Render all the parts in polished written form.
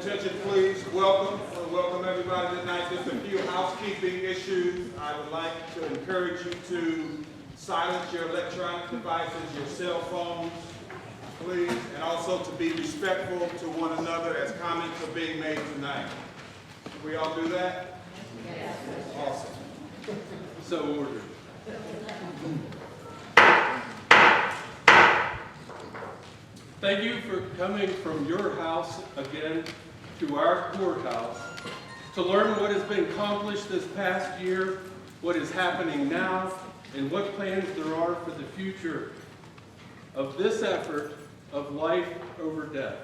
Attention please, welcome everybody tonight. Just a few housekeeping issues. I would like to encourage you to silence your electronic devices, your cell phones, please, and also to be respectful to one another as comments are being made tonight. Can we all do that? Yes. Awesome. So ordered. Thank you for coming from your house again to our courthouse to learn what has been accomplished this past year, what is happening now, and what plans there are for the future of this effort of life over death.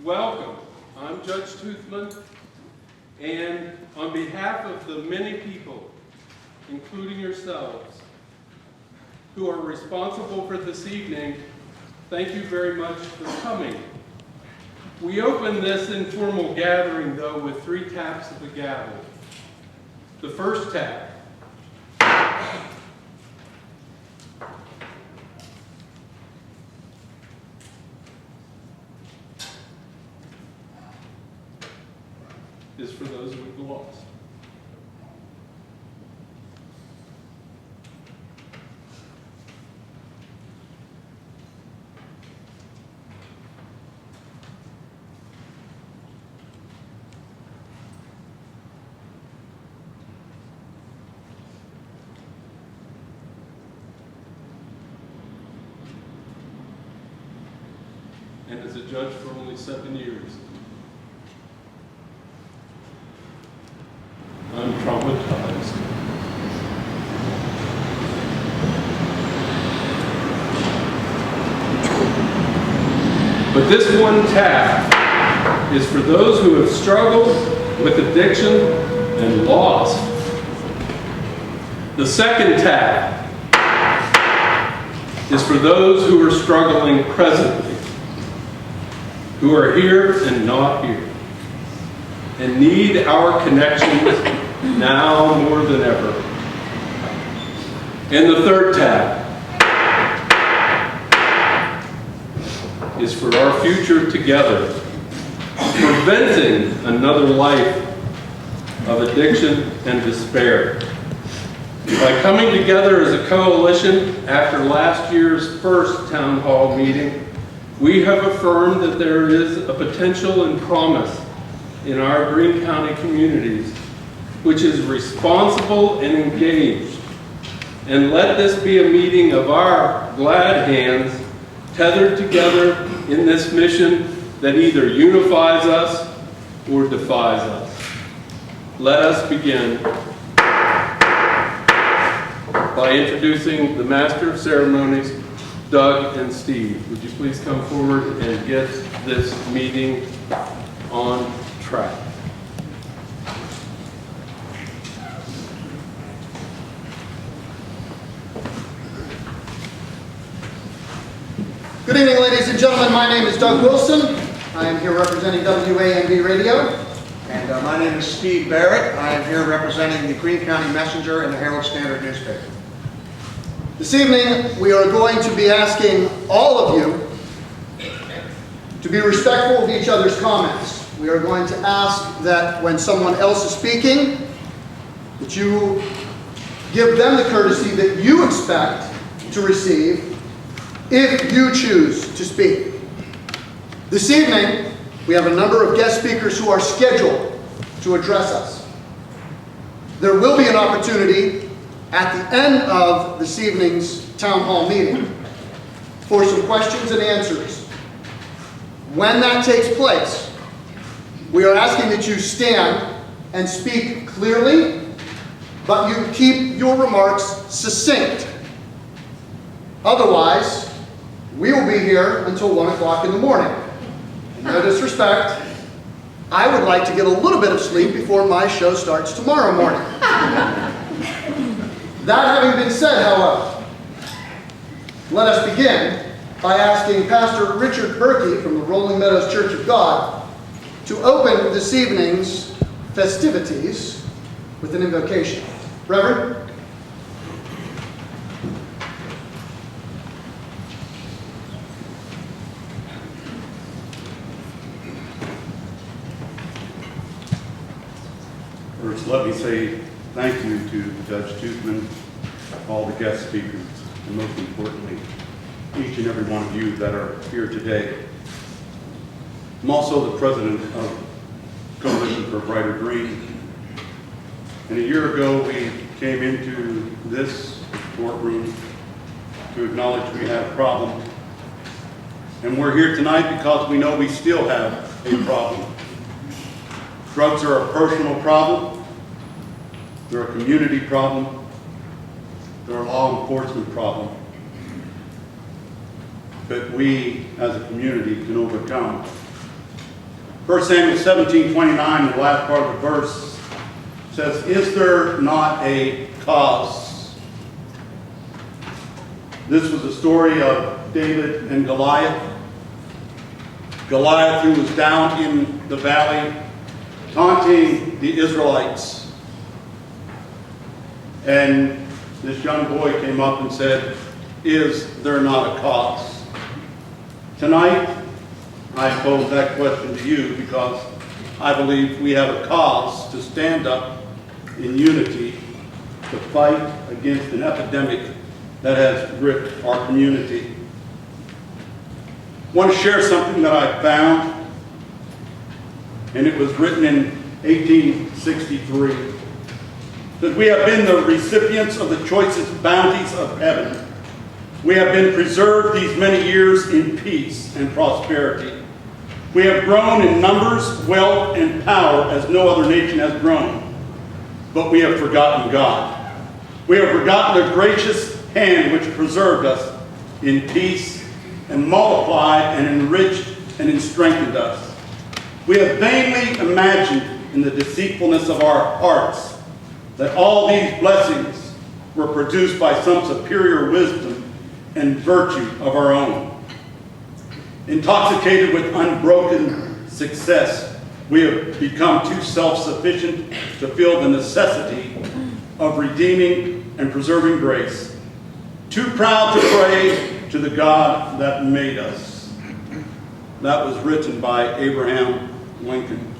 Welcome. I'm Judge Toothman, and on behalf of the many people, including yourselves, who are responsible for this evening, thank you very much for coming. We open this informal gathering, though, with 3 taps of the gavel. The first tap is for those we've lost. And as a judge for only 7 years, I'm traumatized. But this one tap is for those who have struggled with addiction and lost. The second tap is for those who are struggling presently, who are here and not here, and need our connections now more than ever. And the third tab is for our future together, preventing another life of addiction and despair. By coming together as a coalition after last year's first town hall meeting, we have affirmed that there is a potential and promise in our Greene County communities which is responsible and engaged. And let this be a meeting of our glad hands tethered together in this mission that either unifies us or defies us. Let us begin by introducing the Master of Ceremonies, Doug and Steve. Would you please come forward and get this meeting on track? Good evening, ladies and gentlemen. My name is Doug Wilson. I am here representing WAMB Radio. And my name is Steve Barrett. I am here representing the Greene County Messenger and the Herald Standard newspaper. This evening, we are going to be asking all of you to be respectful of each other's comments. We are going to ask that when someone else is speaking, that you give them the courtesy that you expect to receive if you choose to speak. This evening, we have a number of guest speakers who are scheduled to address us. There will be an opportunity at the end of this evening's town hall meeting for some questions and answers. When that takes place, we are asking that you stand and speak clearly, but you keep your remarks succinct. Otherwise, we will be here until 1 o'clock in the morning. No disrespect, I would like to get a little bit of sleep before my show starts tomorrow morning. That having been said, however, let us begin by asking Pastor Richard Berkey from the Rolling Meadows Church of God to open this evening's festivities with an invocation. Reverend? First, let me say thank you to Judge Toothman, all the guest speakers, and most importantly, each and every one of you that are here today. I'm also the president of Coalition for a Brighter Green. And a year ago, we came into this courtroom to acknowledge we had a problem. And we're here tonight because we know we still have a problem. Drugs are a personal problem. They're a community problem. They're a law enforcement problem. But we, as a community, can overcome. 1 Samuel 17:29, the last part of the verse, says, "Is there not a cause?" This was the story of David and Goliath. Goliath, who was down in the valley, taunting the Israelites. And this young boy came up and said, "Is there not a cause?" Tonight, I pose that question to you because I believe we have a cause to stand up in unity to fight against an epidemic that has gripped our community. I want to share something that I found, and it was written in 1863. It says, "We have been the recipients of the choicest bounties of heaven. We have been preserved these many years in peace and prosperity. We have grown in numbers, wealth, and power as no other nation has grown. But we have forgotten God. We have forgotten the gracious hand which preserved us in peace and multiplied and enriched and strengthened us. We have vainly imagined in the deceitfulness of our hearts that all these blessings were produced by some superior wisdom and virtue of our own. Intoxicated with unbroken success, we have become too self-sufficient to feel the necessity of redeeming and preserving grace, too proud to pray to the God that made us." That was written by Abraham Lincoln.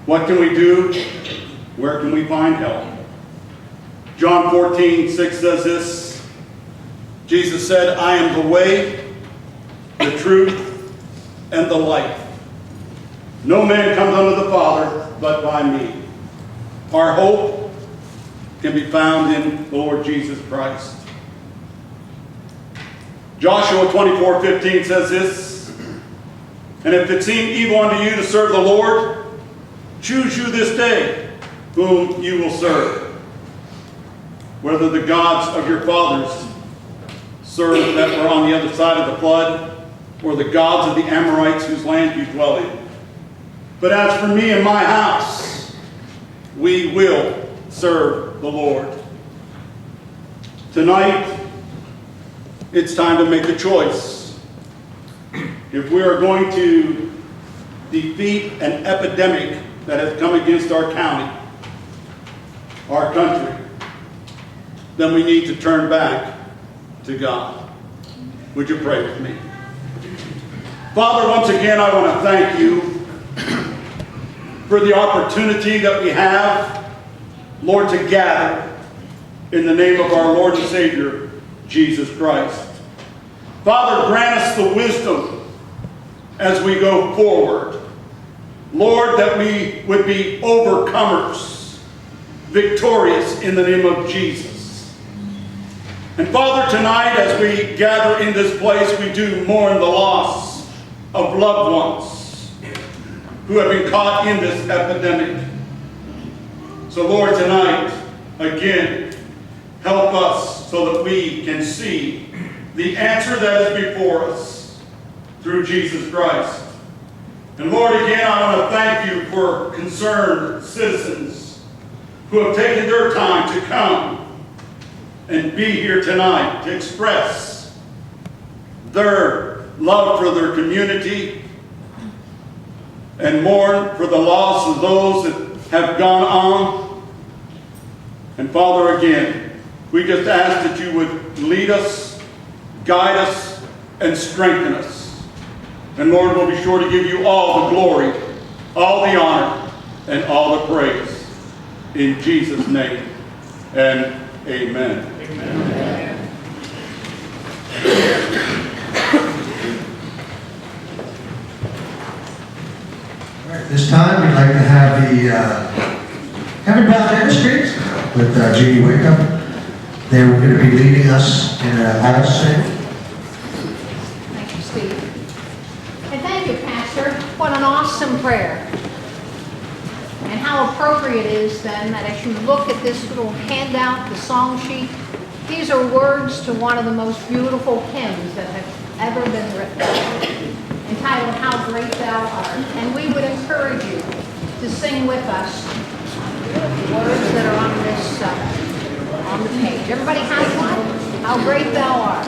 What can we do? Where can we find help? John 14:6 says this. Jesus said, "I am the way, the truth, and the life. No man comes unto the Father but by me." Our hope can be found in the Lord Jesus Christ. Joshua 24:15 says this, "And if it seem evil unto you to serve the Lord, choose you this day whom you will serve, whether the gods of your fathers served that were on the other side of the flood, or the gods of the Amorites whose land you dwell in. But as for me and my house, we will serve the Lord." Tonight, it's time to make a choice. If we are going to defeat an epidemic that has come against our county, our country, then we need to turn back to God. Would you pray with me? Father, once again, I want to thank you for the opportunity that we have, Lord, to gather in the name of our Lord and Savior, Jesus Christ. Father, grant us the wisdom as we go forward. Lord, that we would be overcomers, victorious in the name of Jesus. And Father, tonight as we gather in this place, we do mourn the loss of loved ones who have been caught in this epidemic. So Lord, tonight, again, help us so that we can see the answer that is before us through Jesus Christ. And Lord, again, I want to thank you for concerned citizens who have taken their time to come and be here tonight to express their love for their community and mourn for the loss of those that have gone on. And Father, again, we just ask that you would lead us, guide us, and strengthen us. And Lord, we'll be sure to give you all the glory, all the honor, and all the praise. In Jesus' name, and amen. This time, we'd like to have the Heaven Bound Ministries with Jeannie Wickham. They're going to be leading us in an all sing. Thank you, Steve. And thank you, Pastor. What an awesome prayer. And how appropriate it is then that as you look at this little handout, the song sheet, these are words to one of the most beautiful hymns that have ever been written, entitled How Great Thou Art. And we would encourage you to sing with us the words that are on the page. Everybody has one? How great thou art.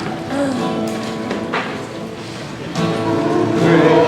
Thank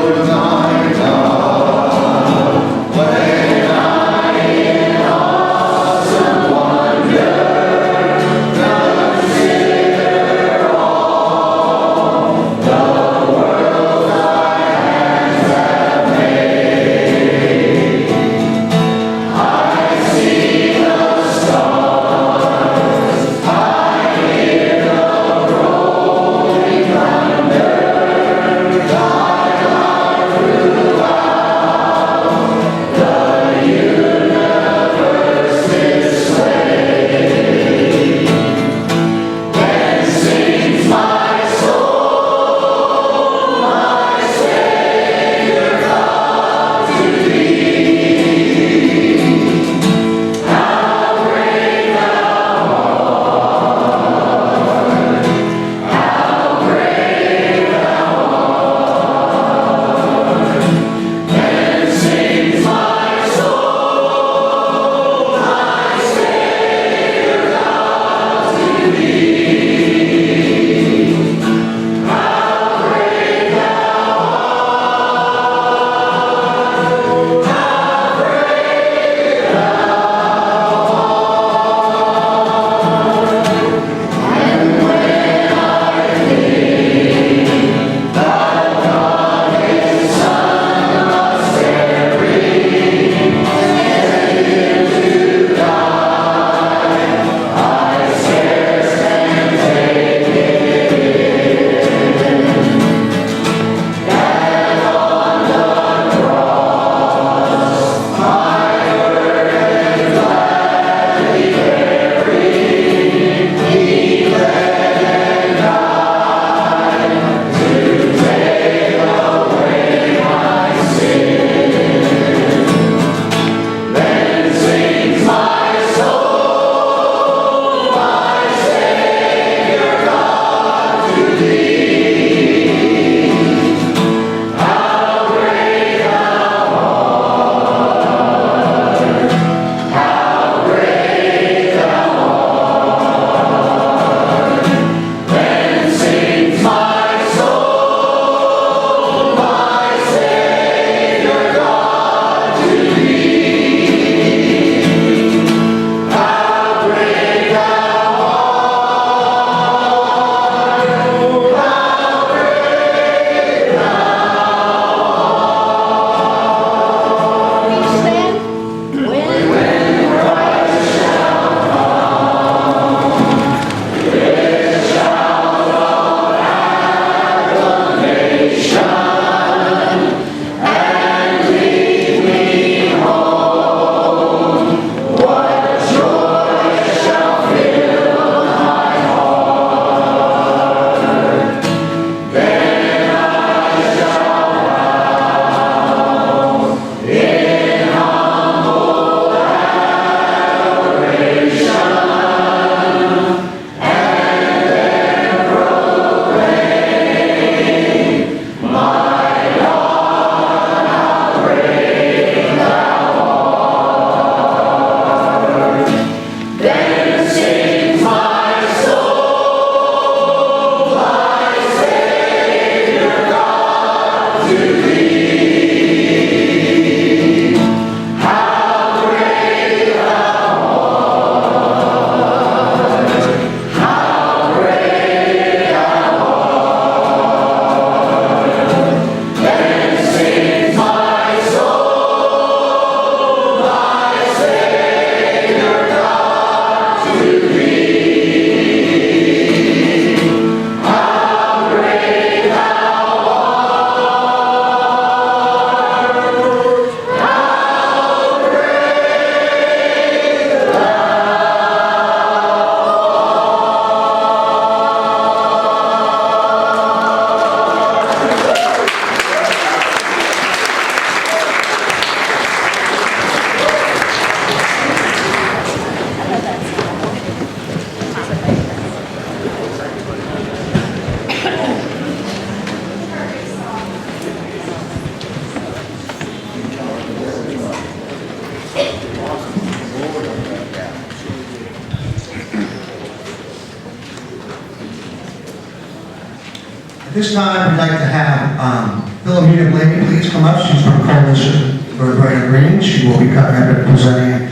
This time, we'd like to have Philomena Lady please come up. She's from Coalition for Brighter Green. She will be coming up and presenting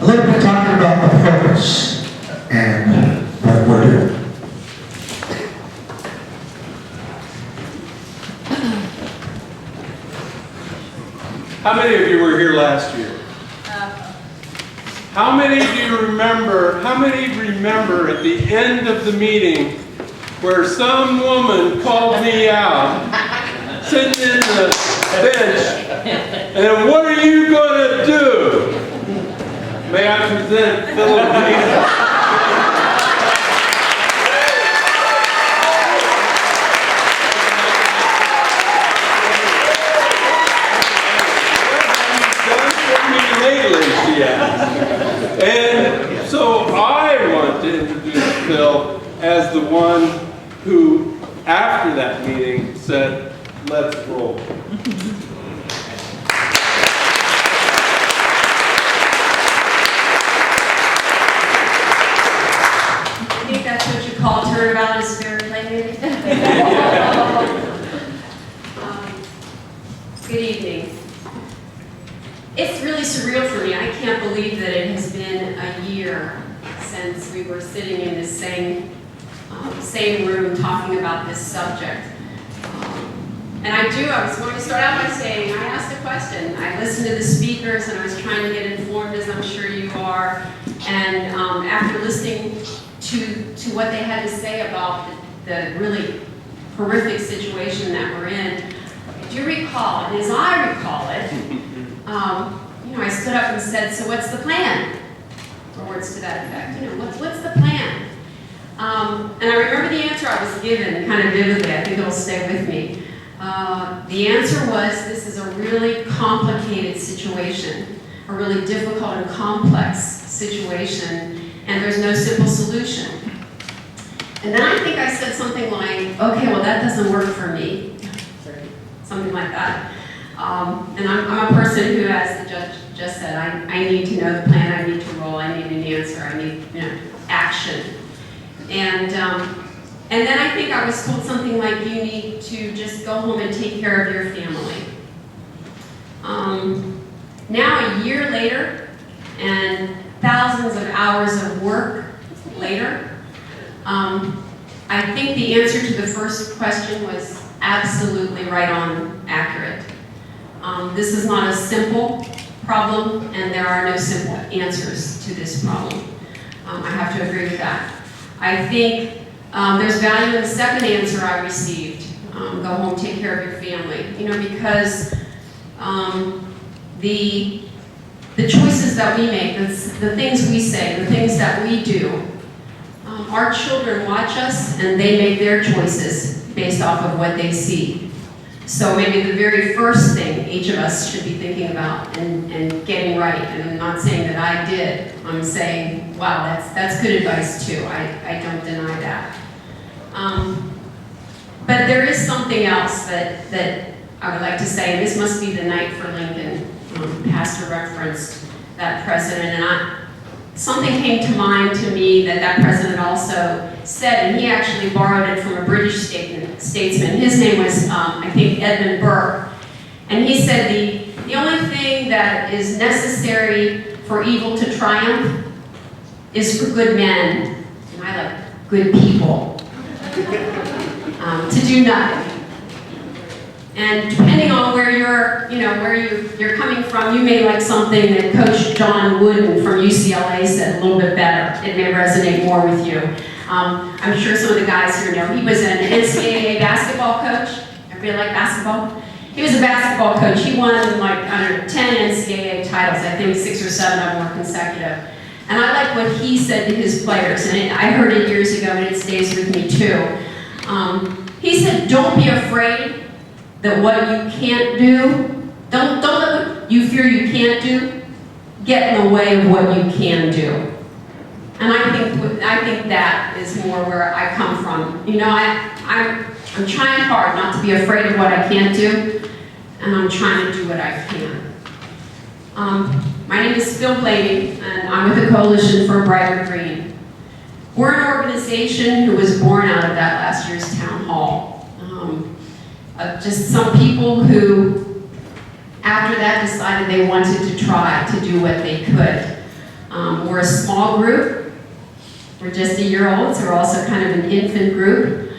a little bit, talking about the purpose and what we're doing. How many of you were here last year? How many do you remember, how many remember at the end of the meeting where some woman called me out, sitting in the bench, and what are you going to do? May I present Philomena? And so I want to introduce Phil as the one who, after that meeting, said, let's roll. I think that's what you call turnabout is fair play. Good evening. It's really surreal for me. I can't believe that it has been a year since we were sitting in this same room talking about this subject. And I was going to start out by saying, I asked a question. I listened to the speakers and I was trying to get informed, as I'm sure you are. And after listening to what they had to say about the really horrific situation that we're in, I do recall, and as I recall it, I stood up and said, so what's the plan? Or words to that effect. What's the plan? And I remember the answer I was given kind of vividly. I think it'll stay with me. The answer was, this is a really complicated situation, a really difficult and complex situation, and there's no simple solution. And then I think I said something like, okay, well that doesn't work for me. Something like that. And I'm a person who, as the judge just said, I need to know the plan, I need to roll, I need an answer, I need action. And then I think I was told something like, you need to just go home and take care of your family. Now a year later, and thousands of hours of work later, I think the answer to the first question was absolutely right on accurate. This is not a simple problem, and there are no simple answers to this problem. I have to agree with that. I think there's value in the second answer I received. Go home, take care of your family. Because the choices that we make, the things we say, the things that we do, our children watch us and they make their choices based off of what they see. So maybe the very first thing each of us should be thinking about and getting right. And I'm not saying that I did. I'm saying, wow, that's good advice too. I don't deny that. But there is something else that I would like to say, and this must be the night for Lincoln. Pastor referenced that president, and something came to mind to me that president also said, and he actually borrowed it from a British statesman. His name was, I think, Edmund Burke. And he said, the only thing that is necessary for evil to triumph is for good men, and I like good people, to do nothing. And depending on where you're coming from, you may like something that Coach John Wooden from UCLA said a little bit better. It may resonate more with you. I'm sure some of the guys here know he was an NCAA basketball coach. Everybody like basketball? He was a basketball coach. He won like under 10 NCAA titles. I think 6 or 7 of them were consecutive. And I like what he said to his players, and I heard it years ago, and it stays with me too. He said, don't be afraid that what you can't do, don't let what you fear you can't do get in the way of what you can do. And I think that is more where I come from. I'm trying hard not to be afraid of what I can't do, and I'm trying to do what I can. My name is Phil Blaney, and I'm with the Coalition for a Brighter Green. We're an organization who was born out of that last year's town hall. Just some people who, after that, decided they wanted to try to do what they could. We're a small group. We're just a year old, so we're also kind of an infant group.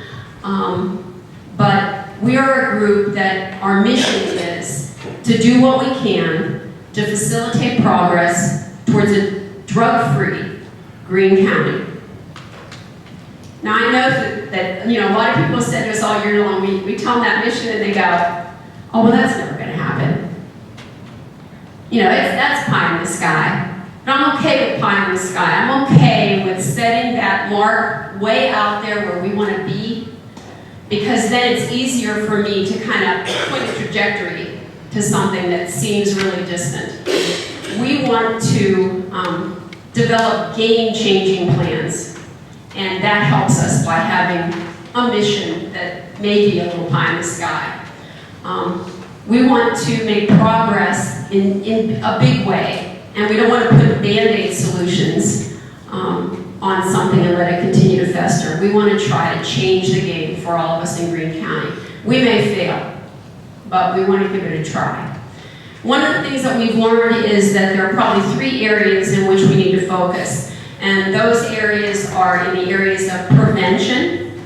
But we are a group that our mission is to do what we can to facilitate progress towards a drug-free Greene County. Now I know that a lot of people said to us all year long, we tell them that mission and they go, oh, well, that's never going to happen. That's pie in the sky. But I'm okay with pie in the sky. I'm okay with setting that mark way out there where we want to be, because then it's easier for me to kind of point a trajectory to something that seems really distant. We want to develop game-changing plans, and that helps us by having a mission that may be a little pie in the sky. We want to make progress in a big way, and we don't want to put Band-Aid solutions on something and let it continue to fester. We want to try to change the game for all of us in Greene County. We may fail, but we want to give it a try. One of the things that we've learned is that there are probably 3 areas in which we need to focus. And those areas are in the areas of prevention.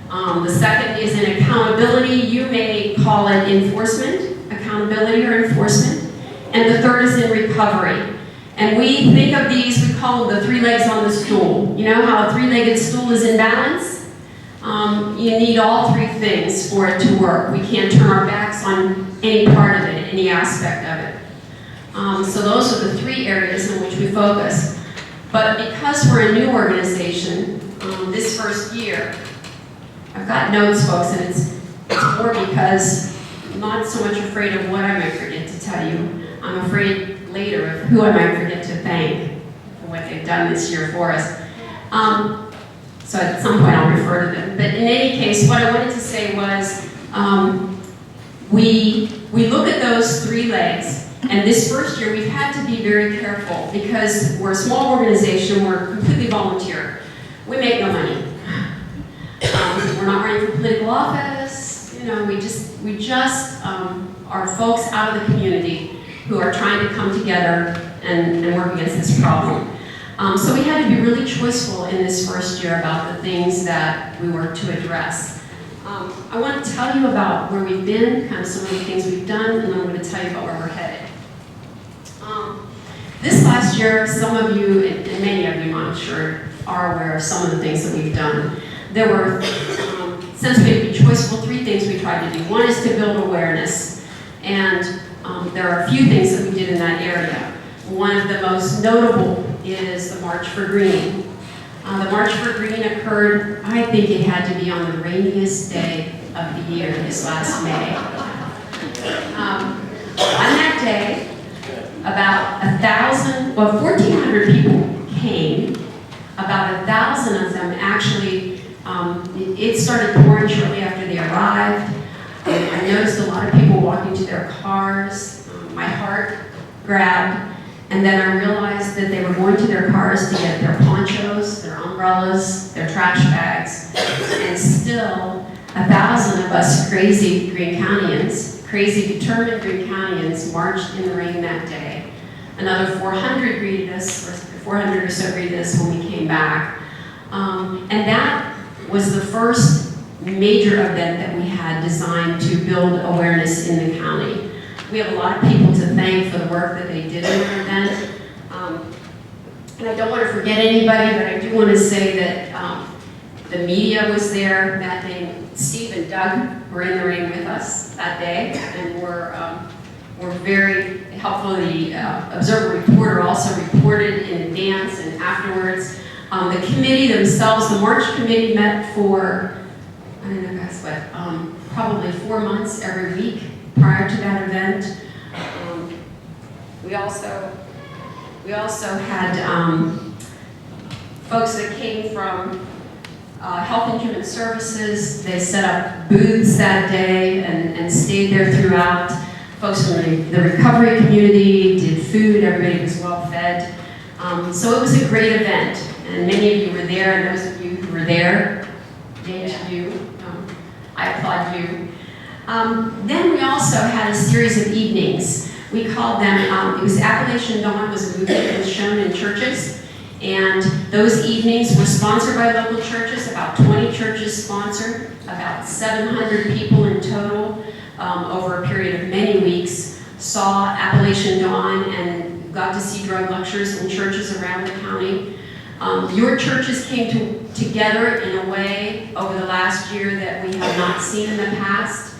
The second is in accountability. You may call it enforcement, accountability or enforcement. And the third is in recovery. And we think of these, we call them the 3 legs on the stool. You know how a 3-legged stool is in balance? You need all 3 things for it to work. We can't turn our backs on any part of it, any aspect of it. So those are the 3 areas in which we focus. But because we're a new organization, this first year, I've got notes, folks, and it's more because I'm not so much afraid of what I might forget to tell you. I'm afraid later of who I might forget to thank for what they've done this year for us. So at some point I'll refer to them. But in any case, what I wanted to say was we look at those 3 legs. And this first year, we've had to be very careful because we're a small organization, we're completely volunteer. We make no money. We're not running for political office. We just are folks out of the community who are trying to come together and work against this problem. So we had to be really choiceful in this first year about the things that we were to address. I want to tell you about where we've been, kind of some of the things we've done, and then I'm going to tell you about where we're headed. This last year, some of you, and many of you I'm sure, are aware of some of the things that we've done. There were, since we had to be choiceful, 3 things we tried to do. One is to build awareness, and there are a few things that we did in that area. One of the most notable is the March for Greene. The March for Greene occurred, I think it had to be on the rainiest day of the year, this last May. On that day, about 1,400 people came. About 1,000 of them actually, it started pouring shortly after they arrived. I noticed a lot of people walking to their cars. My heart grabbed. And then I realized that they were going to their cars to get their ponchos, their umbrellas, their trash bags. And still, 1,000 of us crazy Greene Countyans, crazy determined Greene Countyans marched in the rain that day. Another 400 greeted us, or 400 or so greeted us when we came back. And that was the first major event that we had designed to build awareness in the county. We have a lot of people to thank for the work that they did in the event. And I don't want to forget anybody, but I do want to say that the media was there that day. Steve and Doug were in the ring with us that day, and were very helpful. The Observer Reporter also reported in advance and afterwards. The committee themselves, the March Committee met for, I don't know guys what, probably 4 months every week prior to that event. We also had folks that came from Health and Human Services. They set up booths that day and stayed there throughout. Folks from the recovery community did food. Everybody was well fed. So it was a great event, and many of you were there, and those of you who were there, yay to you. I applaud you. Then we also had a series of evenings. We called them, it was Appalachian Dawn was a movie that was shown in churches. And those evenings were sponsored by local churches, about 20 churches sponsored, about 700 people in total over a period of many weeks saw Appalachian Dawn and got to see drug lectures in churches around the county. Your churches came together in a way over the last year that we have not seen in the past.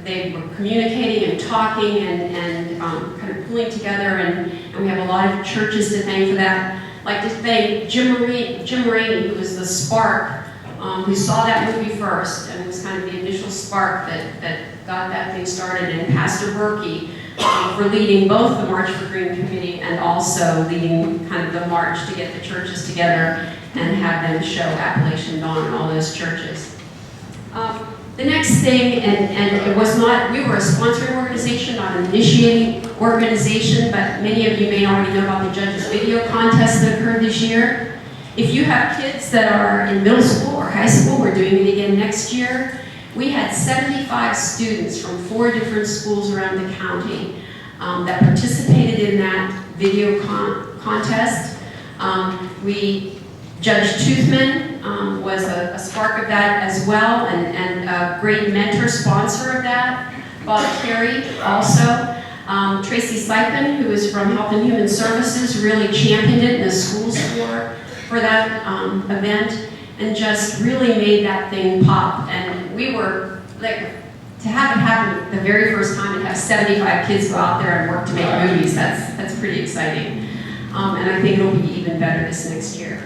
They were communicating and talking and kind of pulling together, and we have a lot of churches to thank for that. I'd like to thank Jim Rainey, who was the spark, who saw that movie first and was kind of the initial spark that got that thing started, and Pastor Berkey for leading both the March for Green Committee and also leading kind of the march to get the churches together and have them show Appalachian Dawn in all those churches. The next thing, and it was not, we were a sponsoring organization, not an initiating organization, but many of you may already know about the Judges Video Contest that occurred this year. If you have kids that are in middle school or high school, we're doing it again next year. We had 75 students from 4 different schools around the county that participated in that video contest. Judge Toothman was a spark of that as well, and a great mentor sponsor of that. Bob Carey also. Tracy Sipin, who is from Health and Human Services, really championed it in the schools for that event, and just really made that thing pop. And we were, like, to have it happen the very first time and have 75 kids go out there and work to make movies, that's pretty exciting. And I think it'll be even better this next year.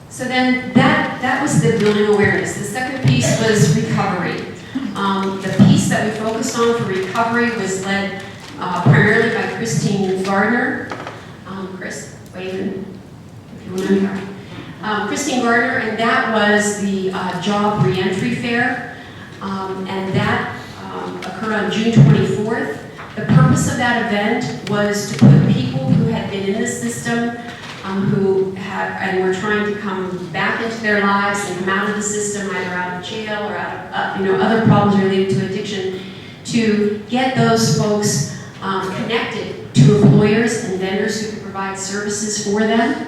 So then that was the building awareness. The second piece was recovery. The piece that we focused on for recovery was led primarily by Christine Gardner. Chris, wave in if you want to hear. Christine Gardner, and that was the job reentry fair. And that occurred on June 24th. The purpose of that event was to put people who had been in the system and were trying to come back into their lives and come out of the system, either out of jail or out of other problems related to addiction, to get those folks connected to employers and vendors who could provide services for them.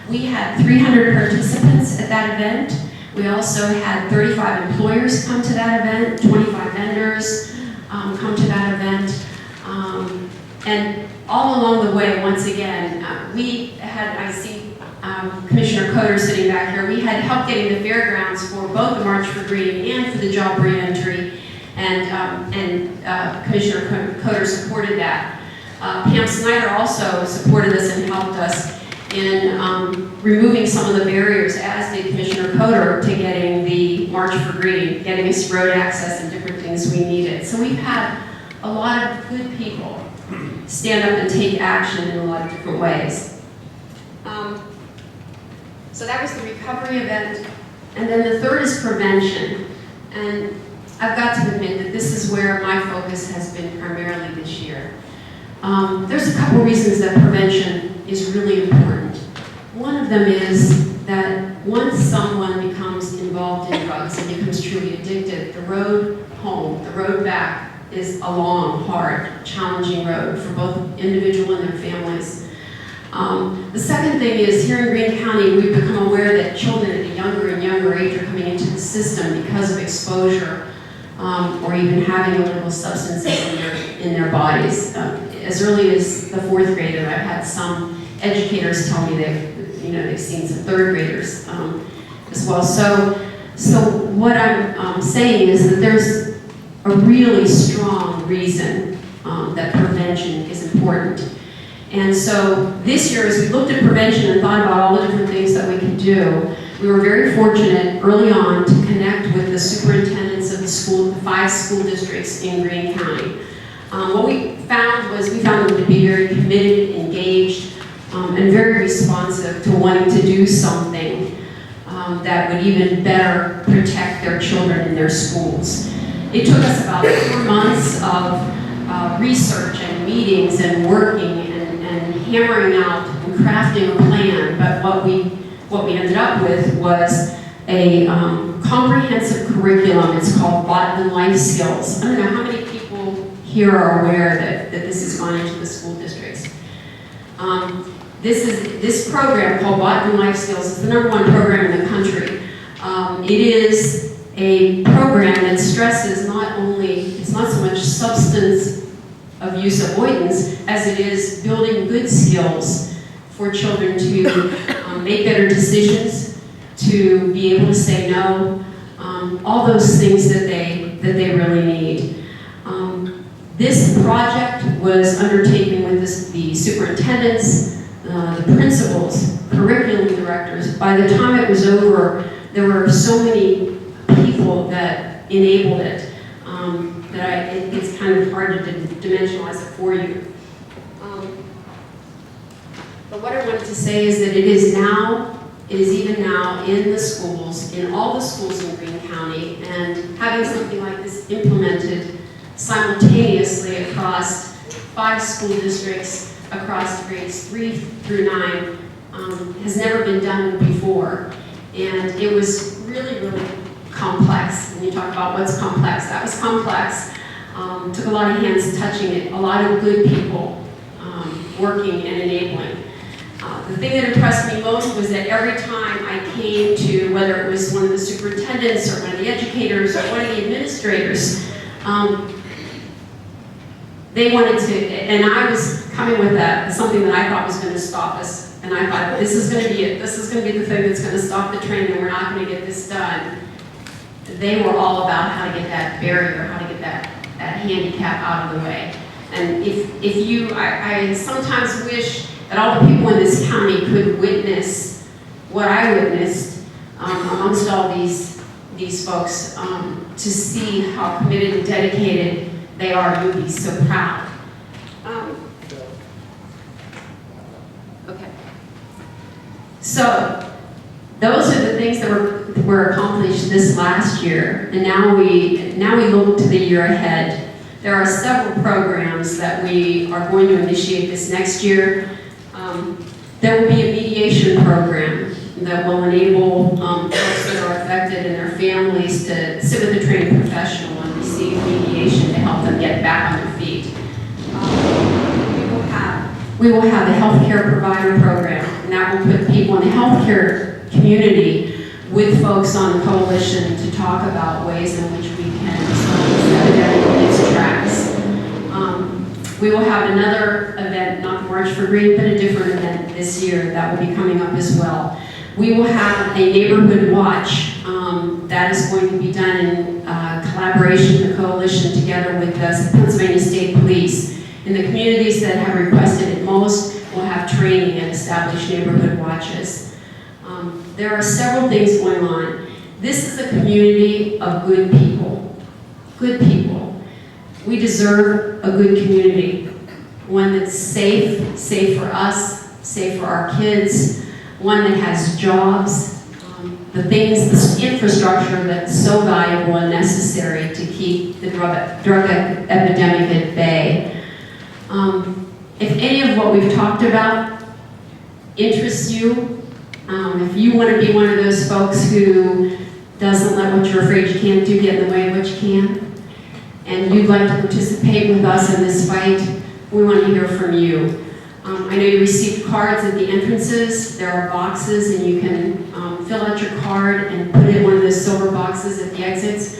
We had 300 participants at that event. We also had 35 employers come to that event, 25 vendors come to that event. And all along the way, once again, we had, I see Commissioner Coder sitting back here, we had help getting the fairgrounds for both the March for Green and for the job reentry, and Commissioner Coder supported that. Pam Snyder also supported us and helped us in removing some of the barriers, as did Commissioner Coder, to getting the March for Green, getting us road access and different things we needed. So we've had a lot of good people stand up and take action in a lot of different ways. So that was the recovery event. And then the third is prevention. And I've got to admit that this is where my focus has been primarily this year. There's a couple reasons that prevention is really important. One of them is that once someone becomes involved in drugs and becomes truly addicted, the road home, the road back, is a long, hard, challenging road for both individual and their families. The second thing is, here in Greene County, we've become aware that children at a younger and younger age are coming into the system because of exposure or even having illegal substances in their bodies. As early as the 4th grade, and I've had some educators tell me they've seen some 3rd graders as well. So what I'm saying is that there's a really strong reason that prevention is important. And so this year, as we looked at prevention and thought about all the different things that we could do, we were very fortunate early on to connect with the superintendents of the 5 school districts in Greene County. What we found them to be very committed, engaged, and very responsive to wanting to do something that would even better protect their children in their schools. It took us about 4 months of research and meetings and working and hammering out and crafting a plan, but what we ended up with was a comprehensive curriculum. It's called Bottom Life Skills. I don't know how many people here are aware that this has gone into the school districts. This program called Bottom Life Skills is the #1 program in the country. It is a program that stresses it's not so much substance abuse avoidance as it is building good skills for children to make better decisions, to be able to say no, all those things that they really need. This project was undertaken with the superintendents, the principals, curriculum directors. By the time it was over, there were so many people that enabled it that it's kind of hard to dimensionalize it for you. But what I wanted to say is that it is even now in the schools, in all the schools in Greene County, and having something like this implemented simultaneously across 5 school districts, across grades 3 through 9, has never been done before. And it was really, really complex. When you talk about what's complex, that was complex. Took a lot of hands touching it, a lot of good people working and enabling. The thing that impressed me most was that every time I came to, whether it was one of the superintendents or one of the educators or one of the administrators, they wanted to, and I was coming with something that I thought was going to stop us. And I thought, this is going to be it. This is going to be the thing that's going to stop the train, and we're not going to get this done. They were all about how to get that barrier, how to get that handicap out of the way. And I sometimes wish that all the people in this county could witness what I witnessed amongst all these folks, to see how committed and dedicated they are. You would be so proud. Okay. So those are the things that were accomplished this last year, and now we look to the year ahead. There are several programs that we are going to initiate this next year. There will be a mediation program that will enable folks that are affected and their families to sit with a trained professional and receive mediation to help them get back on their feet. We will have a healthcare provider program, and that will put people in the healthcare community with folks on the coalition to talk about ways in which we can stop this epidemic in its tracks. We will have another event, not the March for Green, but a different event this year that will be coming up as well. We will have a neighborhood watch that is going to be done in collaboration, the coalition, together with the Pennsylvania State Police. In the communities that have requested it most, we'll have training and establish neighborhood watches. There are several things going on. This is a community of good people. Good people. We deserve a good community. One that's safe for us, safe for our kids, one that has jobs, the infrastructure that's so valuable and necessary to keep the drug epidemic at bay. If any of what we've talked about interests you, if you want to be one of those folks who doesn't let what you're afraid you can't do get in the way of what you can, and you'd like to participate with us in this fight, we want to hear from you. I know you received cards at the entrances. There are boxes, and you can fill out your card and put it in one of those silver boxes at the exits.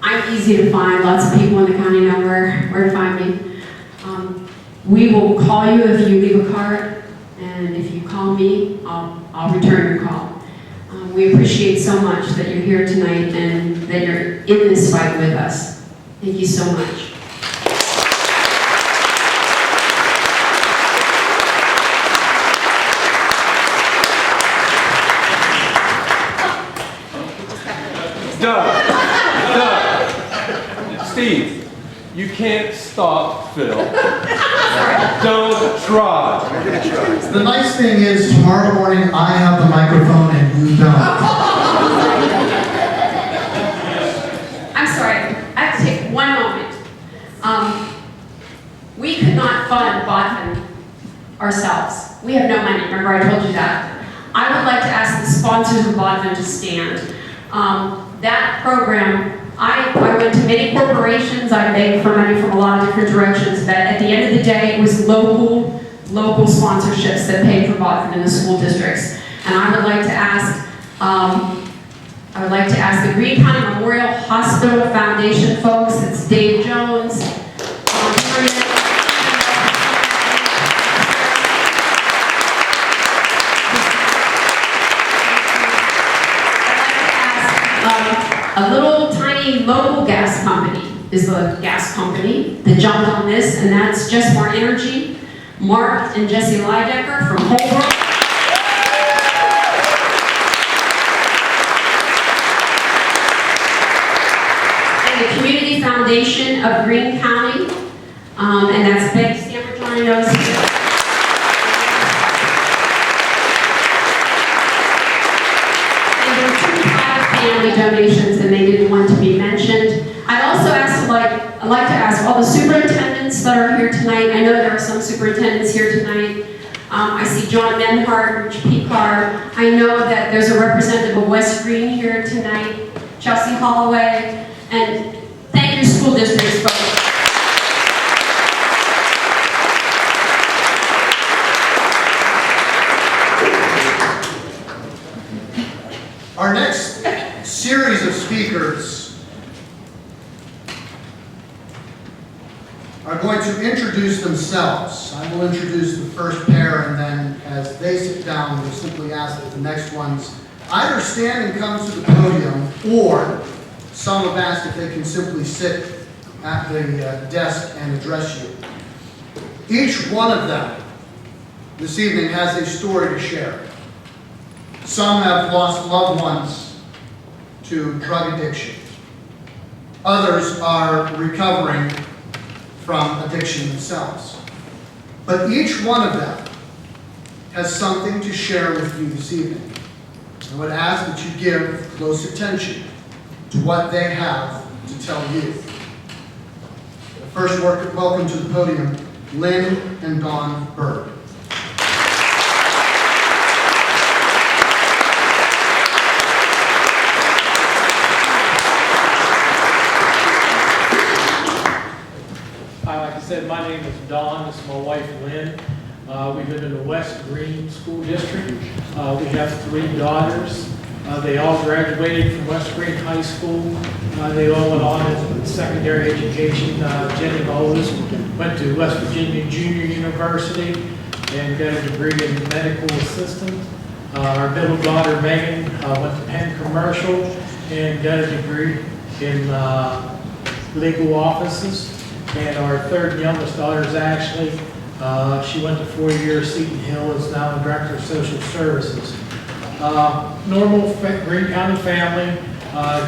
I'm easy to find. Lots of people in the county know where to find me. We will call you if you leave a card, and if you call me, I'll return your call. We appreciate so much that you're here tonight and that you're in this fight with us. Thank you so much. Doug, Steve, you can't stop Phil. Don't try. The nice thing is, tomorrow morning, I have the microphone and you don't. I'm sorry, I have to take one moment. We could not fund Botman ourselves. We have no money, remember I told you that. I would like to ask the sponsors of Bodvin to stand. That program, I went to many corporations, I begged for money from a lot of different directions, but at the end of the day, it was local sponsorships that paid for Bodvin in the school districts. And I would like to ask the Greene County Memorial Hospital Foundation folks, it's Dave Jones, a little tiny local gas company is the gas company that jumped on this, and that's Just More Energy. Mark and Jesse Lydecker from Holbrook. And the Community Foundation of Greene County, and that's Becky Stamperton knows here. Family donations, and they didn't want to be mentioned. I'd also like to ask all the superintendents that are here tonight. I know there are some superintendents here tonight. I see John Menhart, Rich Picard. I know that there's a representative of West Greene here tonight, Chelsea Holloway, and thank your school districts, folks. Our next series of speakers are going to introduce themselves. I will introduce the first pair, and then as they sit down, we'll simply ask that the next ones either stand and come to the podium, or some have asked if they can simply sit at the desk and address you. Each one of them this evening has a story to share. Some have lost loved ones to drug addiction. Others are recovering from addiction themselves. But each one of them has something to share with you this evening. I would ask that you give close attention to what they have to tell you. First, welcome to the podium, Lynn and Dawn Bird. My name is Don, this is my wife Lynn. We live in the West Greene School District. We have 3 daughters. They all graduated from West Greene High School. They all went on in secondary education. Jenny Bowles went to West Virginia Junior University and got a degree in medical assistant. Our middle daughter Megan went to Penn Commercial and got a degree in legal offices. And our third youngest daughter is Ashley. She went to 4 years Seton Hill, is now the Director of Social Services. Normal Greene County family.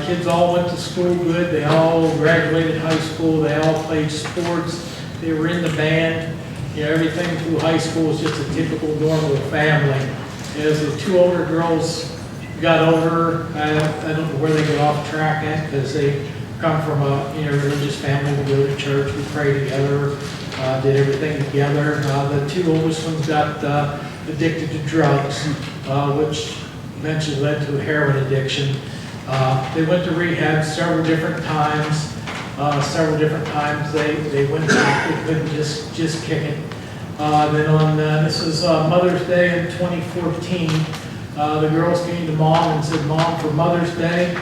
Kids all went to school good. They all graduated high school. They all played sports. They were in the band. You know, everything through high school was just a typical normal family. As the 2 older girls got older, I don't know where they got off track at, because they come from a religious family. We go to church, we pray together, did everything together. The 2 oldest ones got addicted to drugs, which eventually led to a heroin addiction. They went to rehab several different times. They went back, they couldn't just kick it. Then on, this is Mother's Day in 2014, the girls came to Mom and said, Mom, for Mother's Day,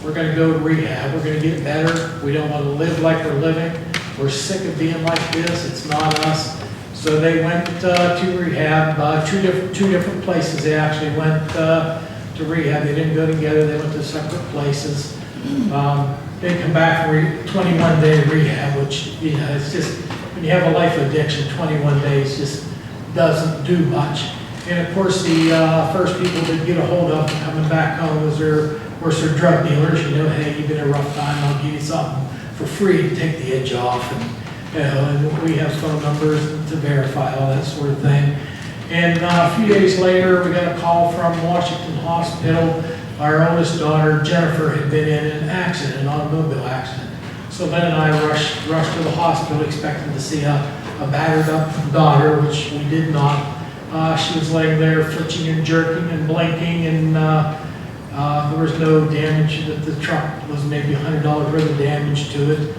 we're going to go to rehab. We're going to get better. We don't want to live like we're living. We're sick of being like this. It's not us. So they went to rehab. 2 different places they actually went to rehab. They didn't go together. They went to separate places. They come back for 21-day rehab, which, you know, it's just, when you have a life addiction, 21 days just doesn't do much. And of course, the first people that get a hold of them coming back home was their drug dealers. You know, hey, you've been a rough time, I'll give you something for free to take the edge off. And, you know, and we have phone numbers to verify all that sort of thing. And a few days later, we got a call from Washington Hospital. Our oldest daughter, Jennifer, had been in an accident, an automobile accident. So Lynn and I rushed to the hospital expecting to see a battered up daughter, which we did not. She was laying there flinching and jerking and blinking, and there was no damage. The truck was maybe $100 worth of damage to it.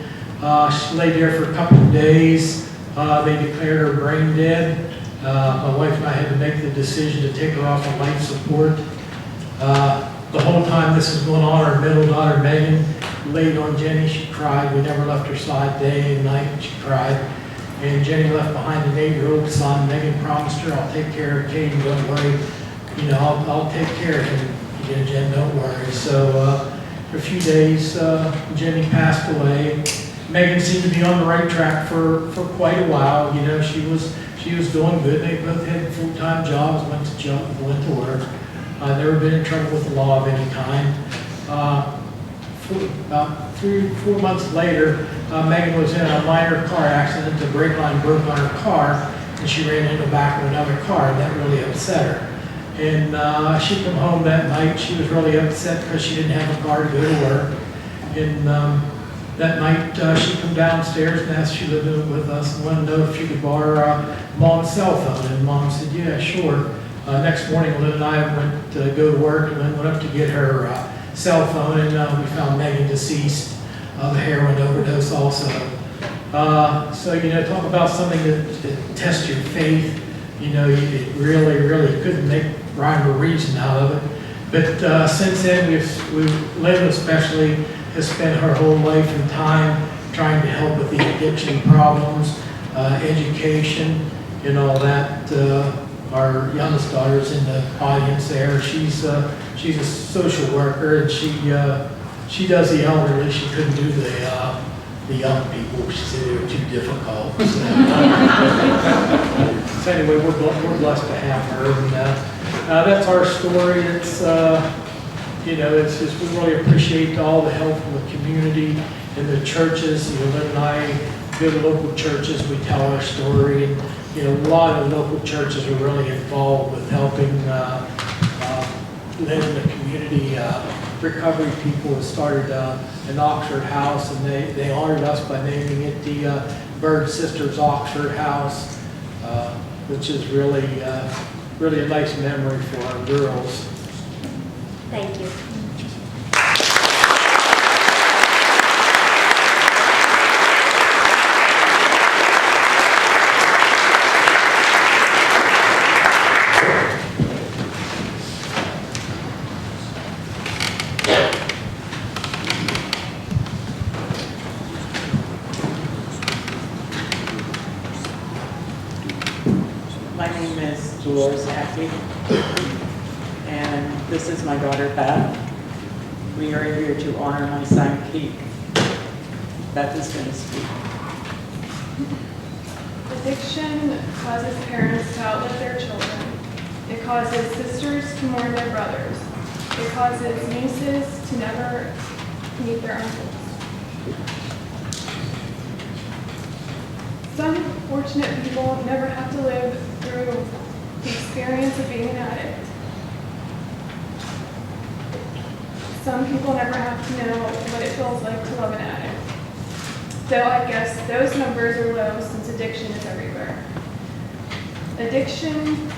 She lay there for a couple of days. They declared her brain dead. My wife and I had to make the decision to take her off of life support. The whole time this was going on, our middle daughter, Megan, laid on Jenny. She cried. We never left her side day and night. She cried. And Jenny left behind an 8-year-old son. Megan promised her, I'll take care of Katie, don't worry. You know, I'll take care of him. Yeah, Jen, don't worry. So for a few days, Jenny passed away. Megan seemed to be on the right track for quite a while. You know, she was doing good. They both had full-time jobs, went to work. Never been in trouble with the law of any kind. About 3 or 4 months later, Megan was in a minor car accident. The brake line broke on her car, and she ran into the back of another car, and that really upset her. And she came home that night. She was really upset because she didn't have a car to go to work. And that night, she came downstairs and asked if she lived with us and wanted to know if she could borrow Mom's cell phone. And Mom said, yeah, sure. Next morning, Lynn and I went to go to work, and Lynn went up to get her cell phone, and we found Megan deceased of a heroin overdose also. So, you know, talk about something that tests your faith. You know, it really couldn't make rhyme or reason out of it. But since then, Lynn especially has spent her whole life and time trying to help with the addiction problems, education, and all that. Our youngest daughter's in the audience there. She's a social worker, and she does the elderly. She couldn't do the young people. She said they were too difficult. So anyway, we're blessed to have her. And that's our story. It's you know, it's just we really appreciate all the help from the community and the churches. You know, Lynn and I go to local churches. We tell our story, and you know, a lot of local churches are really involved with helping Lynn and the community. Recovery people have started an Oxford House, and they honored us by naming it the Bird Sisters Oxford House, which is really a nice memory for our girls. Thank you. My name is Dolores Ackley, and this is my daughter Beth. We are here to honor my son Keith. Beth is going to speak. Addiction causes parents to outlive their children. It causes sisters to mourn their brothers. It causes nieces to never meet their uncles. Some fortunate people never have to live through the experience of being an addict. Some people never have to know what it feels like to love an addict. Though I guess those numbers are low since addiction is everywhere. Addiction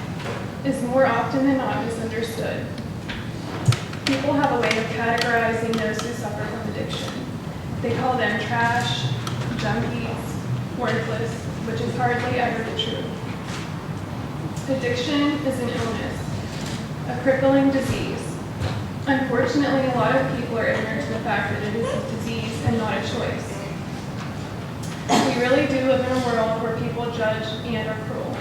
is more often than not misunderstood. People have a way of categorizing those who suffer from addiction. They call them trash, junkies, worthless, which is hardly ever the truth. Addiction is an illness, a crippling disease. Unfortunately, a lot of people are ignorant to the fact that it is a disease and not a choice. We really do live in a world where people judge and are cruel.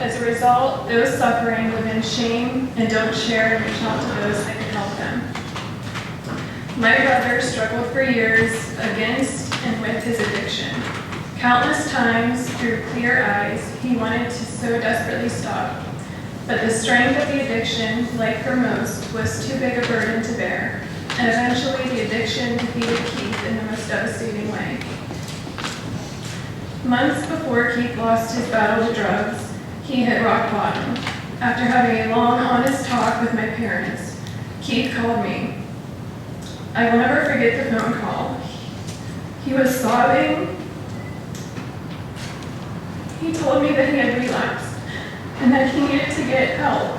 As a result, those suffering live in shame and don't share and reach out to those that can help them. My brother struggled for years against and with his addiction. Countless times, through clear eyes, he wanted to so desperately stop. But the strength of the addiction, like for most, was too big a burden to bear. And eventually the addiction defeated Keith in the most devastating way. Months before Keith lost his battle to drugs, he hit rock bottom. After having a long, honest talk with my parents, Keith called me. I will never forget the phone call. He was sobbing. He told me that he had relapsed. and that he needed to get help.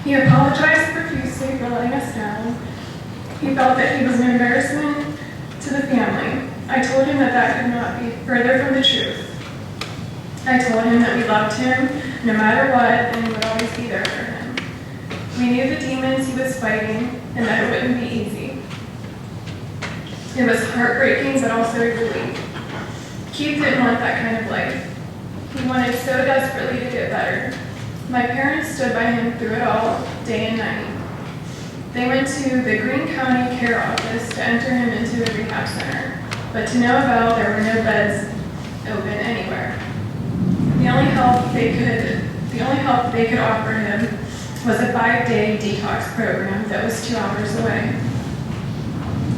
He apologized profusely for letting us down. He felt that he was an embarrassment to the family. I told him that that could not be further from the truth. I told him that we loved him no matter what and would always be there for him. We knew the demons he was fighting and that it wouldn't be easy. It was heartbreaking but also a relief. Keith didn't want that kind of life. He wanted so desperately to get better. My parents stood by him through it all, day and night. They went to the Greene County Care Office to enter him into a rehab center, but to no avail, there were no beds open anywhere. The only help they could offer him was a 5-day detox program that was 2 hours away.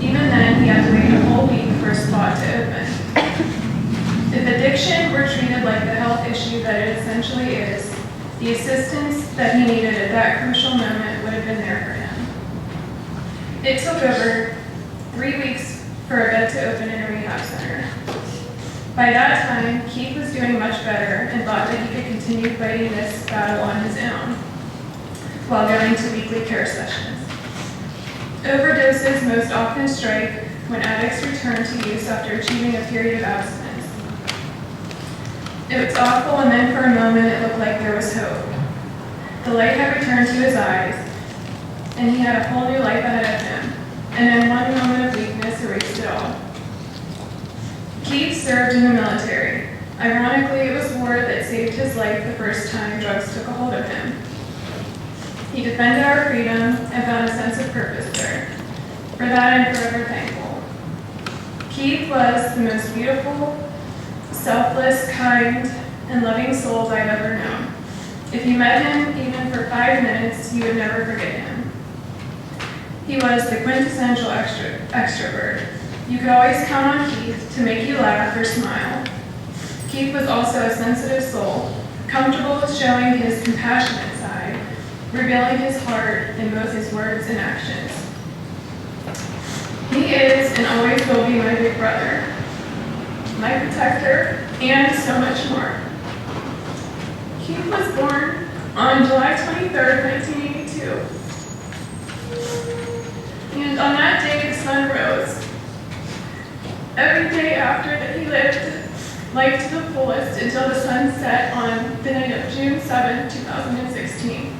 Even then, he had to wait a whole week for a spot to open. If addiction were treated like the health issue that it essentially is, the assistance that he needed at that crucial moment would have been there for him. It took over 3 weeks for a bed to open in a rehab center. By that time, Keith was doing much better and thought that he could continue fighting this battle on his own while going to weekly care sessions. Overdoses most often strike when addicts return to use after achieving a period of abstinence. It was awful, and then for a moment it looked like there was hope. The light had returned to his eyes, and he had a whole new life ahead of him, and then one moment of weakness erased it all. Keith served in the military. Ironically, it was war that saved his life the first time drugs took a hold of him. He defended our freedom and found a sense of purpose there. For that, I'm forever thankful. Keith was the most beautiful, selfless, kind, and loving soul I've ever known. If you met him even for 5 minutes, you would never forget him. He was the quintessential extrovert. You could always count on Keith to make you laugh or smile. Keith was also a sensitive soul, comfortable with showing his compassionate side, revealing his heart in both his words and actions. He is and always will be my big brother, my protector, and so much more. Keith was born on July 23rd, 1982. And on that day, the sun rose. Every day after that, he lived life to the fullest until the sun set on the night of June 7, 2016.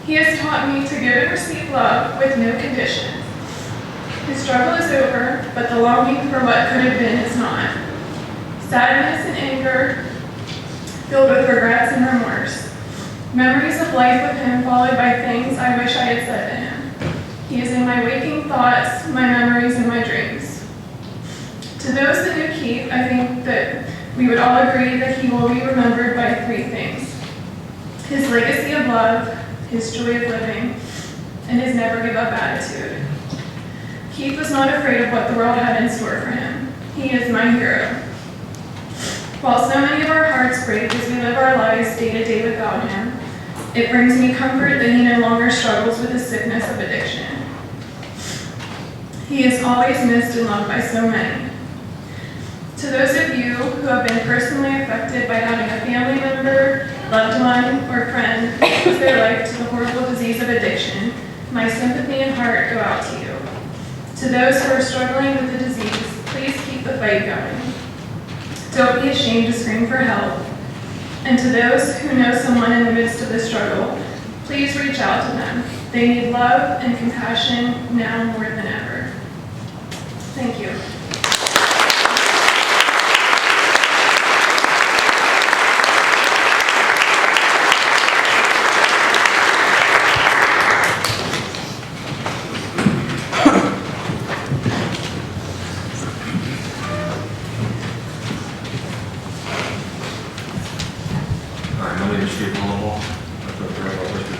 He has taught me to give and receive love with no conditions. His struggle is over, but the longing for what could have been is not. Sadness and anger, filled with regrets and remorse. Memories of life with him followed by things I wish I had said to him. He is in my waking thoughts, my memories, and my dreams. To those that knew Keith, I think that we would all agree that he will be remembered by 3 things: his legacy of love, his joy of living, and his never give up attitude. Keith was not afraid of what the world had in store for him. He is my hero. While so many of our hearts break as we live our lives day to day without him, it brings me comfort that he no longer struggles with the sickness of addiction. He is always missed and loved by so many. To those of you who have been personally affected by having a family member, loved one, or friend lose their life to the horrible disease of addiction, my sympathy and heart go out to you. To those who are struggling with the disease, please keep the fight going. Don't be ashamed to scream for help. And to those who know someone in the midst of the struggle, please reach out to them. They need love and compassion now more than ever. Thank you.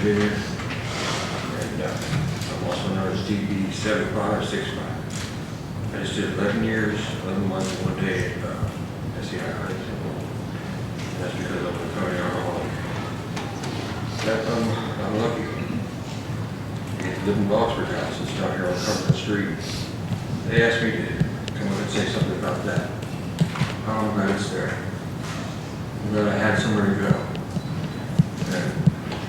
And I'm also known as DB 7565. I just did 11 years, 11 months, and 1 day at SCI High School. That's because I'm a recovery alcoholic. I'm lucky. I live in Boxford House. It's down here on Cumberland Street. They asked me to come up and say something about that. I'm glad it's there. I'm glad I had somewhere to go. And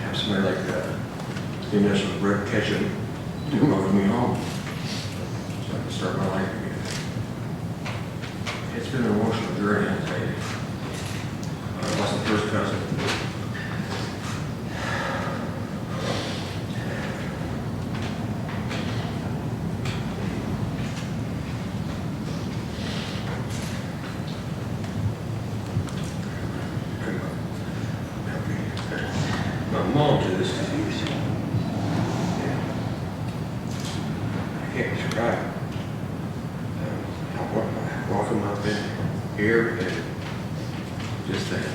have somebody like the initial Brett Ketchum to welcome me home. So I can start my life again. It's been an emotional journey, I'll tell you. I lost the first cousin. My mom to this disease. I can't describe. I welcome up in here and just thank you.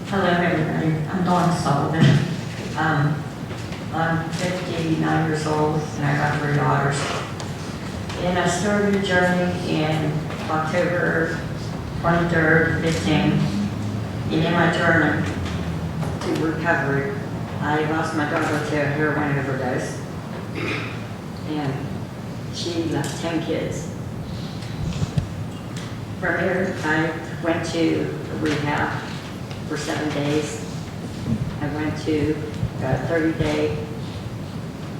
Hello, everybody. I'm Dawn Sullivan. I'm 59 years old, and I got 3 daughters. And I started a journey in October 23rd, 15. And in my journey to recovery, I lost my daughter to a heroin overdose. And she left 10 kids. From there, I went to rehab for 7 days. I went to a 30-day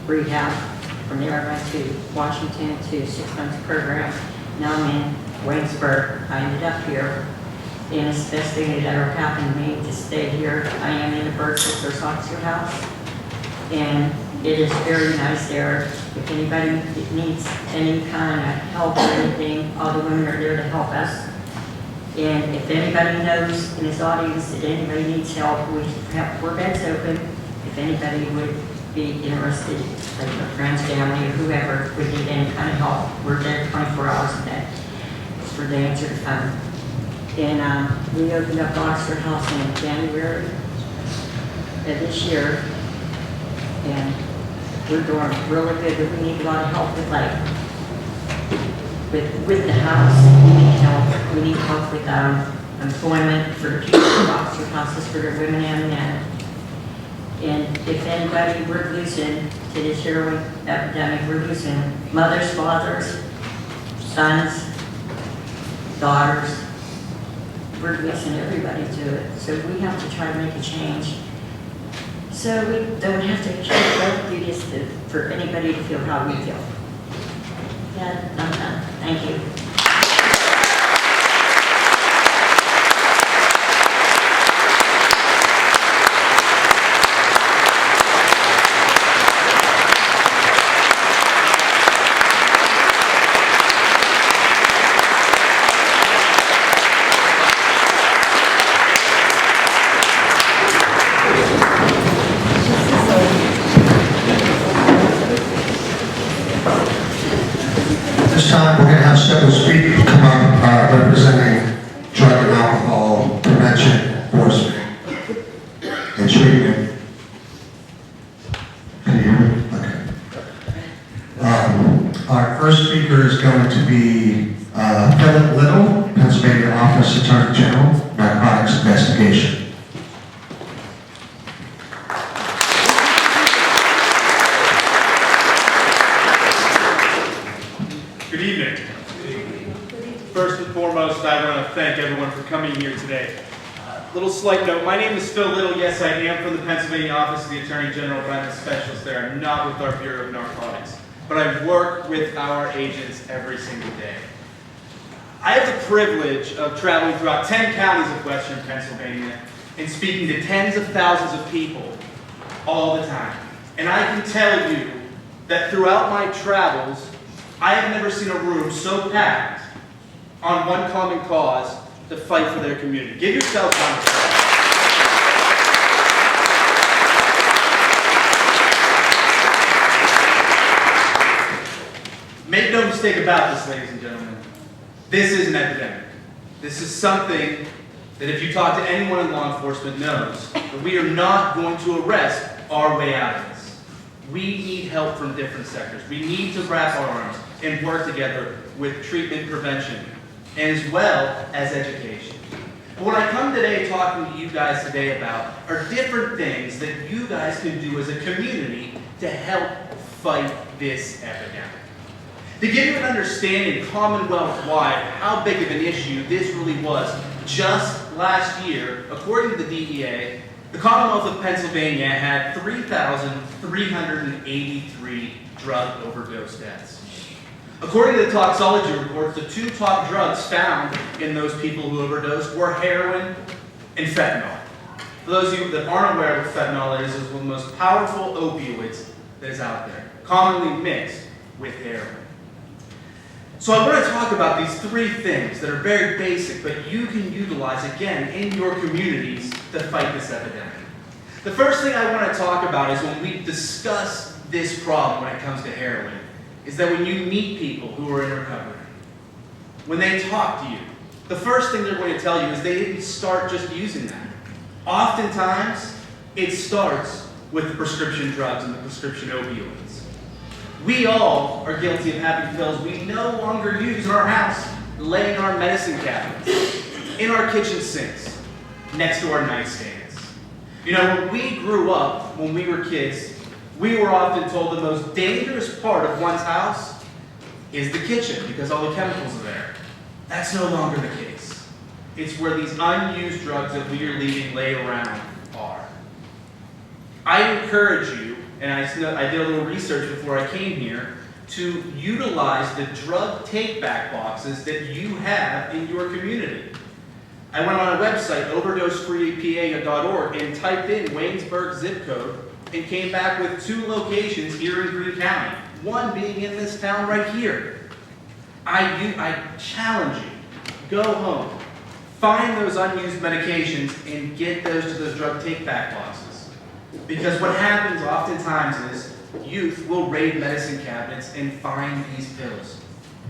rehab. From there, I went to Washington to a 6-month program. Now I'm in Waynesburg. I ended up here. And it's the best thing that ever happened to me to stay here. I am in the Bird Sisters Foster House. And it is very nice there. If anybody needs any kind of help or anything, all the women are there to help us. And if anybody knows in this audience that anybody needs help, we have 4 beds open. If anybody would be interested, like your friends, family, or whoever would need any kind of help, we're there 24 hours a day for the answer to phone. And we opened up Oxford House in January of this year. And we're doing really good, but we need a lot of help with with the house. We need help. We need help with employment for the people in Oxford houses for the women and men. And if anybody, we're losing to this heroin epidemic, we're losing mothers, fathers, sons, daughters. We're losing everybody to it. So we have to try to make a change. So we don't have to do this for anybody to feel how we feel. Yeah, I'm done. Thank you. This time, we're going to have several speakers come up representing drug and alcohol prevention, enforcement, and treatment. Can you hear me? Okay. Our first speaker is going to be Philip Little, Pennsylvania Office Attorney General, Narcotics Investigation. Good evening. First and foremost, I want to thank everyone for coming here today. Little slight note, my name is Phil Little. Yes, I am from the Pennsylvania Office of the Attorney General, but I'm a specialist there. I'm not with our Bureau of Narcotics, but I work with our agents every single day. I have the privilege of traveling throughout 10 counties of Western Pennsylvania and speaking to tens of thousands of people all the time. And I can tell you that throughout my travels, I have never seen a room so packed on one common cause to fight for their community. Give yourselves a round of applause. Make no mistake about this, ladies and gentlemen. This is an epidemic. This is something that if you talk to anyone in law enforcement knows that we are not going to arrest our way out of this. We need help from different sectors. We need to wrap our arms and work together with treatment prevention as well as education. But what I come today talking to you guys today about are different things that you guys can do as a community to help fight this epidemic. To give you an understanding Commonwealth-wide how big of an issue this really was, just last year, according to the DEA, the Commonwealth of Pennsylvania had 3,383 drug overdose deaths. According to the toxicology reports, the two top drugs found in those people who overdosed were heroin and fentanyl. For those of you that aren't aware of what fentanyl is, it's one of the most powerful opioids that is out there, commonly mixed with heroin. So I want to talk about these three things that are very basic, but you can utilize, again, in your communities to fight this epidemic. The first thing I want to talk about is when we discuss this problem when it comes to heroin, is that when you meet people who are in recovery, when they talk to you, the first thing they're going to tell you is they didn't start just using that. Oftentimes, it starts with the prescription drugs and the prescription opioids. We all are guilty of having pills we no longer use in our house, lay in our medicine cabinets, in our kitchen sinks, next to our nightstands. You know, when we grew up, when we were kids, we were often told the most dangerous part of one's house is the kitchen because all the chemicals are there. That's no longer the case. It's where these unused drugs that we are leaving lay around are. I encourage you, and I did a little research before I came here, to utilize the drug take-back boxes that you have in your community. I went on a website, overdosefreepa.org, and typed in Waynesburg zip code and came back with 2 locations here in Greene County, one being in this town right here. I challenge you, go home, find those unused medications and get those to those drug take-back boxes. Because what happens oftentimes is youth will raid medicine cabinets and find these pills.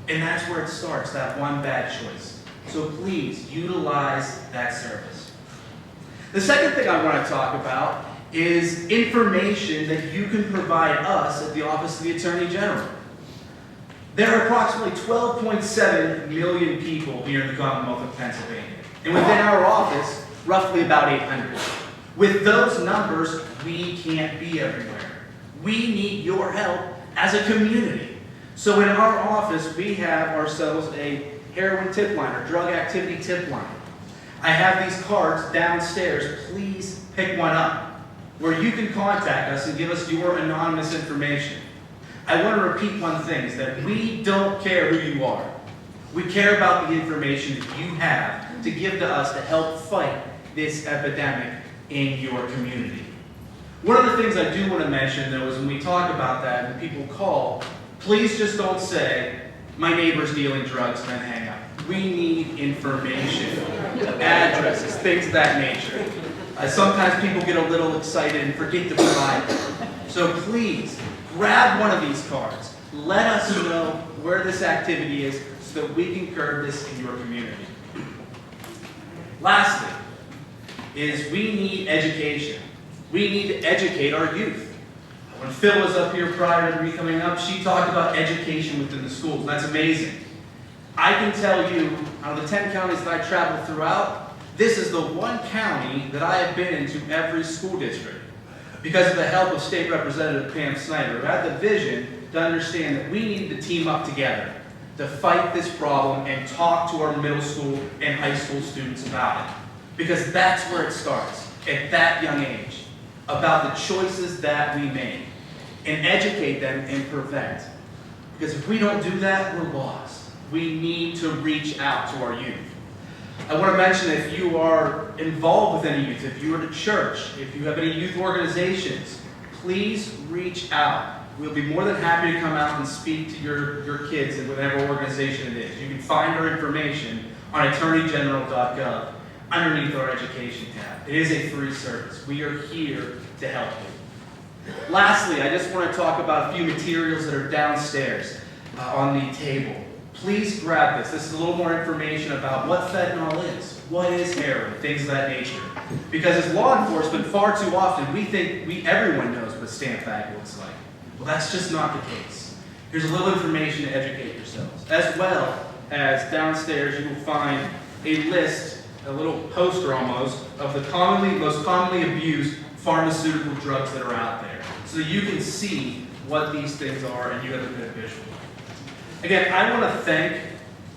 And that's where it starts, that one bad choice. So please utilize that service. The second thing I want to talk about is information that you can provide us at the Office of the Attorney General. There are approximately 12.7 million people here in the Commonwealth of Pennsylvania. And within our office, roughly about 800. With those numbers, we can't be everywhere. We need your help as a community. So in our office, we have ourselves a heroin tip line or drug activity tip line. I have these cards downstairs. Please pick one up where you can contact us and give us your anonymous information. I want to repeat one thing, is that we don't care who you are. We care about the information that you have to give to us to help fight this epidemic in your community. One of the things I do want to mention, though, is when we talk about that and people call, please just don't say, my neighbor's dealing drugs, and then hang up. We need information, addresses, things of that nature. Sometimes people get a little excited and forget to provide them. So please, grab one of these cards. Let us know where this activity is so that we can curb this in your community. Lastly, is we need education. We need to educate our youth. When Phil was up here prior to me coming up, she talked about education within the schools, and that's amazing. I can tell you, out of the 10 counties that I travel throughout, this is the one county that I have been into every school district because of the help of State Representative Pam Snyder, who had the vision to understand that we needed to team up together to fight this problem and talk to our middle school and high school students about it. Because that's where it starts, at that young age, about the choices that we make, and educate them and prevent. Because if we don't do that, we're lost. We need to reach out to our youth. I want to mention, if you are involved with any youth, if you're at a church, if you have any youth organizations, please reach out. We'll be more than happy to come out and speak to your kids in whatever organization it is. You can find our information on attorneygeneral.gov underneath our education tab. It is a free service. We are here to help you. Lastly, I just want to talk about a few materials that are downstairs on the table. Please grab this. This is a little more information about what fentanyl is, what is heroin, things of that nature. Because as law enforcement, far too often, we think everyone knows what a stamp bag looks like. Well, that's just not the case. Here's a little information to educate yourselves. As well as downstairs, you will find a list, a little poster almost, of the most commonly abused pharmaceutical drugs that are out there. So that you can see what these things are and you have a good visual. Again, I want to thank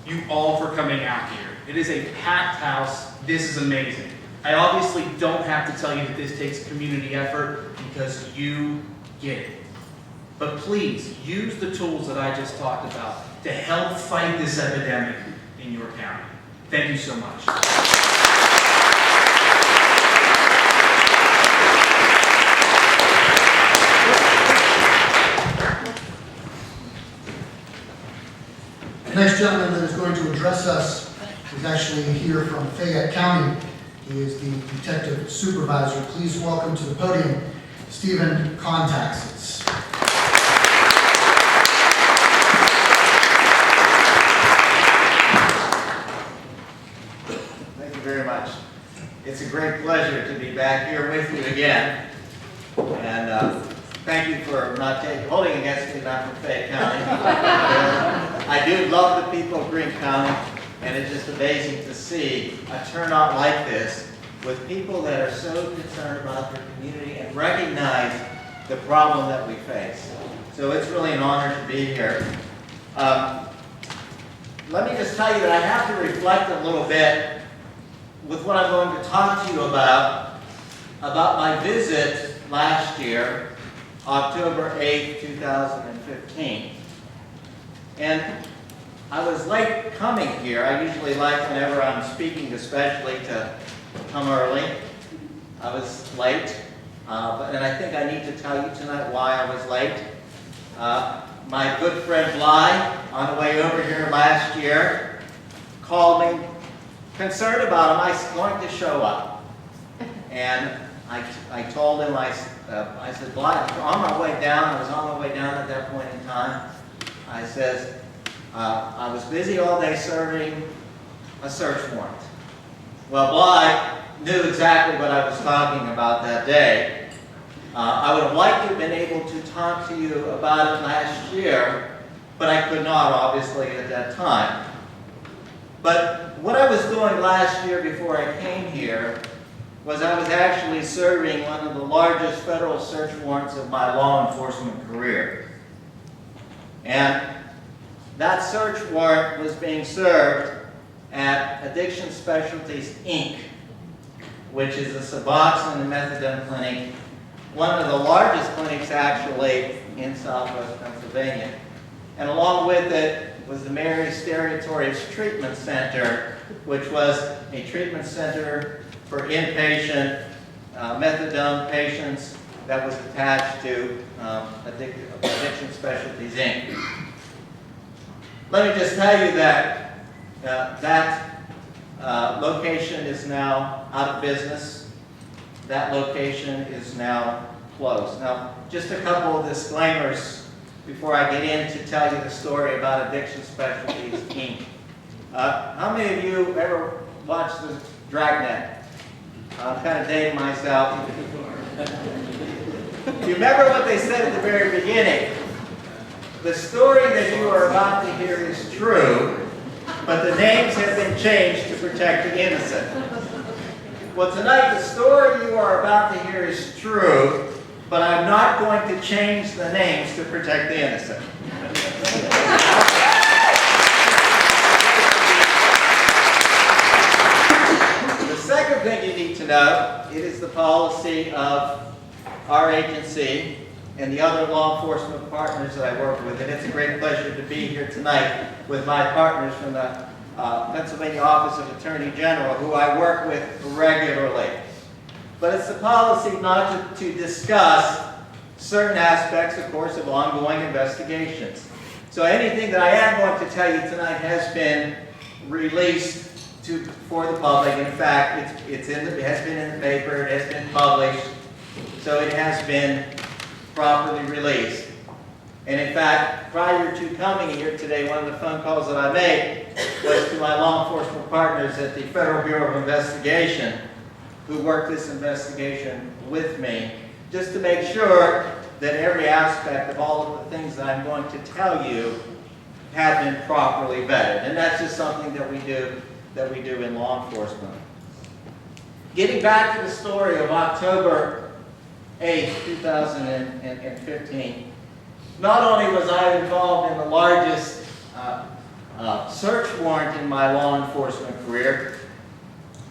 you all for coming out here. It is a packed house. This is amazing. I obviously don't have to tell you that this takes community effort because you get it. But please, use the tools that I just talked about to help fight this epidemic in your county. Thank you so much. The next gentleman that is going to address us is actually here from Fayette County. He is the detective supervisor. Please welcome to the podium, Stephen Contaxis. Thank you very much. It's a great pleasure to be back here with you again. And thank you for not holding against me, not from Fayette County. I do love the people of Greene County, and it's just amazing to see a turnout like this with people that are so concerned about their community and recognize the problem that we face. So it's really an honor to be here. Let me just tell you that I have to reflect a little bit with what I'm going to talk to you about my visit last year, October 8th, 2015. And I was late coming here. I usually like, whenever I'm speaking especially, to come early. I was late, and I think I need to tell you tonight why I was late. My good friend Bly, on the way over here last year, called me concerned about him. I was going to show up. And I told him, I said, Bly, I'm on my way down. I was on my way down at that point in time. I says, I was busy all day serving a search warrant. Well, Bly knew exactly what I was talking about that day. I would have liked to have been able to talk to you about it last year, but I could not, obviously, at that time. But what I was doing last year before I came here was I was actually serving one of the largest federal search warrants of my law enforcement career. And that search warrant was being served at Addiction Specialties, Inc., which is a Suboxone and methadone clinic, one of the largest clinics actually in Southwest Pennsylvania. And along with it was the Mary Stereotorius Treatment Center, which was a treatment center for inpatient methadone patients that was attached to Addiction Specialties, Inc. Let me just tell you that that location is now out of business. That location is now closed. Now, just a couple of disclaimers before I get in to tell you the story about Addiction Specialties, Inc. How many of you ever watched the Dragnet? I'm kind of dating myself. Do you remember what they said at the very beginning? The story that you are about to hear is true, but the names have been changed to protect the innocent. Well, tonight the story you are about to hear is true, but I'm not going to change the names to protect the innocent. The second thing you need to know, it is the policy of our agency and the other law enforcement partners that I work with, and it's a great pleasure to be here tonight with my partners from the Pennsylvania Office of Attorney General, who I work with regularly. But it's the policy not to discuss certain aspects, of course, of ongoing investigations. So anything that I am going to tell you tonight has been released for the public. In fact, it has been in the paper, it has been published, so it has been properly released. And in fact, prior to coming here today, one of the phone calls that I made was to my law enforcement partners at the Federal Bureau of Investigation, who worked this investigation with me, just to make sure that every aspect of all of the things that I'm going to tell you have been properly vetted. And that's just something that we do in law enforcement. Getting back to the story of October 8th, 2015, not only was I involved in the largest search warrant in my law enforcement career,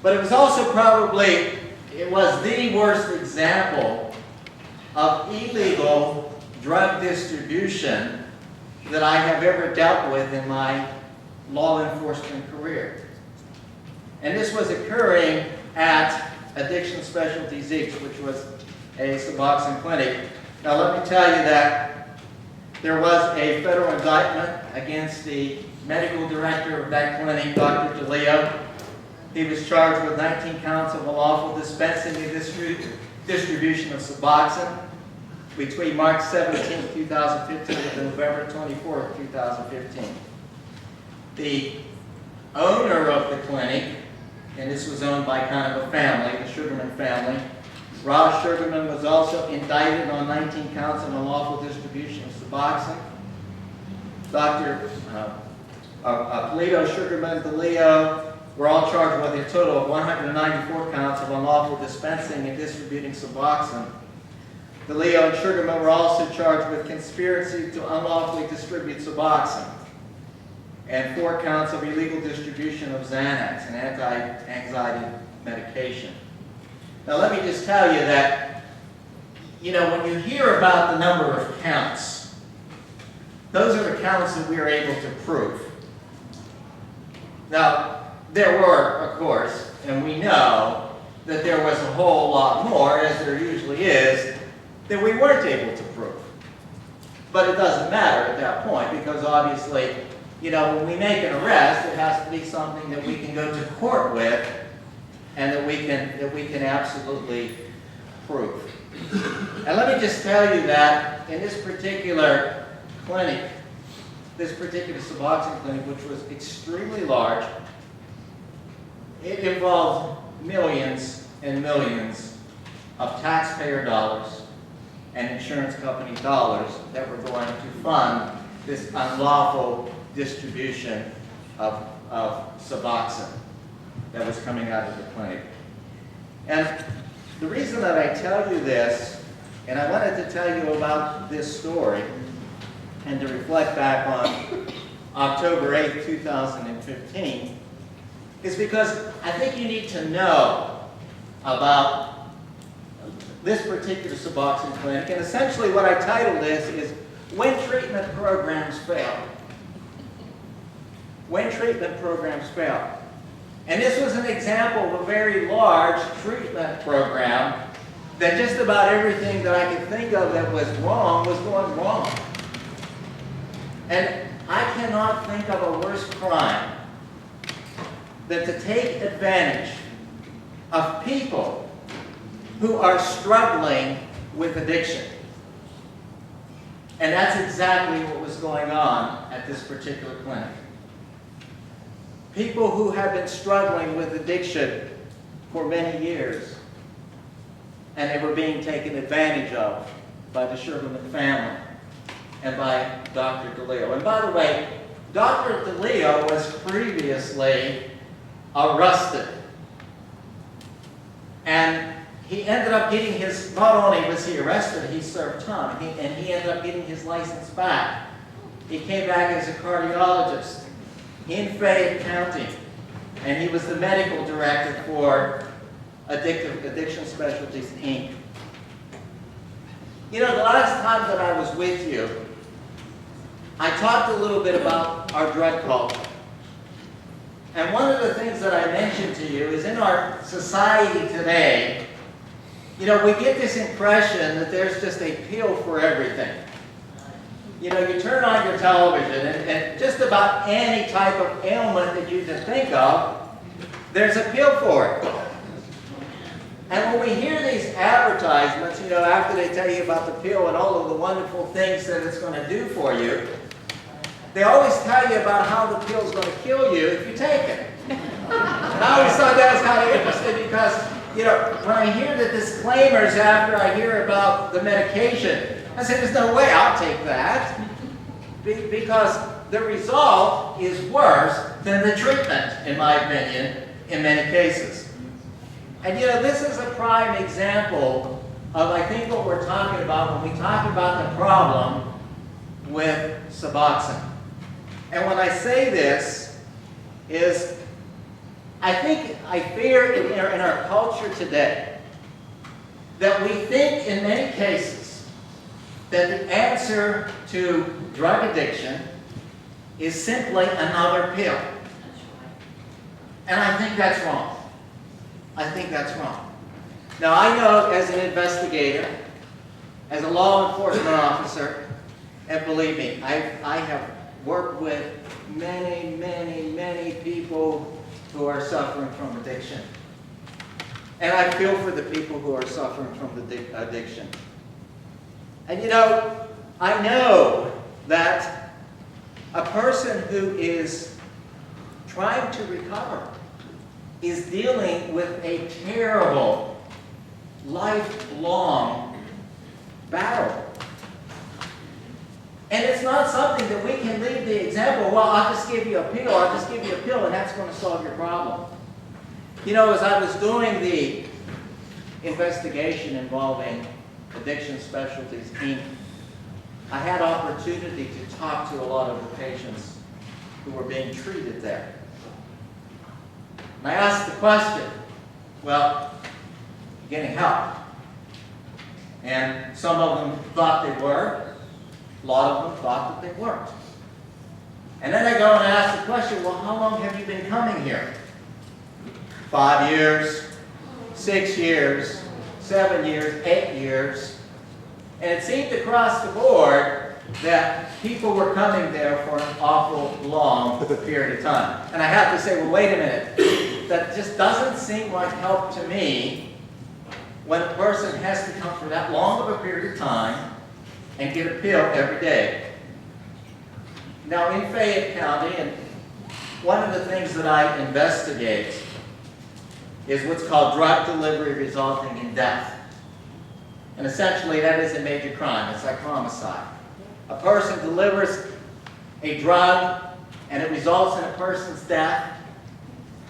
but it was also probably, it was the worst example of illegal drug distribution that I have ever dealt with in my law enforcement career. And this was occurring at Addiction Specialties Inc., which was a Suboxone clinic. Now let me tell you that there was a federal indictment against the medical director of that clinic, Dr. DeLeo. He was charged with 19 counts of unlawful dispensing and distribution of Suboxone between March 17, 2015 and November 24, 2015. The owner of the clinic, and this was owned by kind of a family, the Sugarman family, Ross Sugarman, was also indicted on 19 counts of unlawful distribution of Suboxone. Dr. Polito, Sugarman, DeLeo were all charged with a total of 194 counts of unlawful dispensing and distributing Suboxone. DeLeo and Sugarman were also charged with conspiracy to unlawfully distribute Suboxone and 4 counts of illegal distribution of Xanax, an anti-anxiety medication. Now let me just tell you that, you know, when you hear about the number of counts, those are the counts that we are able to prove. Now, there were, of course, and we know that there was a whole lot more, as there usually is, that we weren't able to prove. But it doesn't matter at that point, because obviously, you know, when we make an arrest, it has to be something that we can go to court with and that we can absolutely prove. And let me just tell you that in this particular clinic, this particular Suboxone clinic, which was extremely large, it involved millions and millions of taxpayer dollars and insurance company dollars that were going to fund this unlawful distribution of Suboxone that was coming out of the clinic. And the reason that I tell you this, and I wanted to tell you about this story and to reflect back on October 8, 2015, is because I think you need to know about this particular Suboxone clinic. And essentially what I titled this is When Treatment Programs Fail. When treatment programs fail. And this was an example of a very large treatment program that just about everything that I could think of that was wrong was going wrong. And I cannot think of a worse crime than to take advantage of people who are struggling with addiction. And that's exactly what was going on at this particular clinic. People who have been struggling with addiction for many years, and they were being taken advantage of by the Sugarman family and by Dr. DeLeo. And by the way, Dr. DeLeo was previously arrested. And he ended up getting his, not only was he arrested, he served time, and he ended up getting his license back. He came back as a cardiologist in Fayette County, and he was the medical director for Addiction Specialties Inc. You know, the last time that I was with you, I talked a little bit about our drug culture. And one of the things that I mentioned to you is in our society today, you know, we get this impression that there's just a pill for everything. You know, you turn on your television and just about any type of ailment that you can think of, there's a pill for it. And when we hear these advertisements, you know, after they tell you about the pill and all of the wonderful things that it's going to do for you, they always tell you about how the pill's going to kill you if you take it. And I always thought that was kind of interesting because, you know, when I hear the disclaimers after I hear about the medication, I say, there's no way I'll take that. Because the result is worse than the treatment, in my opinion, in many cases. And you know, this is a prime example of, I think, what we're talking about when we talk about the problem with Suboxone. And when I say this is, I fear in our culture today that we think in many cases that the answer to drug addiction is simply another pill. And I think that's wrong. I think that's wrong. Now, I know as an investigator, as a law enforcement officer, and believe me, I have worked with many people who are suffering from addiction. And I feel for the people who are suffering from the addiction. And you know, I know that a person who is trying to recover is dealing with a terrible, lifelong battle. And it's not something that we can leave the example, well, I'll just give you a pill, and that's going to solve your problem. You know, as I was doing the investigation involving Addiction Specialties, Inc., I had opportunity to talk to a lot of the patients who were being treated there. And I asked the question, well, you getting help? And some of them thought they were, a lot of them thought that they weren't. And then I go and ask the question, well, how long have you been coming here? 5 years, 6 years, 7 years, 8 years. And it seemed across the board that people were coming there for an awful long period of time. And I have to say, well, wait a minute. That just doesn't seem like help to me when a person has to come for that long of a period of time and get a pill every day. Now, in Fayette County, and one of the things that I investigate is what's called drug delivery resulting in death. And essentially, that is a major crime. It's like homicide. A person delivers a drug, and it results in a person's death,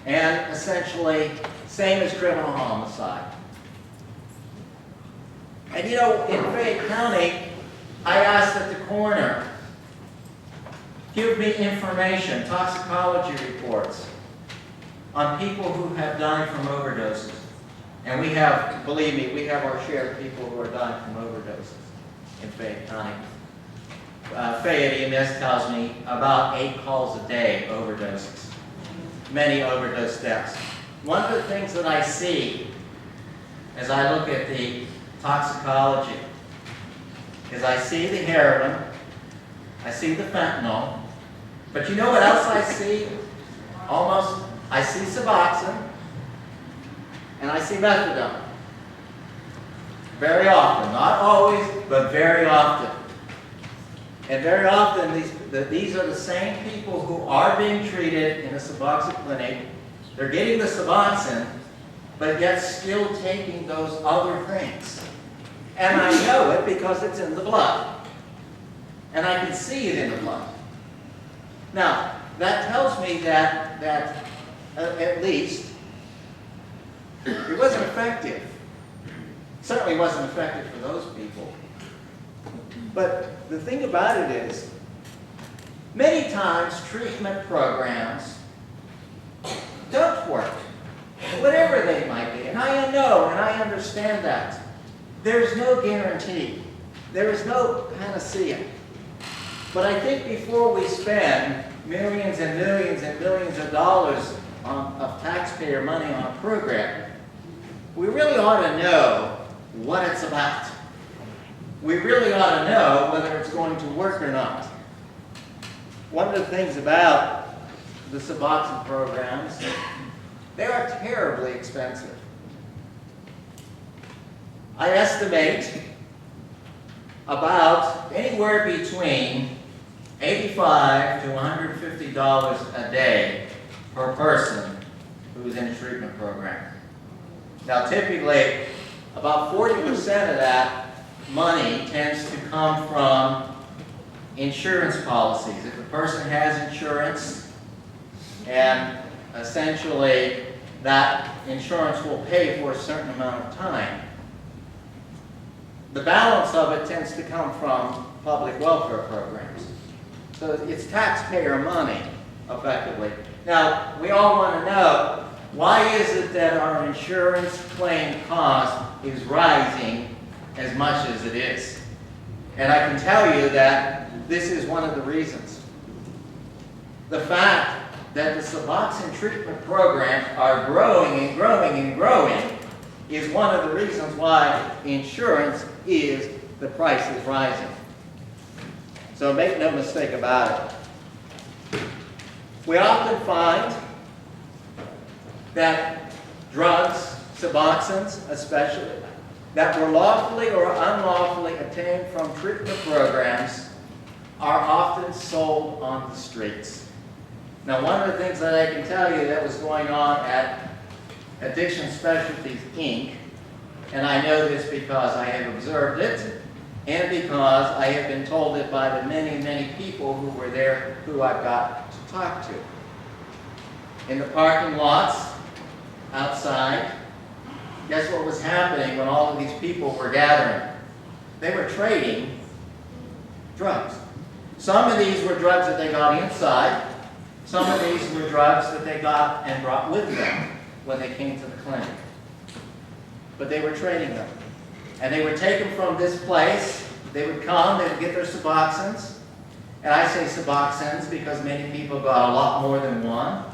and essentially, same as criminal homicide. And you know, in Fayette County, I asked that the coroner give me information, toxicology reports, on people who have died from overdoses. And we have, believe me, we have our share of people who are dying from overdoses in Fayette County. Fayette EMS tells me about 8 calls a day overdoses. Many overdose deaths. One of the things that I see as I look at the toxicology is I see the heroin, I see the fentanyl, but you know what else I see? I see Suboxone, and I see methadone. Very often, not always, but very often. And very often, these are the same people who are being treated in a Suboxone clinic. They're getting the Suboxone, but yet still taking those other things. And I know it because it's in the blood. And I can see it in the blood. Now, that tells me that at least it wasn't effective. Certainly wasn't effective for those people. But the thing about it is, many times treatment programs don't work, whatever they might be. And I know and I understand that. There's no guarantee. There is no panacea. But I think before we spend millions and millions and millions of dollars of taxpayer money on a program, we really ought to know what it's about. We really ought to know whether it's going to work or not. One of the things about the Suboxone programs, they are terribly expensive. I estimate about anywhere between $85 to $150 a day per person who's in a treatment program. Now, typically, about 40% of that money tends to come from insurance policies. If a person has insurance, and essentially that insurance will pay for a certain amount of time, the balance of it tends to come from public welfare programs. So it's taxpayer money, effectively. Now, we all want to know, why is it that our insurance claim cost is rising as much as it is? And I can tell you that this is one of the reasons. The fact that the Suboxone treatment programs are growing and growing and growing is one of the reasons why insurance the price is rising. So make no mistake about it. We often find that drugs, Suboxones especially, that were lawfully or unlawfully obtained from treatment programs are often sold on the streets. Now, one of the things that I can tell you that was going on at Addiction Specialties, Inc., and I know this because I have observed it, and because I have been told it by the many, many people who were there who I've got to talk to. In the parking lots, outside, guess what was happening when all of these people were gathering? They were trading drugs. Some of these were drugs that they got inside. Some of these were drugs that they got and brought with them when they came to the clinic. But they were trading them. And they would take them from this place. They would come, they would get their Suboxones. And I say Suboxones because many people got a lot more than one.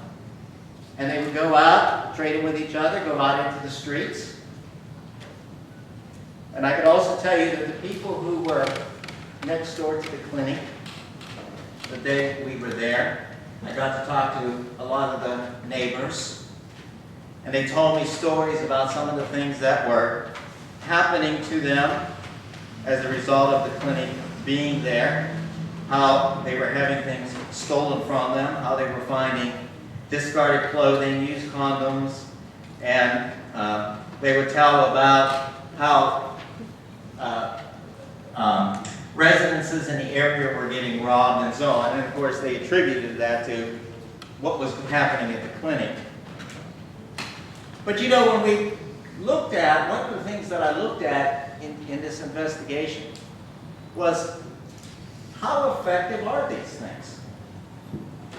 And they would go out, trade them with each other, go out into the streets. And I could also tell you that the people who were next door to the clinic, the day we were there, I got to talk to a lot of the neighbors. And they told me stories about some of the things that were happening to them as a result of the clinic being there, how they were having things stolen from them, how they were finding discarded clothing, used condoms, and they would tell about how residences in the area were getting robbed and so on. And of course, they attributed that to what was happening at the clinic. But you know, when we looked at, one of the things that I looked at in this investigation was how effective are these things?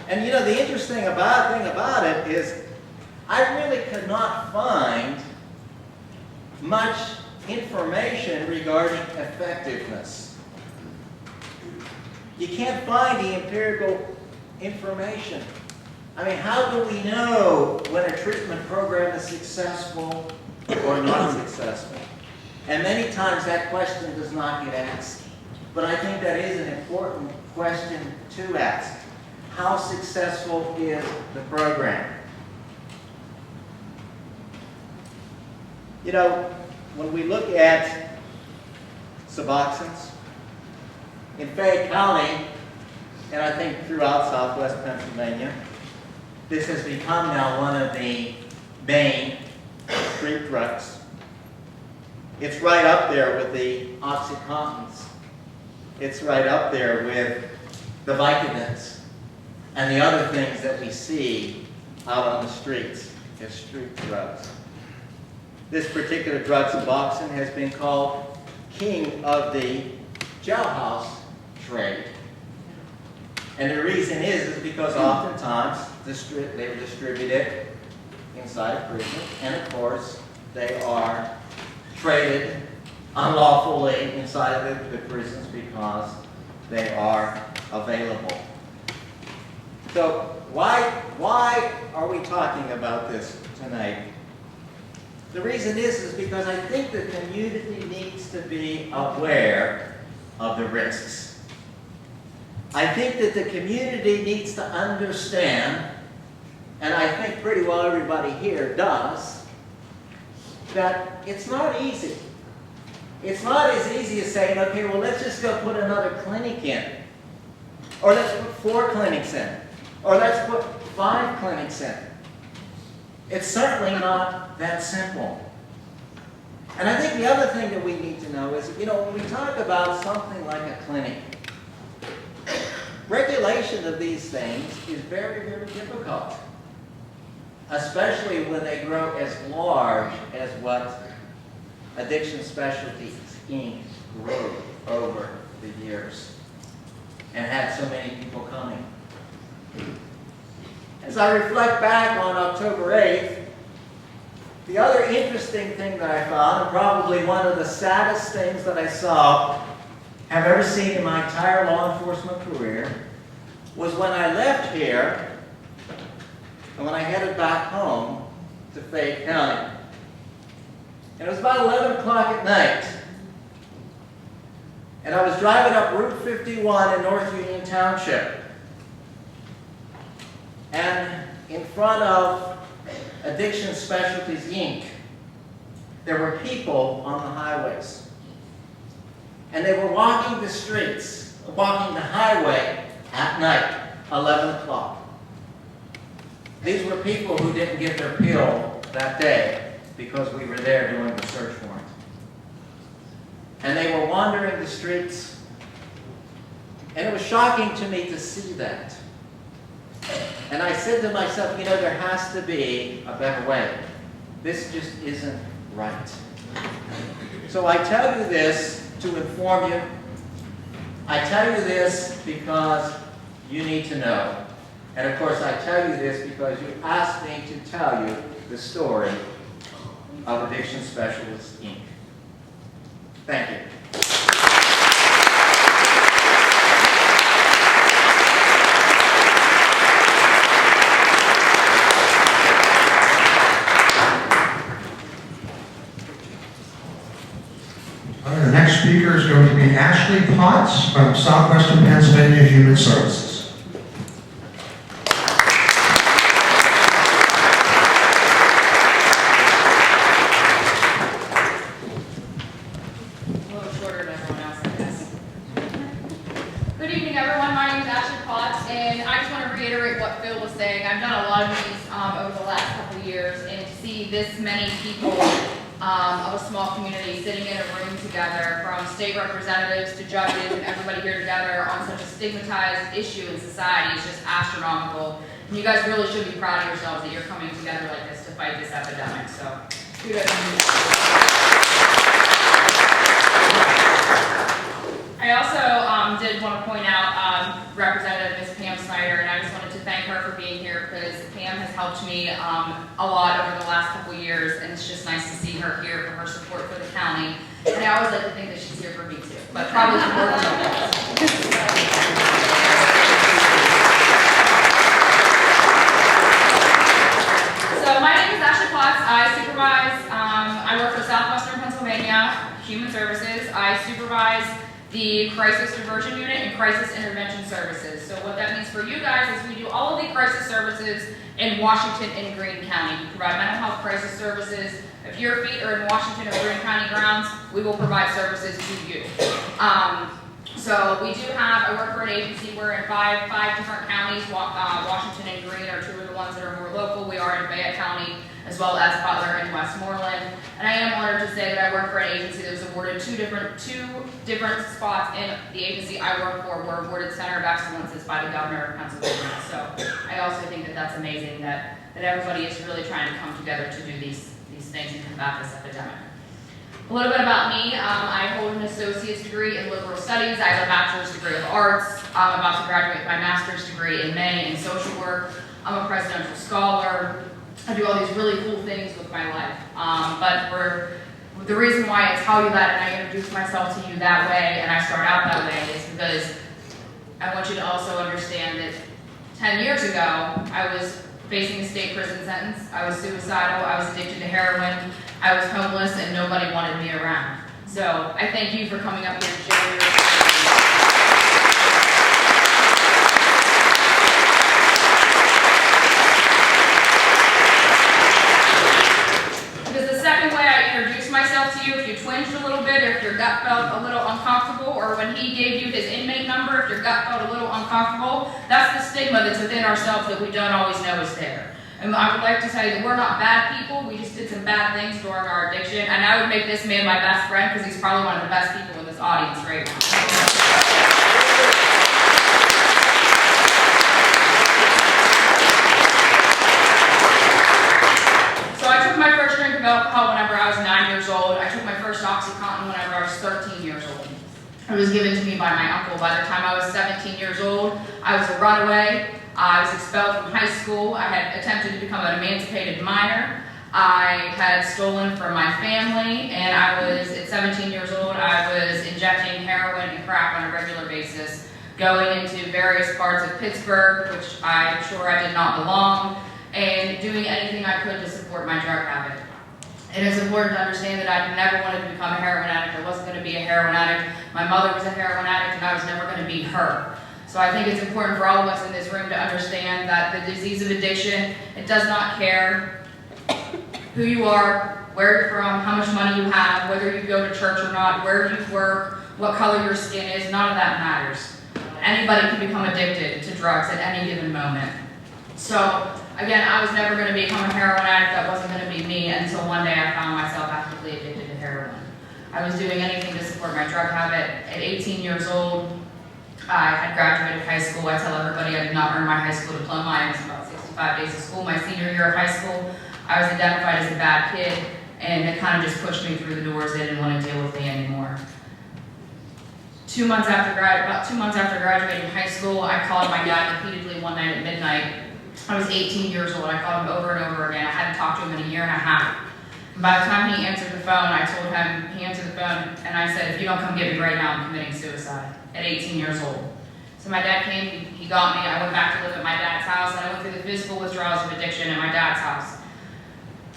And you know, the interesting thing about it is I really could not find much information regarding effectiveness. You can't find the empirical information. I mean, how do we know when a treatment program is successful or not successful? And many times that question does not get asked. But I think that is an important question to ask. How successful is the program? You know, when we look at Suboxones, in Fayette County, and I think throughout southwest Pennsylvania, this has become now one of the main street drugs. It's right up there with the OxyContins. It's right up there with the Vicodins and the other things that we see out on the streets as street drugs. This particular drug, Suboxone, has been called king of the jailhouse trade. And the reason is because oftentimes they were distributed inside a prison, and of course they are traded unlawfully inside of the prisons because they are available. So why are we talking about this tonight? The reason is because I think the community needs to be aware of the risks. I think that the community needs to understand, and I think pretty well everybody here does, that it's not easy. It's not as easy as saying, okay, well, let's just go put another clinic in. Or let's put 4 clinics in. Or let's put 5 clinics in. It's certainly not that simple. And I think the other thing that we need to know is, you know, when we talk about something like a clinic, regulation of these things is very, very difficult. Especially when they grow as large as what Addiction Specialties, Inc. grew over the years. and had so many people coming. As I reflect back on October 8th, the other interesting thing that I found, and probably one of the saddest things that I have ever seen in my entire law enforcement career, was when I left here and when I headed back home to Fayette County. And it was about 11 o'clock at night. And I was driving up Route 51 in North Union Township. And in front of Addiction Specialties, Inc., there were people on the highways. And they were walking the streets, walking the highway at night, 11 o'clock. These were people who didn't get their pill that day because we were there doing the search warrant. And they were wandering the streets. And it was shocking to me to see that. And I said to myself, you know, there has to be a better way. This just isn't right. So I tell you this to inform you. I tell you this because you need to know. And of course, I tell you this because you asked me to tell you the story of Addiction Specialists, Inc. Thank you. The next speaker is going to be Ashley Potts from Southwestern Pennsylvania Human Services. A little shorter than everyone else, I guess. Good evening, everyone. My name is Ashley Potts, and I just want to reiterate what Phil was saying. I've done a lot of these over the last couple of years, and to see this many people of a small community sitting in a room together, from state representatives to judges and everybody here together on such a stigmatized issue in society, is just astronomical. And you guys really should be proud of yourselves that you're coming together like this to fight this epidemic. So, kudos to you. I also did want to point out Representative Ms. Pam Snyder, and I just wanted to thank her for being here because Pam has helped me a lot over the last couple years, and it's just nice to see her here for her support for the county. And I always like to think that she's here for me too, but probably more than that. So my name is Ashley Potts. I supervise, I work for Southwestern Pennsylvania Human Services. I supervise the Crisis Diversion Unit and Crisis Intervention Services. So what that means for you guys is we do all of the crisis services in Washington and Greene County. We provide mental health crisis services. If your feet are in Washington or Greene County grounds, we will provide services to you. So we do have, I work for an agency, we're in five different counties. Washington and Greene are two of the ones that are more local. We are in Fayette County, as well as Butler and Westmoreland. And I am honored to say that I work for an agency that was awarded two different spots in the agency I work for were awarded Center of Excellences by the Governor of Pennsylvania. So I also think that that's amazing that everybody is really trying to come together to do these things and combat this epidemic. A little bit about me. I hold an associate's degree in liberal studies. I have a bachelor's degree of arts. I'm about to graduate with my master's degree in May in social work. I'm a presidential scholar. I do all these really cool things with my life. But the reason why I tell you that and I introduce myself to you that way and I start out that way is because I want you to also understand that 10 years ago, I was facing a state prison sentence. I was suicidal. I was addicted to heroin. I was homeless and nobody wanted me around. So I thank you for coming up here and sharing your experience. Because the second way I introduced myself to you, if you twinged a little bit, or if your gut felt a little uncomfortable, or when he gave you his inmate number, if your gut felt a little uncomfortable, that's the stigma that's within ourselves that we don't always know is there. And I would like to tell you that we're not bad people. We just did some bad things during our addiction. And I would make this man my best friend because he's probably one of the best people in this audience right now. So I took my first drink of alcohol whenever I was 9 years old. I took my first OxyContin whenever I was 13 years old. It was given to me by my uncle. By the time I was 17 years old, I was a runaway. I was expelled from high school. I had attempted to become an emancipated minor. I had stolen from my family, and I was, at 17 years old, I was injecting heroin and crack on a regular basis, going into various parts of Pittsburgh, which I'm sure I did not belong, and doing anything I could to support my drug habit. It is important to understand that I never wanted to become a heroin addict. I wasn't going to be a heroin addict. My mother was a heroin addict, and I was never going to be her. So I think it's important for all of us in this room to understand that the disease of addiction, it does not care who you are, where you're from, how much money you have, whether you go to church or not, where you work, what color your skin is, none of that matters. Anybody can become addicted to drugs at any given moment. So again, I was never going to become a heroin addict. That wasn't going to be me until one day I found myself actively addicted to heroin. I was doing anything to support my drug habit. At 18 years old, I had graduated high school. I tell everybody I did not earn my high school diploma. I missed about 65 days of school. My senior year of high school, I was identified as a bad kid, and it kind of just pushed me through the doors. They didn't want to deal with me anymore. About 2 months after graduating high school, I called my dad repeatedly one night at midnight. I was 18 years old. I called him over and over again. I hadn't talked to him in a year and a half. And by the time he answered the phone, I told him, he answered the phone, and I said, if you don't come get me right now, I'm committing suicide at 18 years old. So my dad came, he got me. I went back to live at my dad's house, and I went through the physical withdrawals of addiction at my dad's house.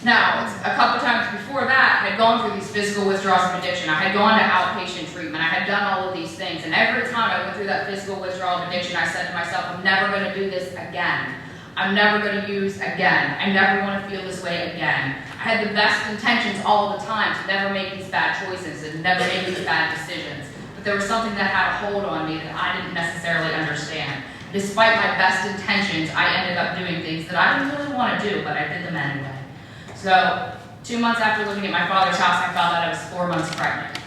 Now, a couple times before that, I had gone through these physical withdrawals of addiction. I had gone to outpatient treatment. I had done all of these things. And every time I went through that physical withdrawal of addiction, I said to myself, I'm never going to do this again. I'm never going to use again. I never want to feel this way again. I had the best intentions all the time to never make these bad choices and never make these bad decisions. But there was something that had a hold on me that I didn't necessarily understand. Despite my best intentions, I ended up doing things that I didn't really want to do, but I did them anyway. So 2 months after living at my father's house, I found out I was 4 months pregnant.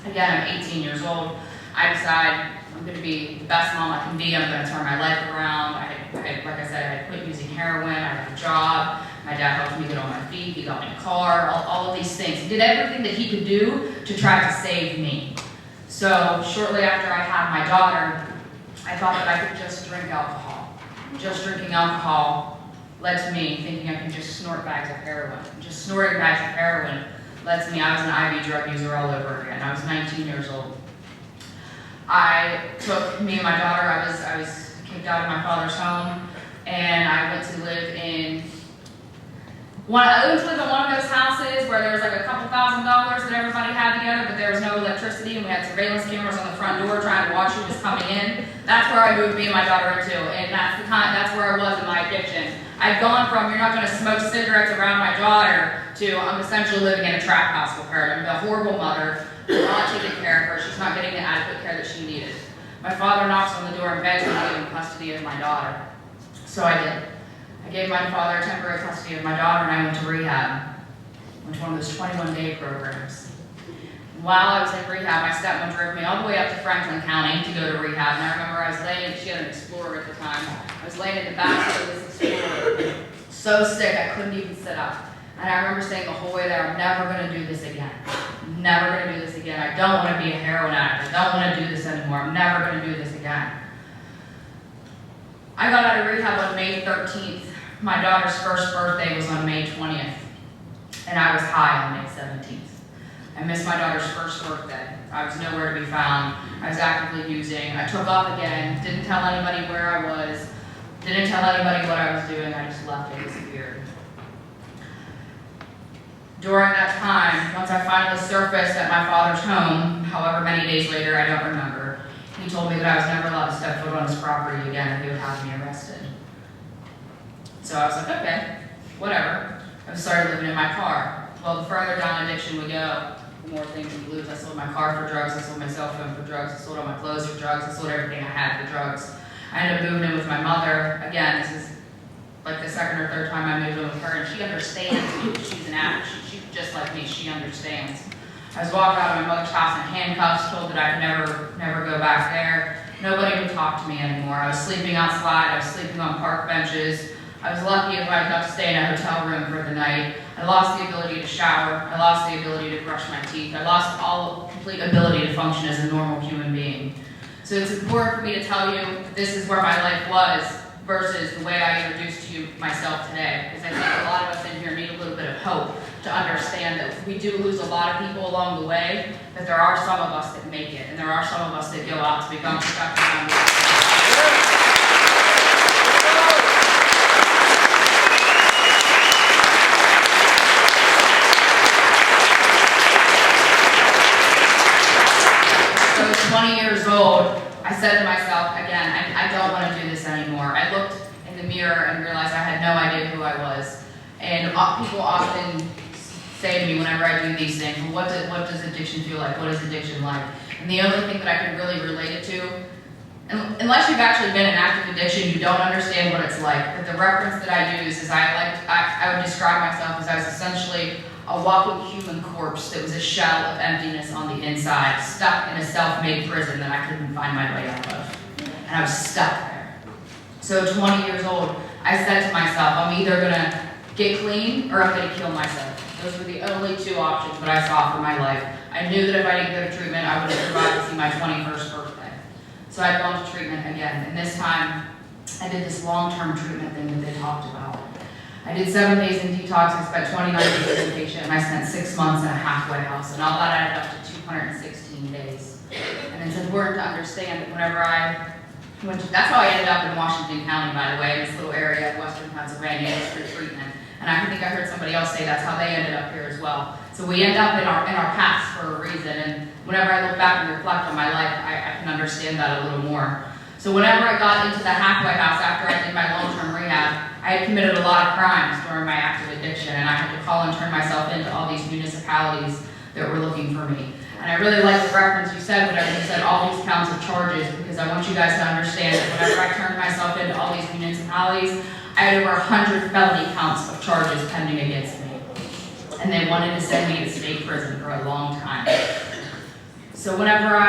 Again, I'm 18 years old. I decide I'm going to be the best mom I can be. I'm going to turn my life around. Like I said, I had quit using heroin. I had a job. My dad helped me get on my feet. He got me a car, all of these things. He did everything that he could do to try to save me. So shortly after I had my daughter, I thought that I could just drink alcohol. Just drinking alcohol led to me thinking I could just snort bags of heroin. Just snorting bags of heroin led to me, I was an IV drug user all over again. I was 19 years old. I took me and my daughter, I was kicked out of my father's home, and I went to live in one of those houses where there was like a couple $1,000s that everybody had together, but there was no electricity, and we had surveillance cameras on the front door trying to watch who was coming in. That's where I moved me and my daughter into, and that's where I was in my addiction. I'd gone from, you're not going to smoke cigarettes around my daughter, to I'm essentially living in a trap house with her. I'm a horrible mother. I'm not taking care of her. She's not getting the adequate care that she needed. My father knocks on the door and begs me to give him custody of my daughter. So I did. I gave my father temporary custody of my daughter, and I went to rehab. I went to one of those 21-day programs. While I was in rehab, my stepmom drove me all the way up to Franklin County to go to rehab. And I remember I was laying, she had an Explorer at the time. I was laying in the back of this Explorer, so sick I couldn't even sit up. And I remember saying the whole way there, I'm never going to do this again. I'm never going to do this again. I don't want to be a heroin addict. I don't want to do this anymore. I'm never going to do this again. I got out of rehab on May 13th. My daughter's first birthday was on May 20th. And I was high on May 17th. I missed my daughter's first birthday. I was nowhere to be found. I was actively using. I took off again, didn't tell anybody where I was, didn't tell anybody what I was doing. I just left and disappeared. During that time, once I finally surfaced at my father's home, however many days later, I don't remember, he told me that I was never allowed to step foot on his property again and he would have me arrested. So I was like, okay, whatever. I started living in my car. Well, the further down addiction we go, the more things we lose. I sold my car for drugs, I sold my cell phone for drugs, I sold all my clothes for drugs, I sold everything I had for drugs. I ended up moving in with my mother. Again, this is like the second or third time I moved in with her, and she understands me. She's an addict. She's just like me. She understands. I was walking out of my mother's house in handcuffs, told that I could never go back there. Nobody would talk to me anymore. I was sleeping outside. I was sleeping on park benches. I was lucky if I got to stay in a hotel room for the night. I lost the ability to shower. I lost the ability to brush my teeth. I lost all complete ability to function as a normal human being. So it's important for me to tell you that this is where my life was versus the way I introduced to you myself today. Because I think a lot of us in here need a little bit of hope to understand that we do lose a lot of people along the way, but there are some of us that make it, and there are some of us that go out to become productive members. So at 20 years old, I said to myself, again, I don't want to do this anymore. I looked in the mirror and realized I had no idea who I was. And people often say to me whenever I do these things, well, what does addiction feel like? What is addiction like? And the only thing that I can really relate it to, unless you've actually been in active addiction, you don't understand what it's like. But the reference that I use is I would describe myself as I was essentially a walking human corpse that was a shell of emptiness on the inside, stuck in a self-made prison that I couldn't find my way out of. And I was stuck there. So at 20 years old, I said to myself, I'm either gonna get clean or I'm gonna kill myself. Those were the only two options that I saw for my life. I knew that if I didn't go to treatment, I wouldn't survive to see my 21st birthday. So I'd gone to treatment again, and this time, I did this long-term treatment thing that they talked about. I did 7 days in detox, I spent 29 days in inpatient, and I spent 6 months in a halfway house, and all that added up to 216 days. And it's important to understand that whenever I went to, that's how I ended up in Washington County, by the way, in this little area of Western Pennsylvania, for treatment. And I think I heard somebody else say that's how they ended up here as well. So we end up in our paths for a reason, and whenever I look back and reflect on my life, I can understand that a little more. So whenever I got into the halfway house after I did my long-term rehab, I had committed a lot of crimes during my active addiction, and I had to call and turn myself into all these municipalities that were looking for me. And I really like the reference you said whenever you said all these counts of charges, because I want you guys to understand that whenever I turned myself into all these municipalities, I had over 100 felony counts of charges pending against me. And they wanted to send me to state prison for a long time. So whenever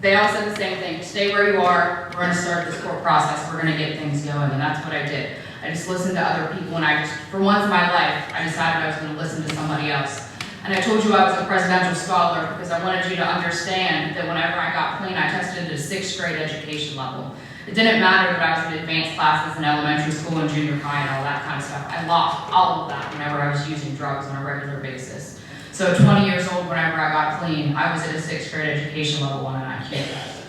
they all said the same thing, stay where you are, we're gonna start this court process, we're gonna get things going, and that's what I did. I just listened to other people, and for once in my life, I decided I was gonna listen to somebody else. And I told you I was a presidential scholar because I wanted you to understand that whenever I got clean, I tested at a 6th grade education level. It didn't matter that I was in advanced classes in elementary school and junior high and all that kind of stuff. I lost all of that whenever I was using drugs on a regular basis. So at 20 years old, whenever I got clean, I was at a 6th grade education level 1 and I can't test.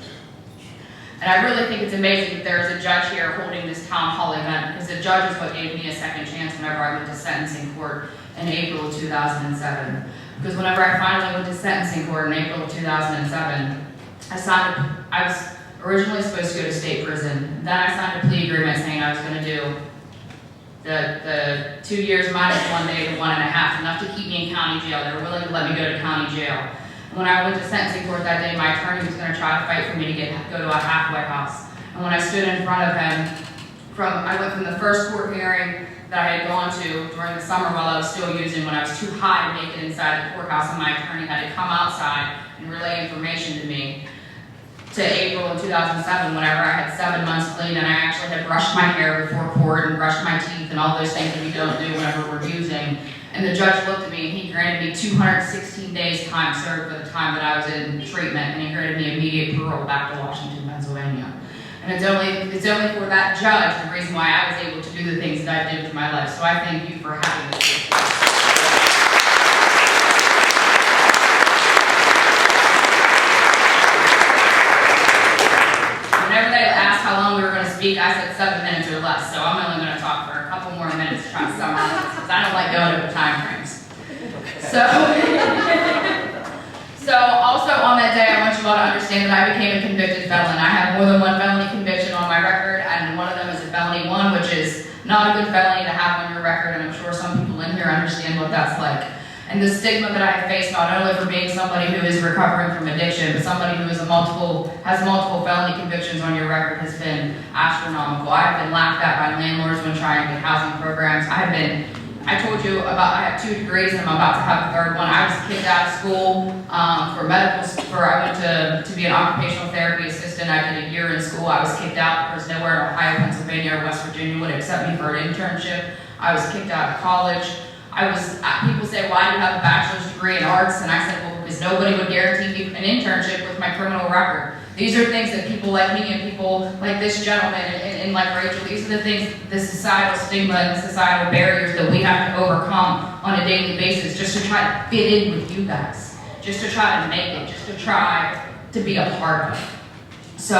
And I really think it's amazing that there is a judge here holding this town hall event, because the judge is what gave me a second chance whenever I went to sentencing court in April of 2007. Because whenever I finally went to sentencing court in April of 2007, I was originally supposed to go to state prison. Then I signed a plea agreement saying I was going to do the 2 years minus 1 day to 1.5, enough to keep me in county jail. They were willing to let me go to county jail. When I went to sentencing court that day, my attorney was going to try to fight for me to go to a halfway house. And when I stood in front of him, I went from the first court hearing that I had gone to during the summer while I was still using, when I was too high to make it inside the courthouse, and my attorney had to come outside and relay information to me, to April of 2007, whenever I had 7 months clean, and I actually had brushed my hair before court and brushed my teeth and all those things that we don't do whenever we're using. And the judge looked at me and he granted me 216 days time served for the time that I was in treatment, and he granted me immediate parole back to Washington, Pennsylvania. And it's only for that judge the reason why I was able to do the things that I did with my life. So I thank you for having this. Whenever they asked how long we were going to speak, I said 7 minutes or less. So I'm only going to talk for a couple more minutes to try to summarize this, because I don't like going over time frames. So also on that day, I want you all to understand that I became a convicted felon. I have more than 1 felony conviction on my record, and one of them is a felony 1, which is not a good felony to have on your record, and I'm sure some people in here understand what that's like. And the stigma that I have faced, not only for being somebody who is recovering from addiction, but somebody who has multiple felony convictions on your record, has been astronomical. I have been laughed at by landlords when trying to get housing programs. I have been I told you about, I have 2 degrees and I'm about to have a 3rd one. I was kicked out of school for medical, I went to be an occupational therapy assistant. I did a year in school. I was kicked out because nowhere in Ohio, Pennsylvania, or West Virginia would accept me for an internship. I was kicked out of college. People say, why do you have a bachelor's degree in arts? And I said, well, because nobody would guarantee me an internship with my criminal record. These are things that people like me and people like this gentleman and like Rachel, these are the things, the societal stigma and the societal barriers that we have to overcome on a daily basis just to try to fit in with you guys, just to try to make it, just to try to be a part of it. So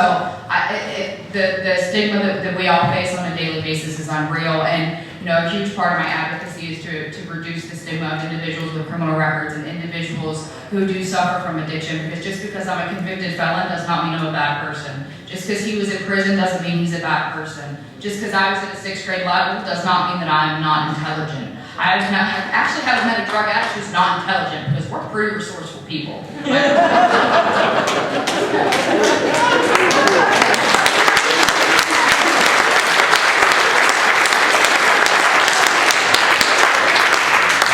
the stigma that we all face on a daily basis is unreal, and a huge part of my advocacy is to reduce the stigma of individuals with criminal records and individuals who do suffer from addiction, because just because I'm a convicted felon does not mean I'm a bad person. Just because he was in prison doesn't mean he's a bad person. Just because I was at a 6th grade level does not mean that I am not intelligent. I actually haven't met a drug addict who's not intelligent, because we're pretty resourceful people.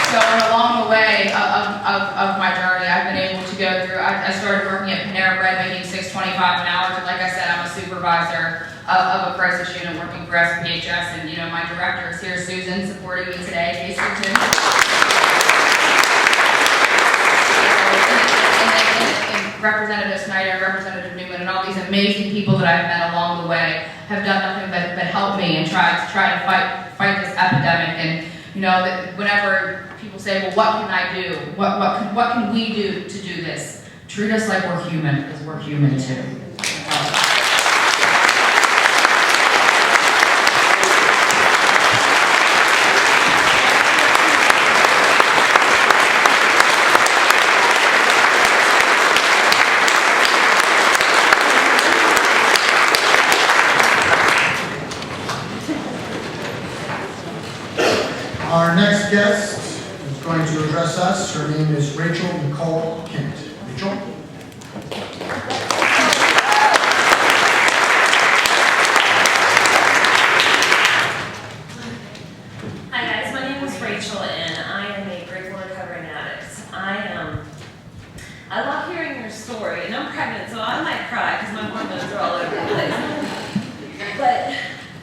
So along the way of my journey, I've been able to go through, I started working at Panera Bread making $6.25 an hour. And like I said, I'm a supervisor of a crisis unit working for SPHS, and my director is here, Susan, supporting me today. Hey, Susan. And Representative Snyder, Representative Newman, and all these amazing people that I've met along the way have done nothing but help me and try to fight this epidemic. And whenever people say, well, what can I do? What can we do to do this? Treat us like we're human, because we're human too. Our next guest is going to address us. Her name is Rachel Nicole Kent. Rachel? Hi guys, my name is Rachel and I am a grateful recovering addict. I love hearing your story, and I'm pregnant, so I might cry because my hormones are all over the place. But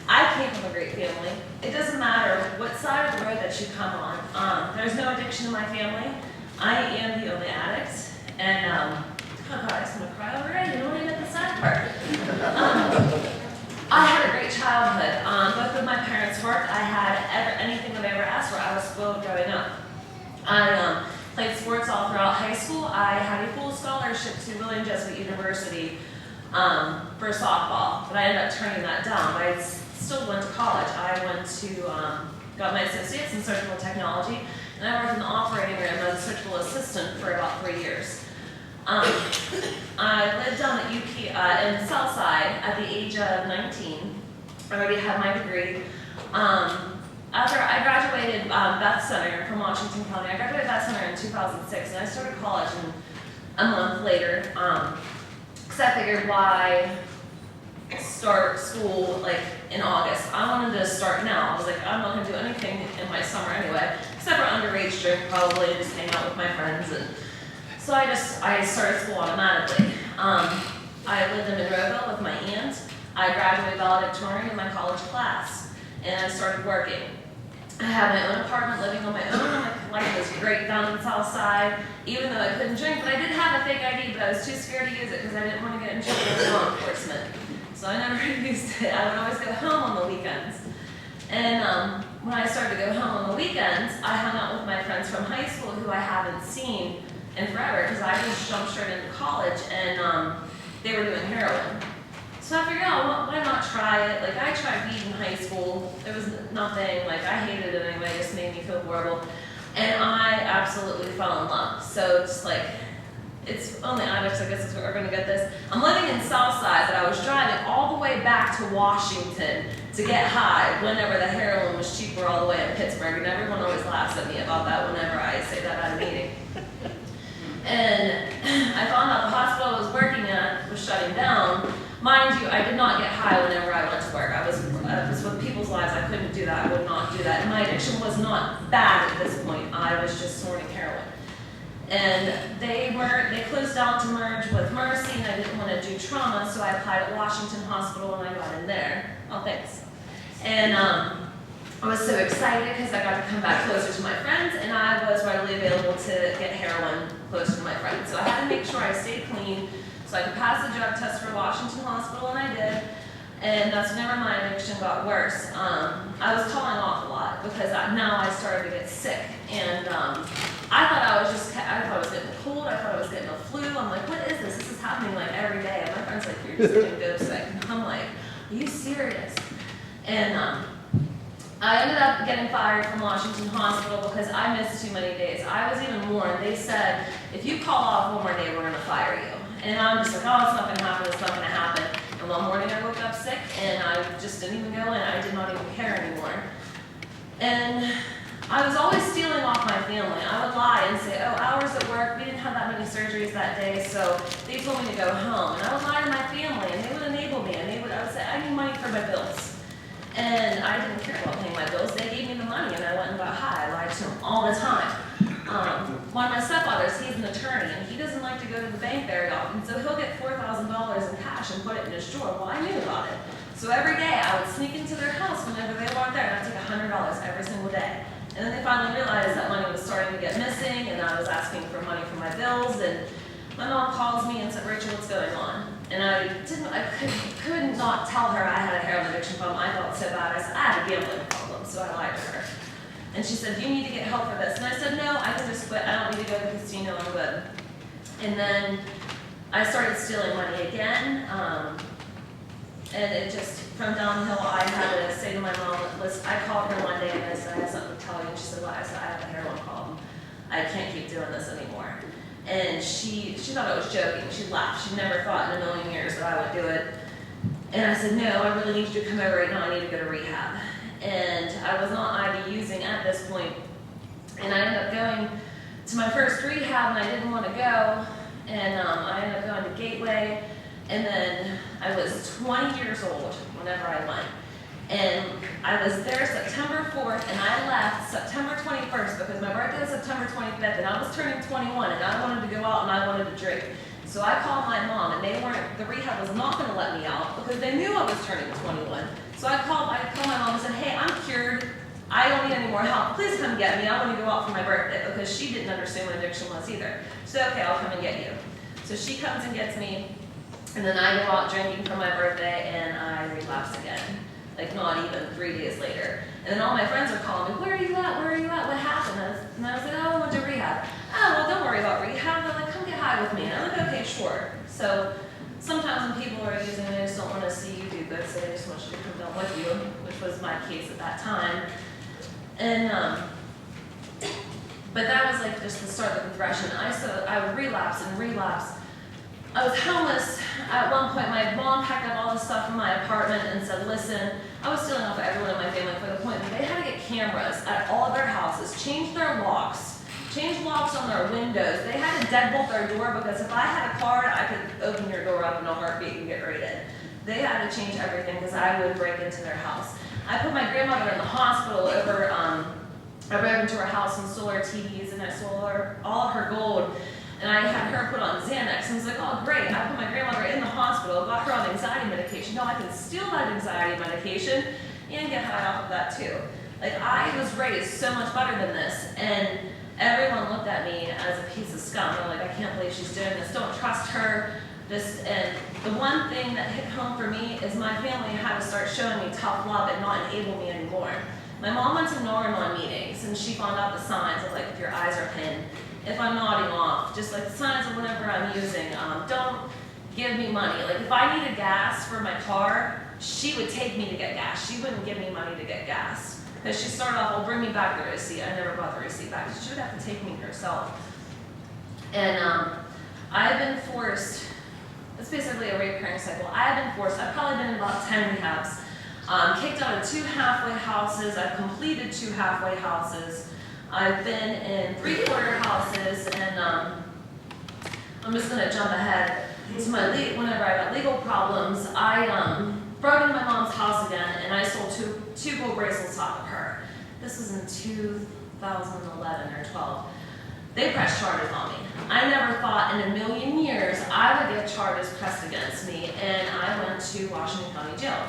I came from a great family. It doesn't matter what side of the road that you come on. There's no addiction in my family. I am the only addict, and oh God, I just want to cry already. You don't even at the sad part. I had a great childhood. Both of my parents worked. I had anything that I ever asked for. I was spoiled growing up. I played sports all throughout high school. I had a full scholarship to William Jesuit University for softball, but I ended up turning that down. But I still went to college. I went to, got my associates in surgical technology, and I worked in the operating room as a surgical assistant for about 3 years. I lived down at UP in Southside at the age of 19. I already had my degree. After I graduated Beth Center from Washington County, I graduated Beth Center in 2006, and I started college a month later, because I figured why start school like in August. I wanted to start now. I was like, I'm not going to do anything in my summer anyway, except for underage drink probably, and just hang out with my friends. And so I started school automatically. I lived in Monroeville with my aunt. I graduated valedictorian in my college class, and I started working. I had my own apartment, living on my own. Life was great down in the South Side, even though I couldn't drink. But I did have a fake ID, but I was too scared to use it because I didn't want to get in trouble with law enforcement. So I never used it. I would always go home on the weekends. And when I started to go home on the weekends, I hung out with my friends from high school who I haven't seen in forever, because I just jumped straight into college, and they were doing heroin. So I figured, oh, why not try it? Like, I tried weed in high school. There was nothing, like, I hated it anyway. It just made me feel horrible. And I absolutely fell in love. So it's like, it's only addicts, I guess, are going to get this. I'm living in Southside, but I was driving all the way back to Washington to get high whenever the heroin was cheaper all the way in Pittsburgh. And everyone always laughs at me about that whenever I say that at a meeting. And I found out the hospital I was working at was shutting down. Mind you, I did not get high whenever I went to work. I was with people's lives. I couldn't do that. I would not do that. And my addiction was not bad at this point. I was just snorting heroin. And they closed down to merge with Mercy, and I didn't want to do trauma, so I applied at Washington Hospital, and I got in there. Oh, thanks. And I was so excited because I got to come back closer to my friends, and I was readily available to get heroin closer to my friends. So I had to make sure I stayed clean so I could pass the drug test for Washington Hospital, and I did. And that's whenever my addiction got worse. I was calling off a lot because now I started to get sick. And I thought I was getting a cold, I thought I was getting a flu. I'm like, what is this? This is happening like every day. And my friend's like, you're just getting go sick. And I'm like, are you serious? And I ended up getting fired from Washington Hospital because I missed too many days. I was even warned. They said, if you call off one more day, we're going to fire you. And I'm just like, oh, it's not going to happen, it's not going to happen. And one morning I woke up sick, and I just didn't even go in. I did not even care anymore. And I was always stealing off my family. I would lie and say, oh, hours at work, we didn't have that many surgeries that day, so they told me to go home. And I would lie to my family, and they would enable me, and I would say, I need money for my bills. And I didn't care about paying my bills. They gave me the money, and I went and got high. I lied to them all the time. One of my stepfathers, he's an attorney, and he doesn't like to go to the bank very often, so he'll get $4,000 in cash and put it in his drawer. Well, I knew about it. So every day, I would sneak into their house whenever they weren't there, and I'd take $100 every single day. And then they finally realized that money was starting to get missing, and I was asking for money for my bills, and my mom calls me and said, Rachel, what's going on? And I could not tell her I had a heroin addiction problem. I felt so bad. I said, I have a gambling problem, so I lied to her. And she said, you need to get help for this. And I said, no, I can just quit. I don't need to go to the casino, I'm good. And then I started stealing money again. And it just, from downhill, I had to say to my mom, listen, I called her one day and I said, I have something to tell you. And she said, what? I said, I have a heroin problem. I can't keep doing this anymore. And she thought I was joking. She laughed. She never thought in a million years that I would do it. And I said, no, I really need you to come over right now. I need to go to rehab. And I was not IV using at this point. And I ended up going to my first rehab, and I didn't want to go. And I ended up going to Gateway. And then I was 20 years old whenever I went. And I was there September 4th, and I left September 21st because my birthday was September 25th, and I was turning 21, and I wanted to go out and I wanted to drink. So I called my mom, and the rehab was not going to let me out because they knew I was turning 21. So I called my mom and said, hey, I'm cured. I don't need any more help. Please come get me. I want to go out for my birthday because she didn't understand what addiction was either. She said, okay, I'll come and get you. So she comes and gets me, and then I go out drinking for my birthday, and I relapse again. Like not even 3 days later. And then all my friends are calling me, where are you at? Where are you at? What happened? And I was like, oh, I went to rehab. Oh, well, don't worry about rehab. They're like, come get high with me. And I'm like, okay, sure. So sometimes when people are using it, they just don't want to see you do good, so they just want you to come down with you, which was my case at that time. And, but that was like just the start of the progression. I would relapse and relapse. I was homeless at one point. My mom packed up all the stuff from my apartment and said, listen, I was stealing off everyone in my family for the point that they had to get cameras at all of their houses, change their locks, change locks on their windows. They had to deadbolt their door because if I had a card, I could open your door up in a heartbeat and get raided. They had to change everything because I would break into their house. I put my grandmother in the hospital over, I broke into her house and stole her TVs, and I stole all of her gold. And I had her put on Xanax, and I was like, oh great, I put my grandmother in the hospital, got her on anxiety medication. No, I can steal that anxiety medication and get high off of that too. Like, I was raised so much better than this, and everyone looked at me as a piece of scum. They're like, I can't believe she's doing this, don't trust her. And the one thing that hit home for me is my family had to start showing me tough love and not enable me anymore. My mom went to Norman meetings, and she found out the signs of like, if your eyes are pinned, if I'm nodding off, just like the signs of whatever I'm using. Don't give me money. Like if I needed gas for my car, she would take me to get gas. She wouldn't give me money to get gas. Because she started off, well, bring me back the receipt. I never brought the receipt back. She would have to take me herself. And I've been forced, it's basically a recurring cycle. I've been forced, I've probably been in about 10 rehabs. Kicked out of 2 halfway houses. I've completed 2 halfway houses. I've been in 3-quarter houses, and I'm just going to jump ahead to whenever I got legal problems. I broke into my mom's house again, and I stole two gold bracelets off of her. This was in 2011 or 12. They pressed charges on me. I never thought in a million years I would get charges pressed against me, and I went to Washington County Jail.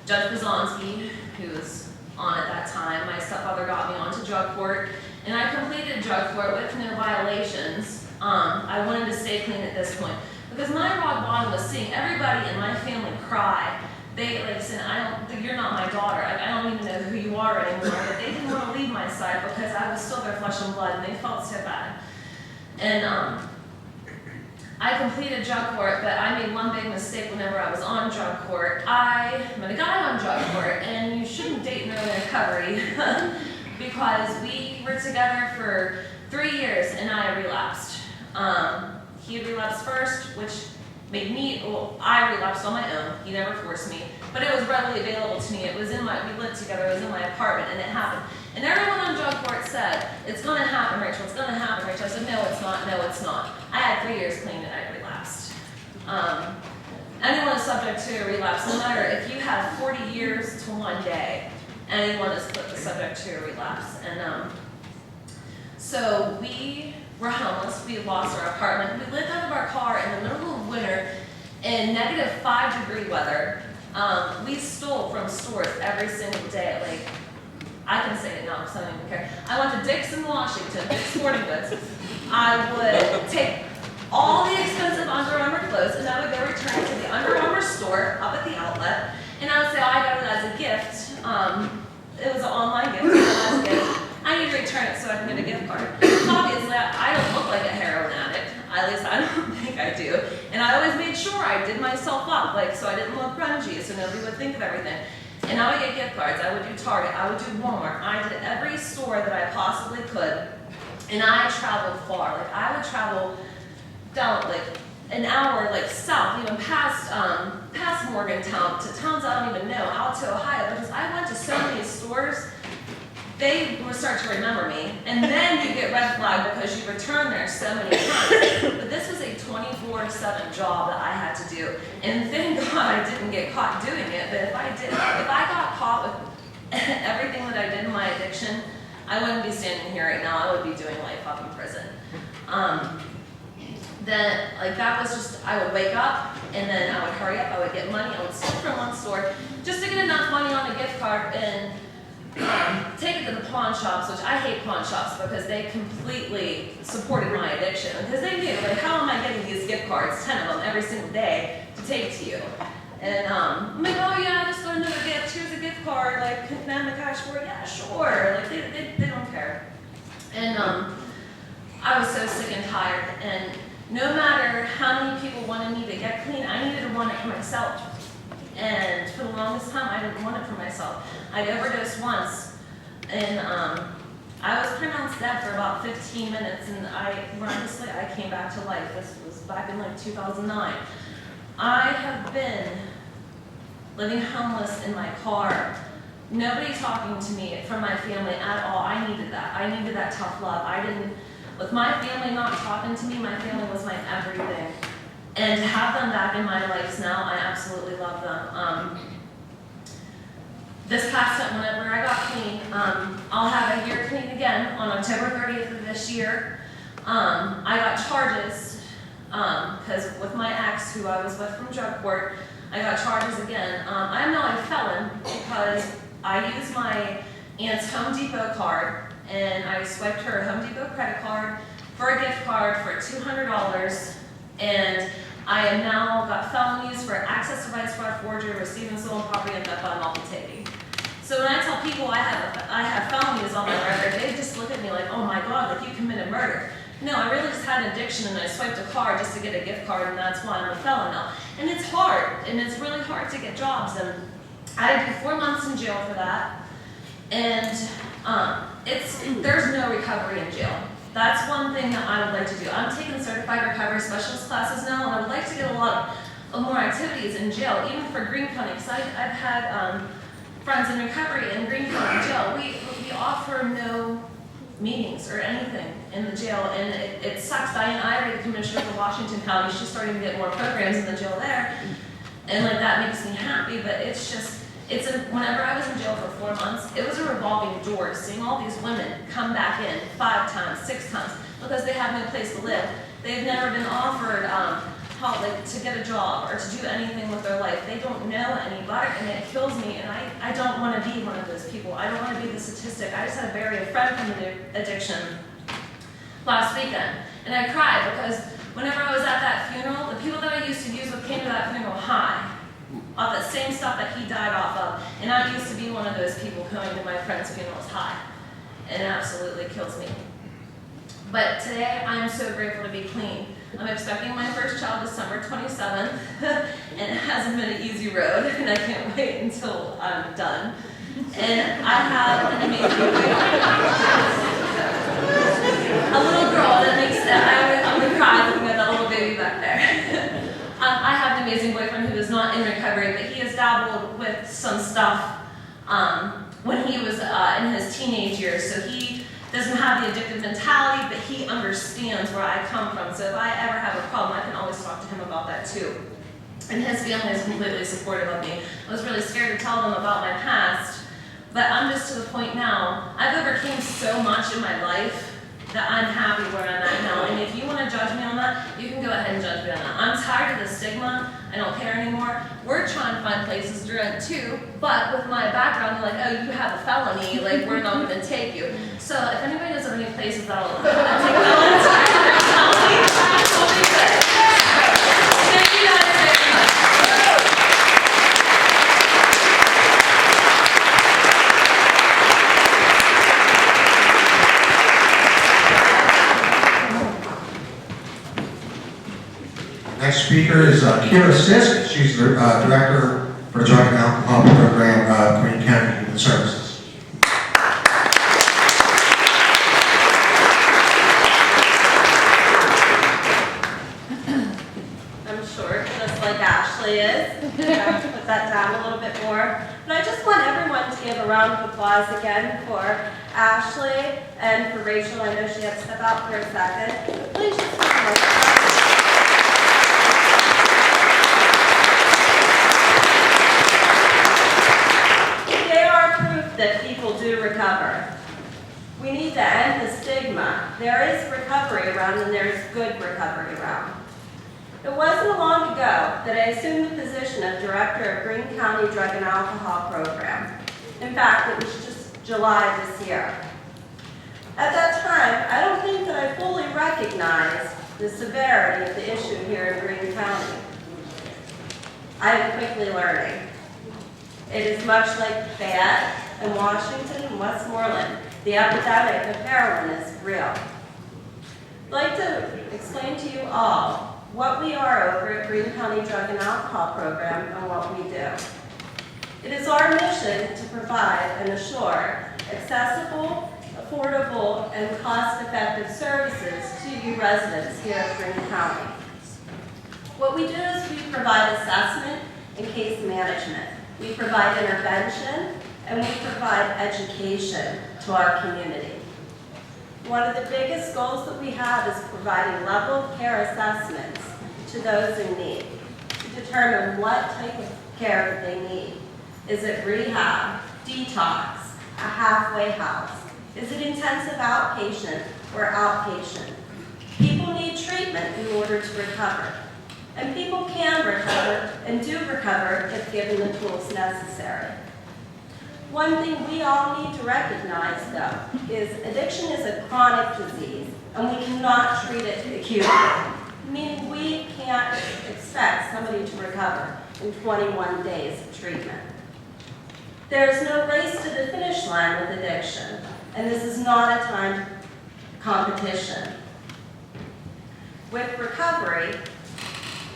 Judge Brzezinski, who was on at that time, my stepfather got me onto drug court, and I completed drug court with no violations. I wanted to stay clean at this point, because my rock bottom was seeing everybody in my family cry. They like said, you're not my daughter. I don't even know who you are anymore. But they didn't want to leave my side because I was still their flesh and blood, and they felt so bad. And I completed drug court, but I made one big mistake whenever I was on drug court. I met a guy on drug court, and you shouldn't date in early recovery because we were together for 3 years, and I relapsed. He relapsed first, which made me, well, I relapsed on my own. He never forced me, but it was readily available to me. It was we lived together, it was in my apartment, and it happened. And everyone on drug court said, it's gonna happen, Rachel, it's gonna happen, Rachel. I said, no, it's not, no, it's not. I had 3 years clean and I relapsed. Anyone is subject to a relapse, no matter if you have 40 years to 1 day, anyone is subject to a relapse. And so we were homeless, we lost our apartment. We lived out of our car in the middle of winter in -5-degree weather. We stole from stores every single day. Like, I can say it now because I don't even care. I went to Dick's in Washington, Dick's Sporting Goods. I would take all the expensive Under Armour clothes and I would go return it to the Under Armour store up at the outlet. And I would say, oh, I got it as a gift. It was an online gift, as a gift. I need to return it so I can get a gift card. Obviously, I don't look like a heroin addict. At least I don't think I do. And I always made sure I did myself up, like, so I didn't look grungy, so nobody would think of everything. And I would get gift cards. I would do Target. I would do Walmart. I did every store that I possibly could. And I traveled far. Like, I would travel down, like, an hour, like, south, even past Morgantown, to towns I don't even know, out to Ohio, because I went to so many stores. They would start to remember me, and then you get red flag because you return there so many times. But this was a 24/7 job that I had to do, and thank God I didn't get caught doing it. But if I got caught with everything that I did in my addiction, I wouldn't be standing here right now. I would be doing life up in prison. Then, like, that was just, I would wake up, and then I would hurry up. I would get money. I would steal from one store just to get enough money on a gift card and take it to the pawn shops, which I hate pawn shops because they completely supported my addiction. Because they knew, like, how am I getting these gift cards, 10 of them every single day, to take to you? And I'm like, oh yeah, I just got another gift. Here's a gift card. Like, can I have the cash for it? Yeah, sure. Like, they don't care. And I was so sick and tired. And no matter how many people wanted me to get clean, I needed to want it for myself. And for the longest time, I didn't want it for myself. I overdosed once, and I was pronounced dead for about 15 minutes, and miraculously, I came back to life. This was back in like 2009. I have been living homeless in my car. Nobody talking to me from my family at all. I needed that. I needed that tough love. With my family not talking to me, my family was my everything. And to have them back in my life now, I absolutely love them. This past time, whenever I got clean, I'll have a year clean again on October 30th of this year. I got charges, because with my ex, who I was with from drug court, I got charges again. I'm now a felon because I used my aunt's Home Depot card, and I swiped her Home Depot credit card for a gift card for $200. And I have now got felonies for access device fraud, forgery, receiving stolen property, and theft by multi-taking. So when I tell people I have felonies on my record, they just look at me like, oh my God, like you committed murder. No, I really just had an addiction and I swiped a card just to get a gift card, and that's why I'm a felon now. And it's hard, and it's really hard to get jobs. And I had to do 4 months in jail for that. And there's no recovery in jail. That's one thing that I would like to do. I'm taking certified recovery specialist classes now, and I would like to get a lot of more activities in jail, even for Greene County, because I've had friends in recovery in Greene County jail. We offer no meetings or anything in the jail, and it sucks. Diane Ivory, the commissioner for Washington County, she's starting to get more programs in the jail there. And like that makes me happy, but it's just, whenever I was in jail for 4 months, it was a revolving door, seeing all these women come back in 5 times, 6 times, because they have no place to live. They've never been offered help, like, to get a job or to do anything with their life. They don't know any better, and it kills me, and I don't want to be one of those people. I don't want to be the statistic. I just had to bury a friend from the addiction last weekend, and I cried because whenever I was at that funeral, the people that I used to use with came to that funeral high, off the same stuff that he died off of, and I used to be one of those people going to my friend's funerals high, and it absolutely kills me. But today, I am so grateful to be clean. I'm expecting my first child December 27th, and it hasn't been an easy road, and I can't wait until I'm done. And I have an amazing a little girl that makes I'm gonna cry looking at that little baby back there. I have an amazing boyfriend who is not in recovery, but he has dabbled with some stuff when he was in his teenage years. So he doesn't have the addictive mentality, but he understands where I come from. So if I ever have a problem, I can always talk to him about that too. And his family is completely supportive of me. I was really scared to tell them about my past, but I'm just to the point now, I've overcame so much in my life that I'm happy where I'm at now. And if you want to judge me on that, you can go ahead and judge me on that. I'm tired of the stigma. I don't care anymore. We're trying to find places to rent too, but with my background, they're like, oh, you have a felony, like, we're not going to take you. So if anybody knows of any places that'll take felons, tell me, I'll be good. Thank you guys very much. Next speaker is Kira Sisk. She's the Director for Drug and Alcohol Program, Greene County Human Services. I'm short, just like Ashley is. I have to put that down a little bit more. But I just want everyone to give a round of applause again for Ashley and for Rachel. I know she had to step out for a second. Please just give them a that people do recover. We need to end the stigma. There is recovery around and there is good recovery around. It wasn't long ago that I assumed the position of Director of Greene County Drug and Alcohol Program. In fact, it was just July this year. At that time, I don't think that I fully recognized the severity of the issue here in Greene County. I am quickly learning. It is much like Fayette and Washington and Westmoreland. The epidemic of heroin is real. I'd like to explain to you all what we are over at Greene County Drug and Alcohol Program and what we do. It is our mission to provide and assure accessible, affordable, and cost-effective services to you residents here at Greene County. What we do is we provide assessment and case management. We provide intervention, and we provide education to our community. One of the biggest goals that we have is providing level of care assessments to those in need to determine what type of care that they need. Is it rehab, detox, a halfway house? Is it intensive outpatient or outpatient? People need treatment in order to recover. And people can recover and do recover if given the tools necessary. One thing we all need to recognize, though, is addiction is a chronic disease, and we cannot treat it acutely, meaning we can't expect somebody to recover in 21 days of treatment. There's no race to the finish line with addiction, and this is not a time competition. With recovery,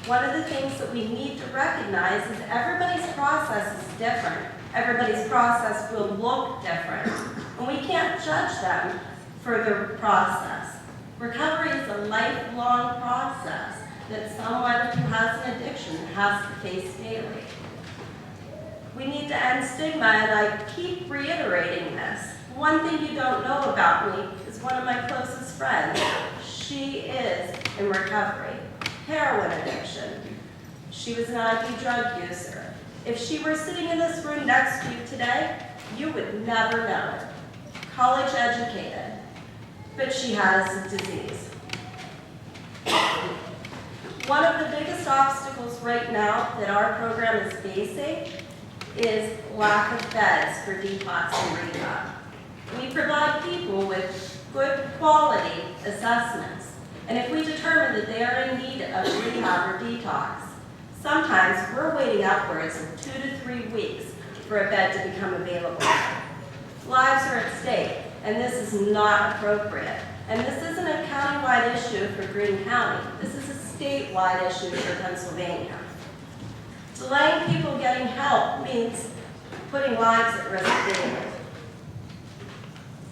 one of the things that we need to recognize is everybody's process is different. Everybody's process will look different, and we can't judge them for their process. Recovery is a lifelong process that someone who has an addiction has to face daily. We need to end stigma, and I keep reiterating this. One thing you don't know about me is one of my closest friends. She is in recovery. Heroin addiction. She was an IV drug user. If she were sitting in this room next to you today, you would never know her. College educated, but she has a disease. One of the biggest obstacles right now that our program is facing is lack of beds for detox and rehab. We provide people with good quality assessments, and if we determine that they are in need of rehab or detox, sometimes we're waiting upwards of 2 to 3 weeks for a bed to become available. Lives are at stake, and this is not appropriate. And this isn't a countywide issue for Greene County. This is a statewide issue for Pennsylvania. Delaying people getting help means putting lives at risk daily.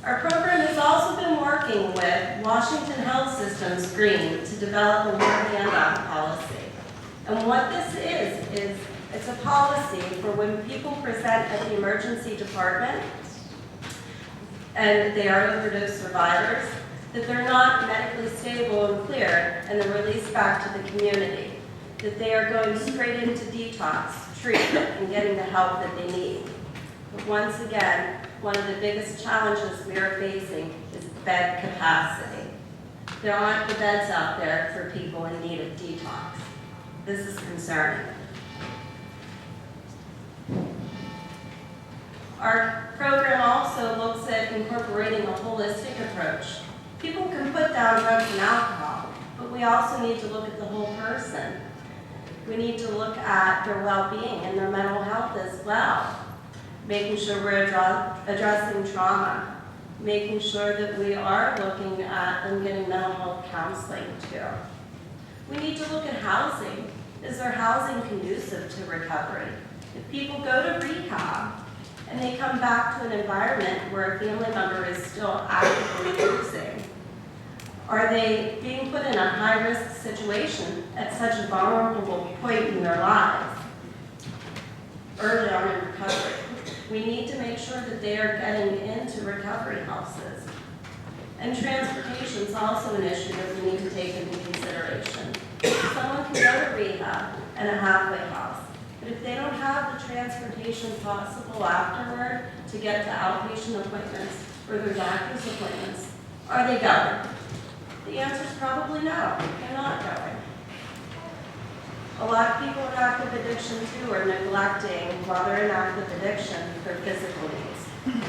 Our program has also been working with Washington Health Systems Greene to develop a work handoff policy. And what this is it's a policy for when people present at the emergency department and they are overdose survivors, that they're not medically stable and clear and they're released back to the community, that they are going straight into detox, treatment, and getting the help that they need. But once again, one of the biggest challenges we are facing is bed capacity. There aren't the beds out there for people in need of detox. This is concerning. Our program also looks at incorporating a holistic approach. People can put down drugs and alcohol, but we also need to look at the whole person. We need to look at their well-being and their mental health as well, making sure we're addressing trauma, making sure that we are looking at them getting mental health counseling too. We need to look at housing. Is there housing conducive to recovery? If people go to rehab and they come back to an environment where a family member is still actively using, are they being put in a high-risk situation at such a vulnerable point in their lives, early on in recovery? We need to make sure that they are getting into recovery houses. And transportation is also an issue that we need to take into consideration. Someone can go to rehab and a halfway house, but if they don't have the transportation possible afterward to get to outpatient appointments or their doctor's appointments, are they going? The answer is probably no, they're not going. A lot of people in active addiction too are neglecting, while they're in active addiction, their physical needs.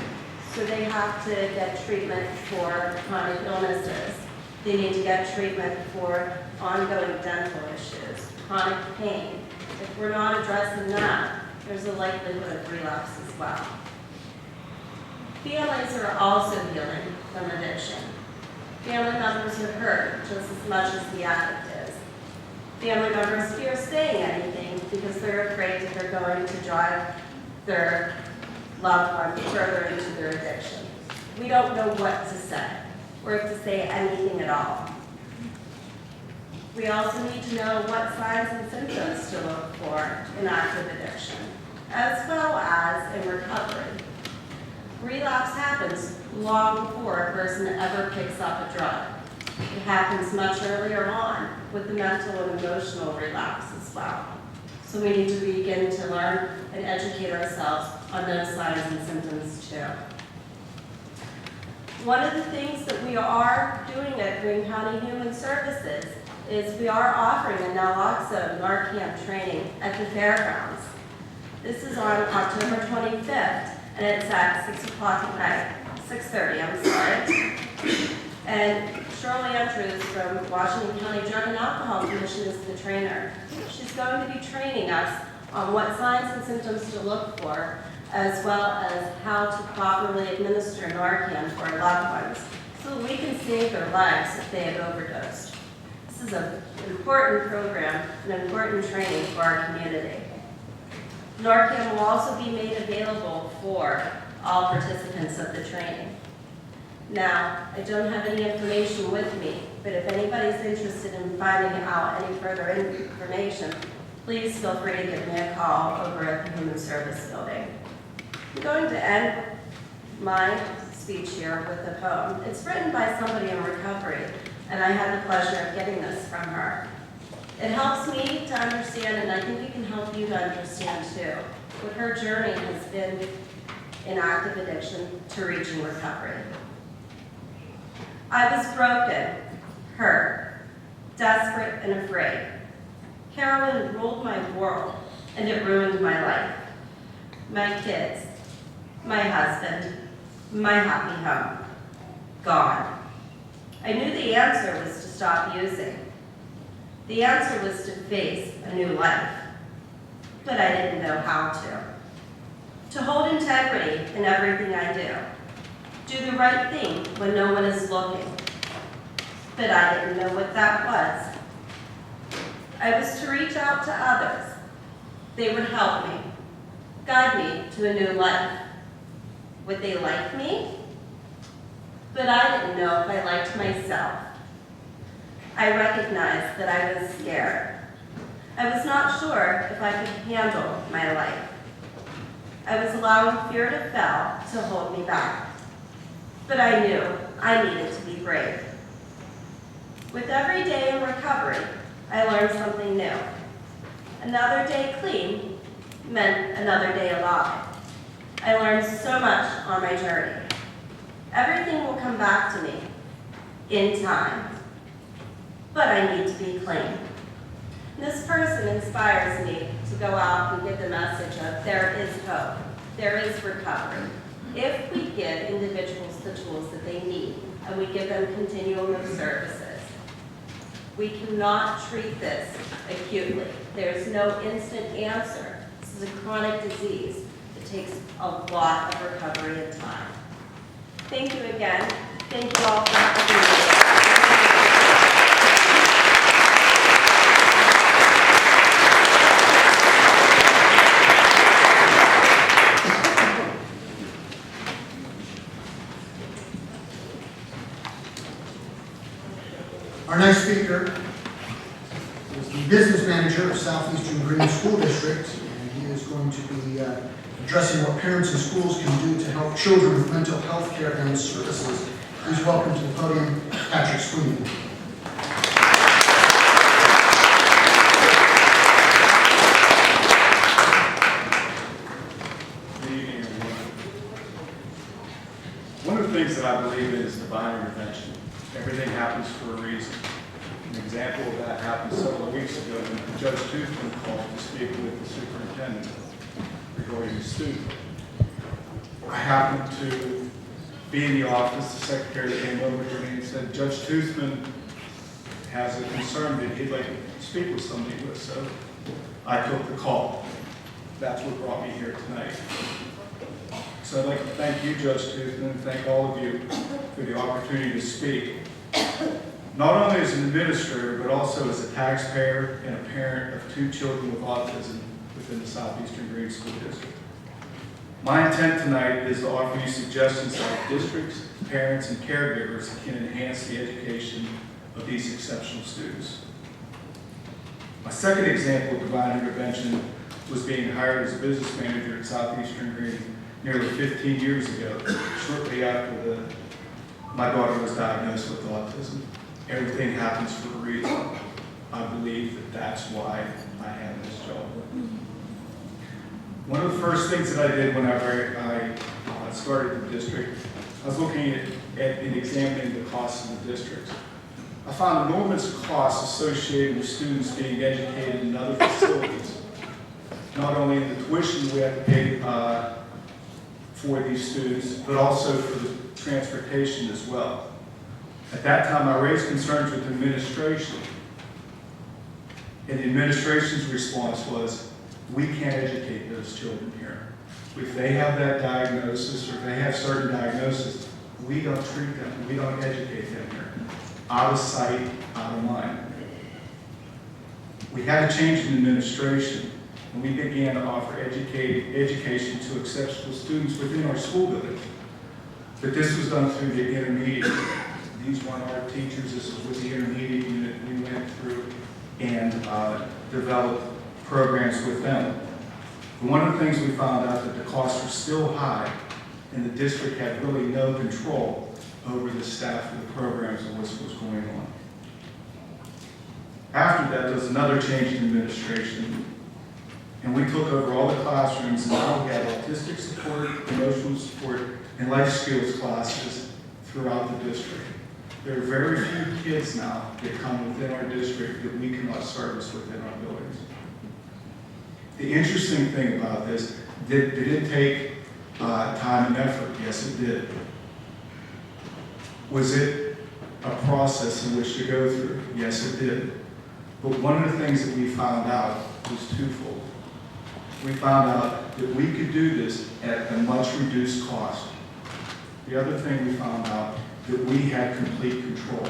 So they have to get treatment for chronic illnesses. They need to get treatment for ongoing dental issues, chronic pain. If we're not addressing that, there's a likelihood of relapse as well. Families are also healing from addiction. Family members are hurt just as much as the addict is. Family members fear saying anything because they're afraid that they're going to drive their loved one further into their addiction. We don't know what to say, or if to say anything at all. We also need to know what signs and symptoms to look for in active addiction, as well as in recovery. Relapse happens long before a person ever picks up a drug. It happens much earlier on with the mental and emotional relapse as well. So we need to begin to learn and educate ourselves on those signs and symptoms too. One of the things that we are doing at Greene County Human Services is we are offering a naloxone Narcan training at the fairgrounds. This is on October 25th, and it's at 6 o'clock at night, 6:30, I'm sorry. And Shirley Andrews from Washington County Drug and Alcohol Commission is the trainer. She's going to be training us on what signs and symptoms to look for, as well as how to properly administer Narcan for our loved ones, so that we can save their lives if they have overdosed. This is an important program, an important training for our community. Narcan will also be made available for all participants of the training. Now, I don't have any information with me, but if anybody's interested in finding out any further information, please feel free to give me a call over at the Human Service Building. I'm going to end my speech here with a poem. It's written by somebody in recovery, and I had the pleasure of getting this from her. It helps me to understand, and I think it can help you to understand too, what her journey has been in active addiction to reaching recovery. I was broken, hurt, desperate, and afraid. Heroin ruled my world, and it ruined my life. My kids, my husband, my happy home, gone. I knew the answer was to stop using. The answer was to face a new life, but I didn't know how to. To hold integrity in everything I do. Do the right thing when no one is looking, but I didn't know what that was. I was to reach out to others. They would help me, guide me to a new life. Would they like me? But I didn't know if I liked myself. I recognized that I was scared. I was not sure if I could handle my life. I was allowing fear to fail to hold me back. But I knew I needed to be brave. With every day in recovery, I learned something new. Another day clean meant another day alive. I learned so much on my journey. Everything will come back to me in time, but I need to be clean. This person inspires me to go out and give the message of there is hope, there is recovery. If we give individuals the tools that they need and we give them continuum of services, we cannot treat this acutely. There's no instant answer. This is a chronic disease. It takes a lot of recovery and time. Thank you again. Thank you all for having me. Our next speaker is the business manager of Southeastern Green School District, and he is going to be addressing what parents and schools can do to help children with mental health care and services. Please welcome to the podium, Patrick Sweeney. Good evening, everyone. One of the things that I believe in is divine intervention. Everything happens for a reason. An example of that happened several weeks ago when Judge Toothman called to speak with the superintendent regarding a student. I happened to be in the office. The secretary came over to me and said, Judge Toothman has a concern that he'd like to speak with somebody with, so I took the call. That's what brought me here tonight. So I'd like to thank you, Judge Toothman, and thank all of you for the opportunity to speak. Not only as an administrator, but also as a taxpayer and a parent of 2 children with autism within the Southeastern Green School District. My intent tonight is to offer you suggestions how districts, parents, and caregivers can enhance the education of these exceptional students. My second example of divine intervention was being hired as a business manager at Southeastern Green nearly 15 years ago, shortly after my daughter was diagnosed with autism. Everything happens for a reason. I believe that that's why I have this job. One of the first things that I did whenever I started the district, I was looking at and examining the costs of the district. I found enormous costs associated with students being educated in other facilities. Not only in the tuition we have to pay for these students, but also for the transportation as well. At that time, I raised concerns with the administration, and the administration's response was, we can't educate those children here. If they have that diagnosis, or if they have certain diagnoses, we don't treat them, we don't educate them here. Out of sight, out of mind. We had a change in administration, and we began to offer education to exceptional students within our school building. But this was done through the intermediate. These weren't our teachers, this was with the intermediate unit. We went through and developed programs with them. And one of the things we found out that the costs were still high, and the district had really no control over the staff of the programs and what was going on. After that, there was another change in administration. And we took over all the classrooms, and now we have autistic support, emotional support, and life skills classes throughout the district. There are very few kids now that come within our district that we cannot service within our buildings. The interesting thing about this, did it take time and effort? Yes, it did. Was it a process in which to go through? Yes, it did. But one of the things that we found out was twofold. We found out that we could do this at a much reduced cost. The other thing we found out that we had complete control.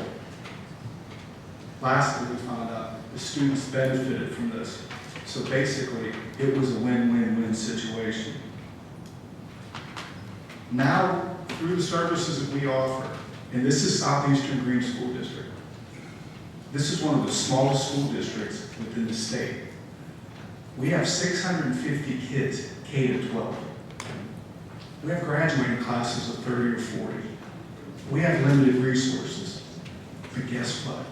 Lastly, we found out the students benefited from this. So basically, it was a win-win-win situation. Now, through the services that we offer, and this is Southeastern Green School District. This is one of the smallest school districts within the state. We have 650 kids, K to 12. We have graduating classes of 30 or 40. We have limited resources. But guess what?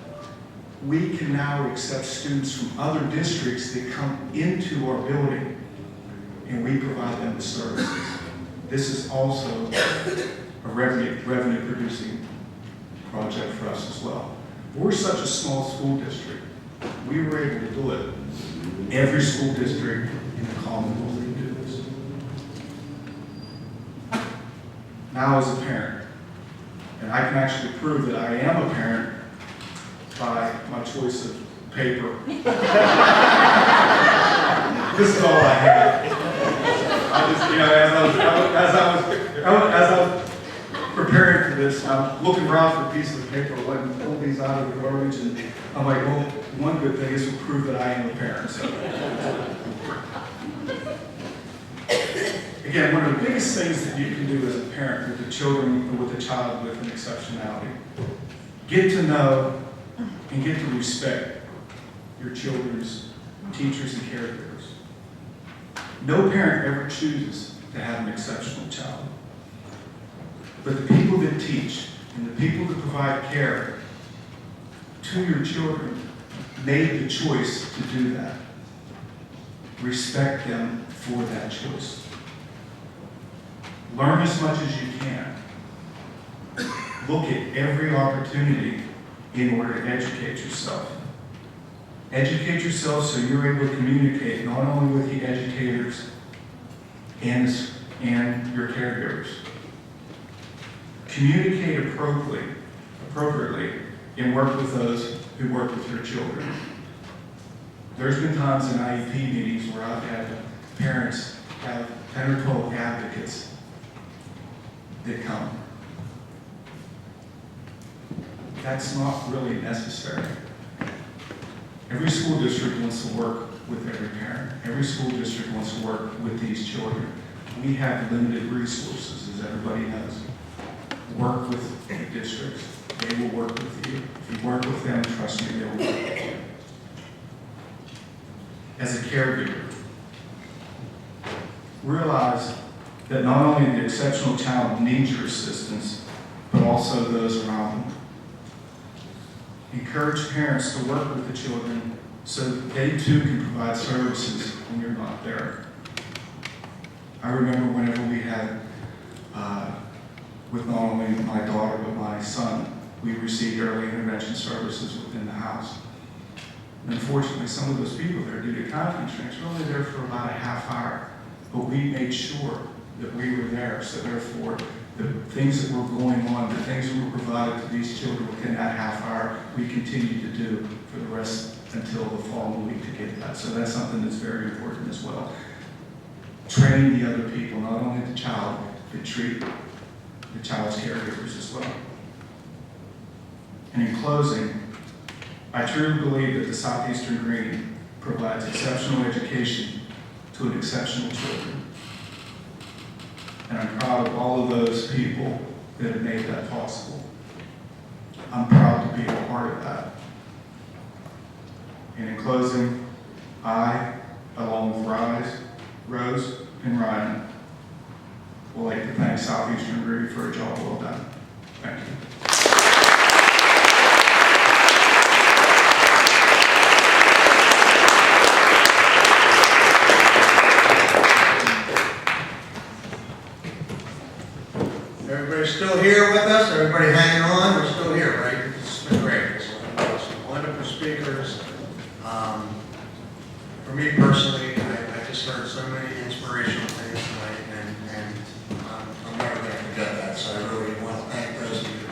We can now accept students from other districts that come into our building, and we provide them with services. This is also a revenue producing project for us as well. We're such a small school district. We were able to do it. Every school district in the Commonwealth can do this. Now as a parent, and I can actually prove that I am a parent by my choice of paper. This is all I have. I just, you know, as I was preparing for this, I'm looking around for a piece of paper, letting pull these out of the garbage, and I'm like, well, one good thing is to prove that I am a parent. So. Again, one of the biggest things that you can do as a parent with the children, or with a child with an exceptionality, get to know and get to respect your children's teachers and caregivers. No parent ever chooses to have an exceptional child. But the people that teach and the people that provide care to your children made the choice to do that. Respect them for that choice. Learn as much as you can. Look at every opportunity in order to educate yourself. Educate yourself so you're able to communicate not only with the educators and your caregivers. Communicate appropriately and work with those who work with your children. There's been times in IEP meetings where I've had parents have 10 or 12 advocates that come. That's not really necessary. Every school district wants to work with every parent. Every school district wants to work with these children. We have limited resources, as everybody knows. Work with the districts. They will work with you. If you work with them, trust me, they will work with you. As a caregiver, realize that not only the exceptional child needs your assistance, but also those around them. Encourage parents to work with the children so that they too can provide services when you're not there. I remember whenever we had, with not only my daughter but my son, we received early intervention services within the house. And unfortunately, some of those people there, due to time constraints, were only there for about a half hour. But we made sure that we were there, so therefore, the things that were going on, the things that were provided to these children within that half hour, we continue to do for the rest until the following week to get that. So that's something that's very important as well. Train the other people, not only the child, but treat the child's caregivers as well. And in closing, I truly believe that the Southeastern Green provides exceptional education to an exceptional children. And I'm proud of all of those people that have made that possible. I'm proud to be a part of that. And in closing, I, along with Rose and Ryan, would like to thank Southeastern Green for a job well done. Thank you. everybody hanging on? We're still here, right? It's been great. It's some wonderful speakers. For me personally, I just heard so many inspirational things tonight, and I'm never going to forget that. So I really want to thank those of you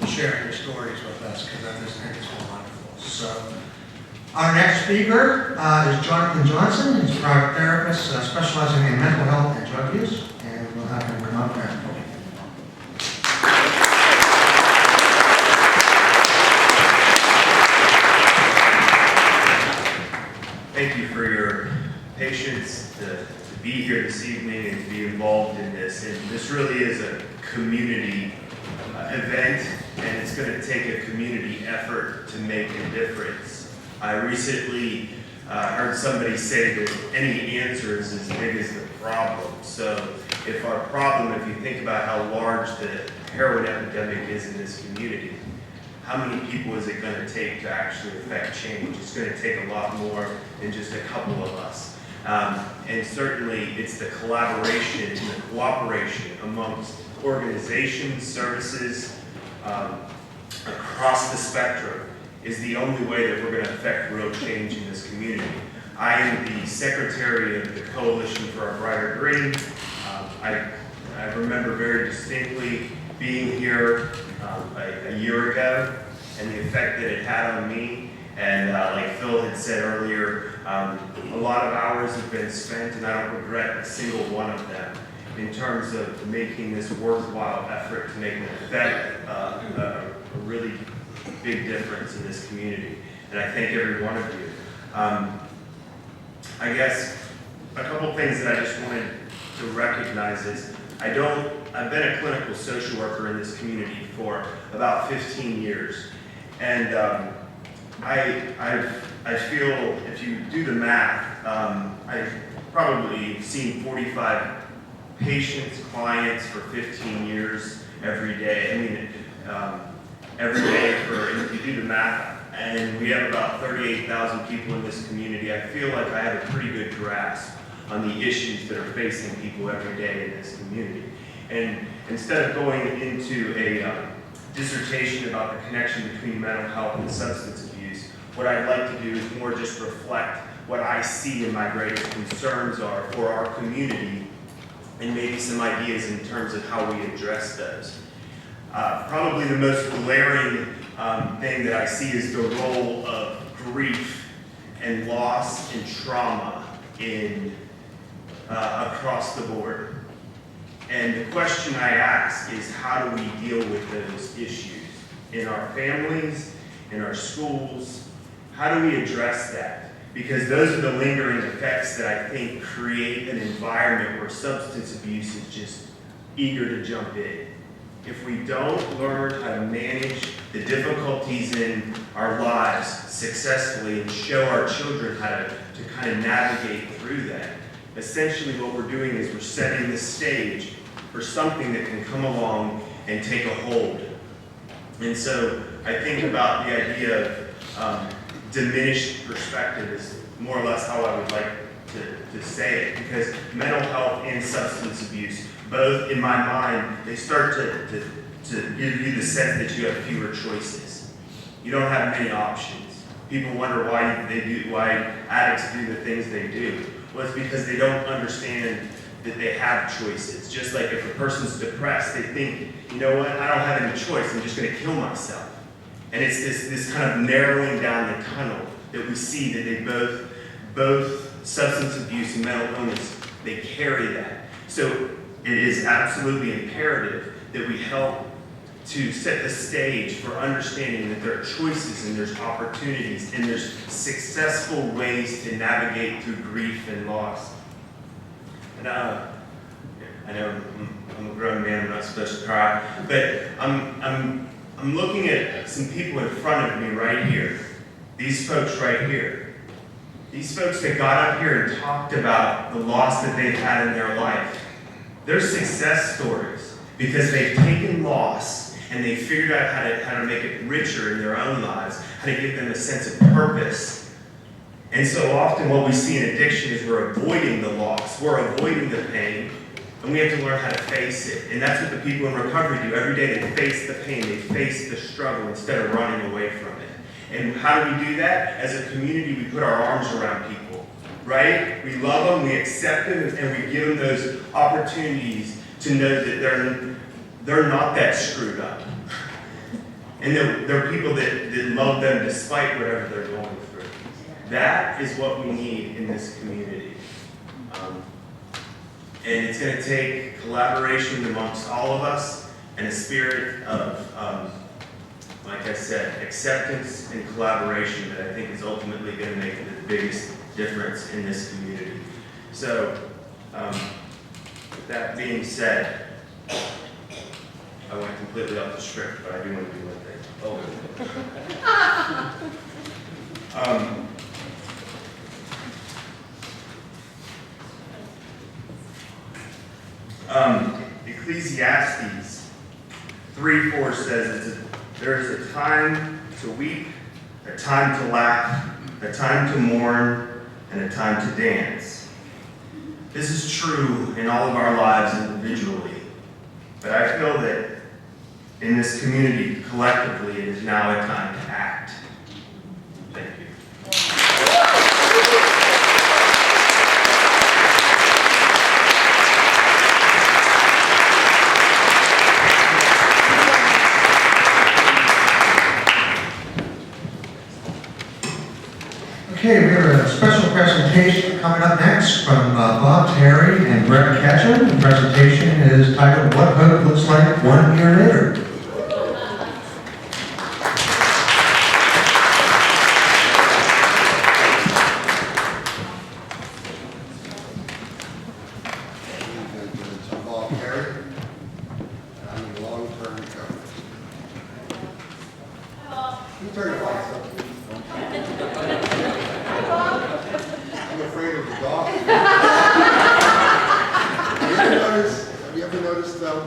for sharing your stories with us, because I just think it's wonderful. So our next speaker is Jonathan Johnson. He's a private therapist specializing in mental health and drug use, and we'll have him come up now. Thank you for your patience to be here this evening and to be involved in this. And this really is a community event, and it's going to take a community effort to make a difference. I recently heard somebody say that any answer is as big as the problem. So if our problem, if you think about how large the heroin epidemic is in this community, how many people is it going to take to actually affect change? It's going to take a lot more than just a couple of us. And certainly it's the collaboration and the cooperation amongst organizations, services, across the spectrum is the only way that we're going to affect real change in this community. I am the secretary of the Coalition for a Brighter Green. I remember very distinctly being here a year ago and the effect that it had on me. And like Phil had said earlier, a lot of hours have been spent, and I don't regret a single one of them in terms of making this worthwhile effort to make an effect, a really big difference in this community. And I thank every one of you. I guess a couple things that I just wanted to recognize is I've been a clinical social worker in this community for about 15 years. And I feel if you do the math, I've probably seen 45 patients, clients for 15 years every day. I mean, every day and if you do the math, and we have about 38,000 people in this community, I feel like I have a pretty good grasp on the issues that are facing people every day in this community. And instead of going into a dissertation about the connection between mental health and substance abuse, what I'd like to do is more just reflect what I see and my greatest concerns are for our community, and maybe some ideas in terms of how we address those. Probably the most glaring thing that I see is the role of grief and loss and trauma across the board. And the question I ask is, how do we deal with those issues in our families, in our schools? How do we address that? Because those are the lingering effects that I think create an environment where substance abuse is just eager to jump in. If we don't learn how to manage the difficulties in our lives successfully and show our children how to kind of navigate through that, essentially what we're doing is we're setting the stage for something that can come along and take a hold. And so I think about the idea of diminished perspective is more or less how I would like to say it, because mental health and substance abuse, both in my mind, they start to give you the sense that you have fewer choices. You don't have many options. People wonder why addicts do the things they do. Well, it's because they don't understand that they have choices. Just like if a person's depressed, they think, you know what, I don't have any choice, I'm just gonna kill myself. And it's this kind of narrowing down the tunnel that we see that they both substance abuse and mental illness, they carry that. So it is absolutely imperative that we help to set the stage for understanding that there are choices and there's opportunities and there's successful ways to navigate through grief and loss. And I know I'm a grown man, I'm not supposed to cry, but I'm looking at some people in front of me right here. These folks right here. These folks that got up here and talked about the loss that they've had in their life. They're success stories because they've taken loss and they figured out how to make it richer in their own lives, how to give them a sense of purpose. And so often what we see in addiction is we're avoiding the loss, we're avoiding the pain, And we have to learn how to face it. And that's what the people in recovery do. Every day they face the pain, they face the struggle instead of running away from it. And how do we do that? As a community, we put our arms around people, right? We love them, we accept them, and we give them those opportunities to know that they're not that screwed up. And they're people that love them despite whatever they're going through. That is what we need in this community. And it's going to take collaboration amongst all of us and a spirit of, like I said, acceptance and collaboration that I think is ultimately going to make the biggest difference in this community. So, with that being said, I went completely off the script, but I do want to do one thing. Ecclesiastes 3:4 says there is a time to weep, a time to laugh, a time to mourn, and a time to dance. This is true in all of our lives individually, but I feel that in this community, collectively, it is now a time to act. Thank you. Okay, we have a special presentation coming up next from Bob Terry and Brett Ketchum. The presentation is titled, What Hope Looks Like 1 Year Later. I'm Bob Terry, and I'm in long-term recovery. Can you turn the lights up, please? I'm afraid of the dark. Have you ever noticed, though,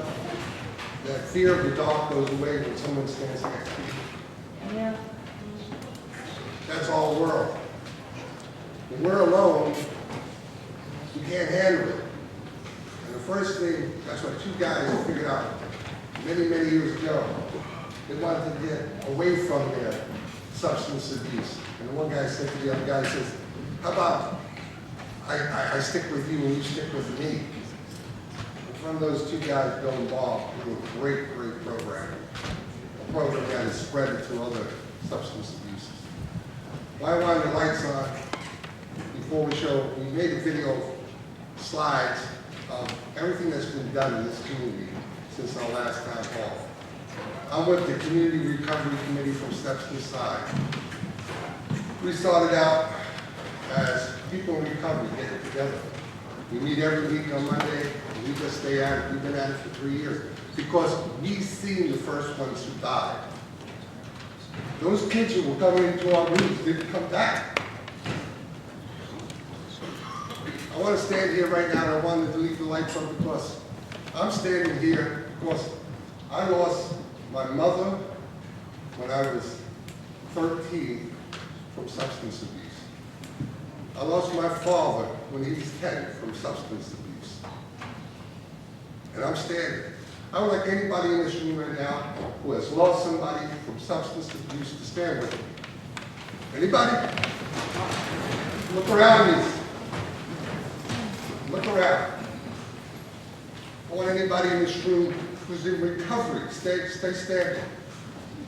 that fear of the dark goes away when someone stands next to you? Yeah. That's our world. When we're alone, we can't handle it. And the first thing, that's what two guys figured out many, many years ago. They wanted to get away from their substance abuse. And the one guy said to the other guy, he says, how about I stick with you and you stick with me? And from those two guys, Bill and Bob, we do a great, great program. A program that has spread to other substance abuses. Why I wanted the lights on before we made a video slides of everything that's been done in this community since our last town hall. I'm with the Community Recovery Committee from Steps Inside. We started out as people in recovery getting together. We meet every week on Monday, and we just stay at it. We've been at it for 3 years because we've seen the first ones who died. Those kids who were coming into our rooms didn't come back. I want to stand here right now, and I wanted to leave the lights on because I'm standing here because I lost my mother when I was 13 from substance abuse. I lost my father when he was 10 from substance abuse. And I'm standing. I would like anybody in this room right now who has lost somebody from substance abuse to stand with me. Anybody? Look around me. Look around. I want anybody in this room who's in recovery, stay standing.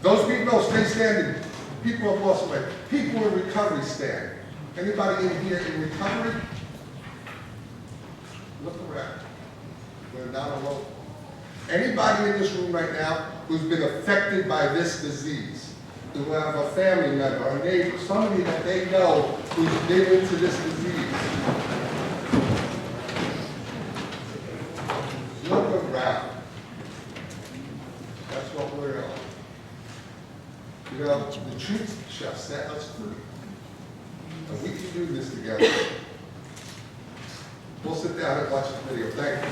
Those people, no, stay standing. People have lost weight. People in recovery stand. Anybody in here in recovery? Look around. We're not alone. Anybody in this room right now who's been affected by this disease, who have a family member, a neighbor, somebody that they know who's been into this disease. Look around. That's what we're on. You know, the truth shall set us free. And we can do this together. We'll sit down and watch the video. Thank you.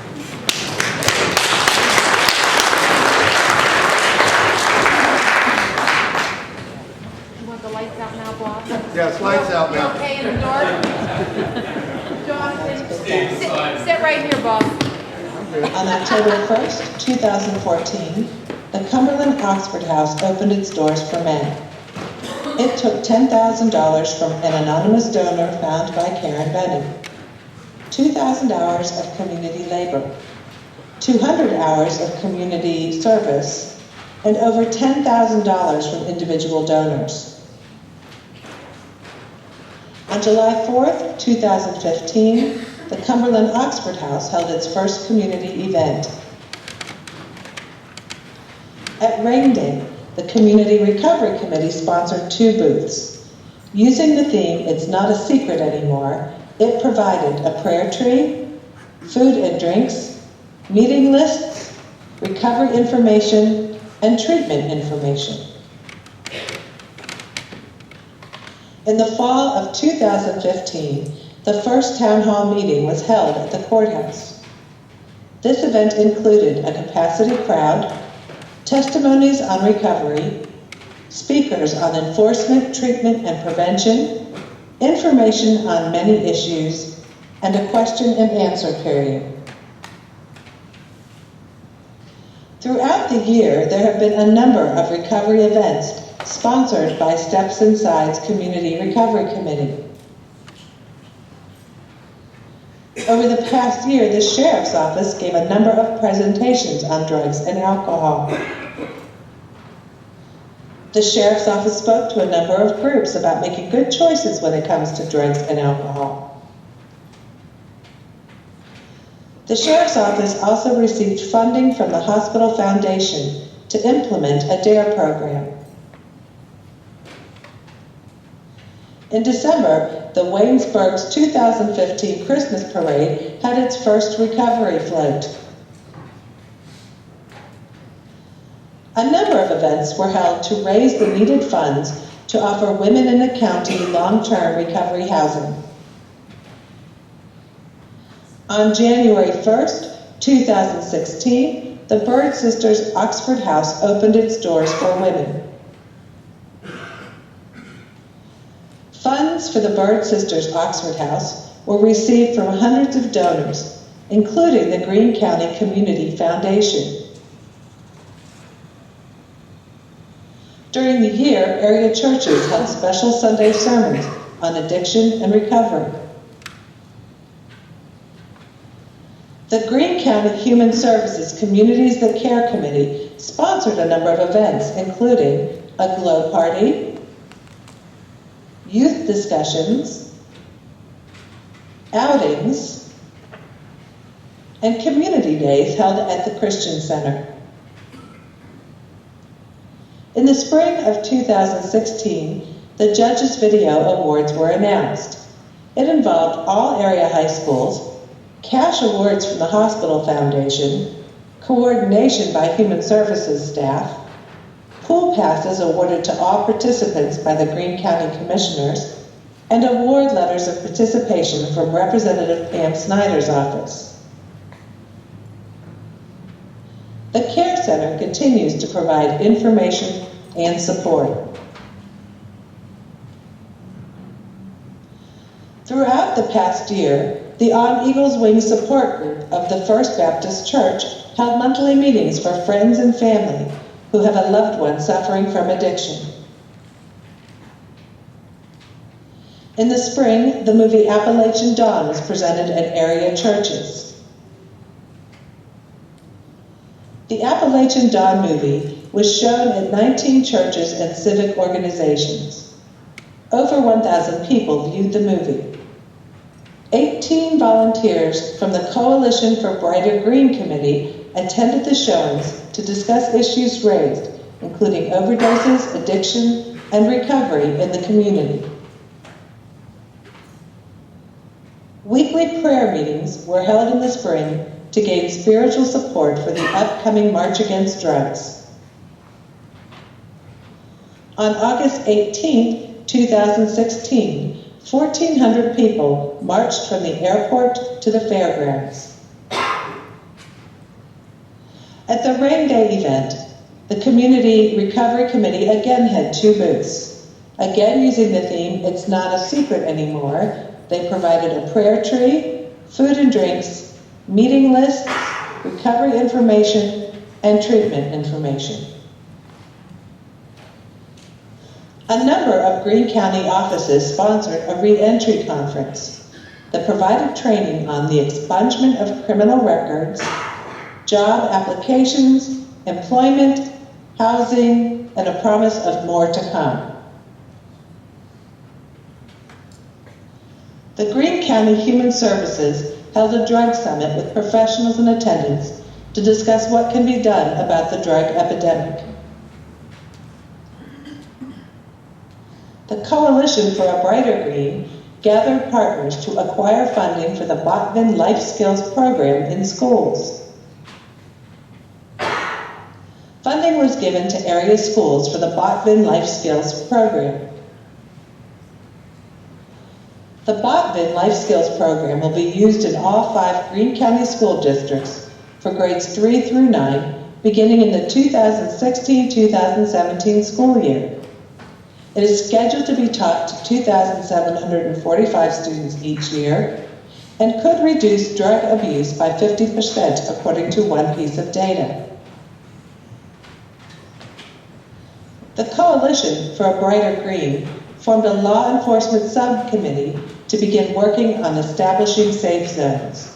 You want the lights out now, Bob? Yes, lights out now. You okay in the dark? Jonathan, sit right here, Bob. On October 1st, 2014, the Cumberland Oxford House opened its doors for men. It took $10,000 from an anonymous donor found by Karen Benning, 2,000 hours of community labor, 200 hours of community service, and over $10,000 from individual donors. On July 4th, 2015, the Cumberland Oxford House held its first community event. At Rain Day, the Community Recovery Committee sponsored 2 booths. Using the theme, "It's Not a Secret Anymore," it provided a prayer tree, food and drinks, meeting lists, recovery information, and treatment information. In the fall of 2015, the first town hall meeting was held at the courthouse. This event included a capacity crowd, testimonies on recovery, speakers on enforcement, treatment, and prevention, information on many issues, and a question and answer period. Throughout the year, there have been a number of recovery events sponsored by Steps Inside's Community Recovery Committee. Over the past year, the Sheriff's Office gave a number of presentations on drugs and alcohol. The Sheriff's Office spoke to a number of groups about making good choices when it comes to drugs and alcohol. The Sheriff's Office also received funding from the Hospital Foundation to implement a DARE program. In December, the Waynesburg's 2015 Christmas Parade had its first recovery float. A number of events were held to raise the needed funds to offer women in the county long-term recovery housing. On January 1st, 2016, the Bird Sisters Oxford House opened its doors for women. Funds for the Bird Sisters Oxford House were received from hundreds of donors, including the Greene County Community Foundation. During the year, area churches held special Sunday sermons on addiction and recovery. The Greene County Human Services Communities That Care Committee sponsored a number of events, including a glow party, youth discussions, outings, and community days held at the Christian Center. In the spring of 2016, the Judges Video Awards were announced. It involved all area high schools, cash awards from the Hospital Foundation, coordination by Human Services staff, pool passes awarded to all participants by the Greene County Commissioners, and award letters of participation from Representative Pam Snyder's office. The Care Center continues to provide information and support. Throughout the past year, the On Eagle's Wings support group of the First Baptist Church held monthly meetings for friends and family who have a loved one suffering from addiction. In the spring, the movie Appalachian Dawn was presented at area churches. The Appalachian Dawn movie was shown at 19 churches and civic organizations. Over 1,000 people viewed the movie. 18 volunteers from the Coalition for Brighter Green Committee attended the showings to discuss issues raised, including overdoses, addiction, and recovery in the community. Weekly prayer meetings were held in the spring to gain spiritual support for the upcoming March Against Drugs. On August 18, 2016, 1,400 people marched from the airport to the fairgrounds. At the Rain Day event, the Community Recovery Committee again had 2 booths. Again using the theme, "It's Not a Secret Anymore," they provided a prayer tree, food and drinks, meeting lists, recovery information, and treatment information. A number of Greene County offices sponsored a re-entry conference that provided training on the expungement of criminal records, job applications, employment, housing, and a promise of more to come. The Greene County Human Services held a drug summit with professionals in attendance to discuss what can be done about the drug epidemic. The Coalition for a Brighter Green gathered partners to acquire funding for the Botvin Life Skills program in schools. Funding was given to area schools for the Botvin Life Skills program. The Botvin Life Skills program will be used in all 5 Greene County school districts for grades 3 through 9, beginning in the 2016-2017 school year. It is scheduled to be taught to 2,745 students each year and could reduce drug abuse by 50% according to one piece of data. The Coalition for a Brighter Green formed a law enforcement subcommittee to begin working on establishing safe zones.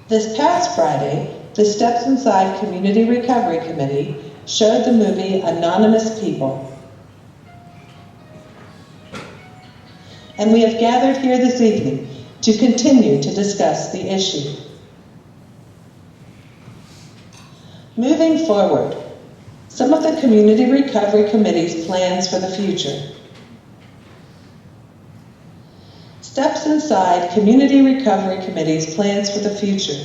This past Friday, the Steps Inside Community Recovery Committee showed the movie Anonymous People. And we have gathered here this evening to continue to discuss the issue. Moving forward, some of the Community Recovery Committee's plans for the future. Steps Inside Community Recovery Committee's plans for the future.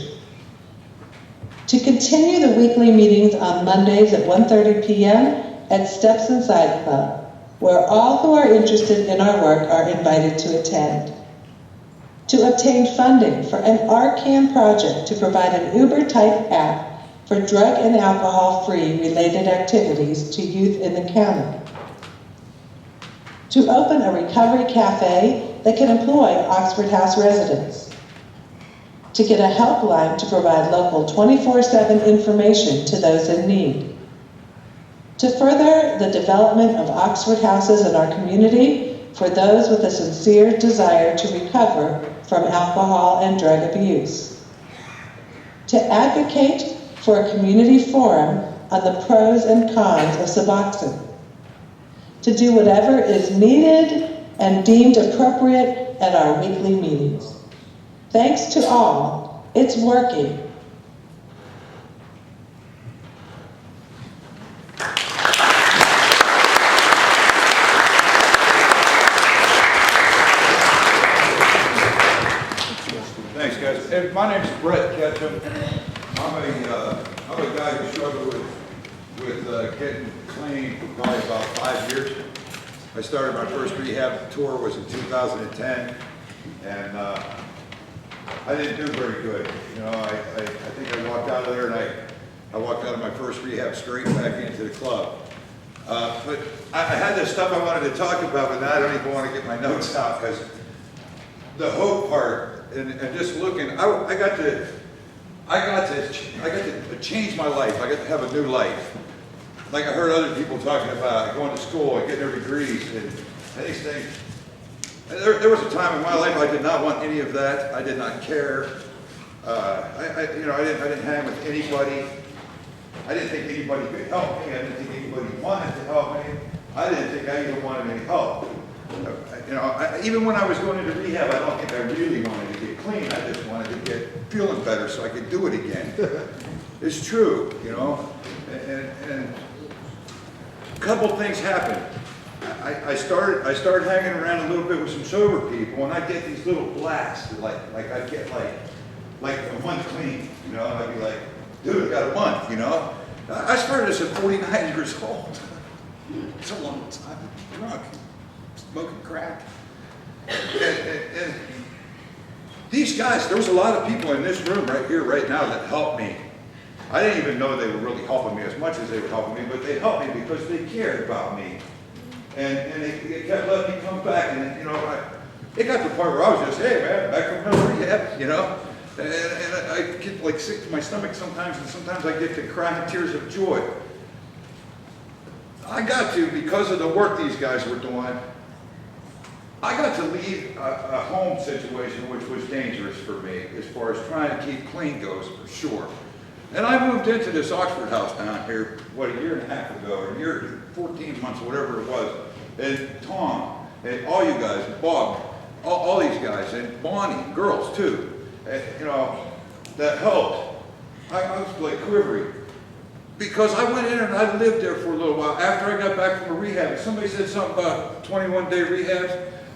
To continue the weekly meetings on Mondays at 1:30 p.m. at Steps Inside Club, where all who are interested in our work are invited to attend. To obtain funding for an RCAN project to provide an Uber-type app for drug and alcohol-free related activities to youth in the county. To open a recovery cafe that can employ Oxford House residents. To get a helpline to provide local 24/7 information to those in need. To further the development of Oxford houses in our community for those with a sincere desire to recover from alcohol and drug abuse. To advocate for a community forum on the pros and cons of Suboxone. To do whatever is needed and deemed appropriate at our weekly meetings. Thanks to all, it's working. Thanks, guys. Hey, my name's Brett Ketchum. I'm a guy who struggled with getting clean for probably about 5 years. I started my first rehab tour was in 2010, and I didn't do very good. You know, I think I walked out of there and I walked out of my first rehab straight back into the club. But I had this stuff I wanted to talk about, but now I don't even want to get my notes out because the hope part and just looking, I got to change my life. I got to have a new life. Like I heard other people talking about going to school and getting their degrees and these things. There was a time in my life I did not want any of that. I did not care. I didn't hang with anybody. I didn't think anybody could help me. I didn't think anybody wanted to help me. I didn't think I even wanted any help. Even when I was going into rehab, I don't think I really wanted to get clean. I just wanted to get feeling better so I could do it again. It's true, you know. And a couple things happened. I started hanging around a little bit with some sober people, and I get these little blasts, like I get like a month clean, you know, and I'd be like, dude, I got a month, you know. I started this at 49 years old. It's a long time. Drunk, smoking crack. And these guys, there was a lot of people in this room right here, right now that helped me. I didn't even know they were really helping me as much as they were helping me, but they helped me because they cared about me. And they kept letting me come back, and you know, it got to the point where I was just, hey man, back from hell rehab, you know. And I get like sick to my stomach sometimes, and sometimes I get to crying tears of joy. I got to, because of the work these guys were doing, I got to leave a home situation which was dangerous for me as far as trying to keep clean goes, for sure. And I moved into this Oxford house down here, what, a year and a half ago, or a year, 14 months, whatever it was. And Tom, and all you guys, Bob, all these guys, and Bonnie, girls too, and, you know, that helped. I was like quivering. Because I went in and I lived there for a little while. After I got back from a rehab, somebody said something about 21-day rehabs.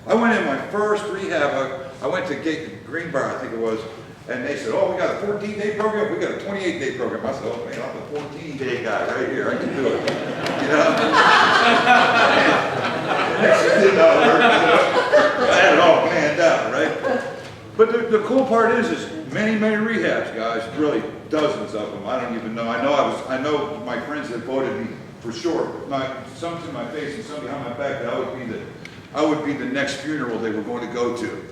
I went in my first rehab. I went to Greenbrier, I think it was, and they said, oh, we got a 14-day program, we got a 28-day program. I said, oh, man, I'm the 14-day guy right here. I can do it. You know? It did not work. I had it all planned out, right? But the cool part is many rehabs, guys, really dozens of them. I don't even know. I know my friends that voted me for sure. Some to my face and some behind my back, that I would be the next funeral they were going to go to.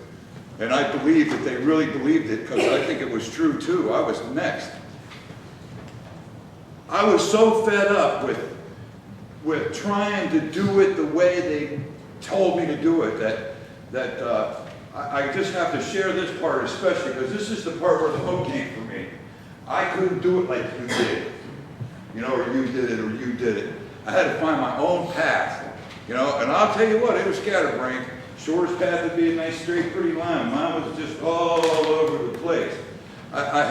And I believe that they really believed it, because I think it was true too. I was next. I was so fed up with trying to do it the way they told me to do it that I just have to share this part especially, because this is the part where the hook came for me. I couldn't do it like you did, you know, or you did it, or you did it. I had to find my own path, you know, and I'll tell you what, it was scatterbrained. Shortest path would be a nice straight pretty line. Mine was just all over the place. I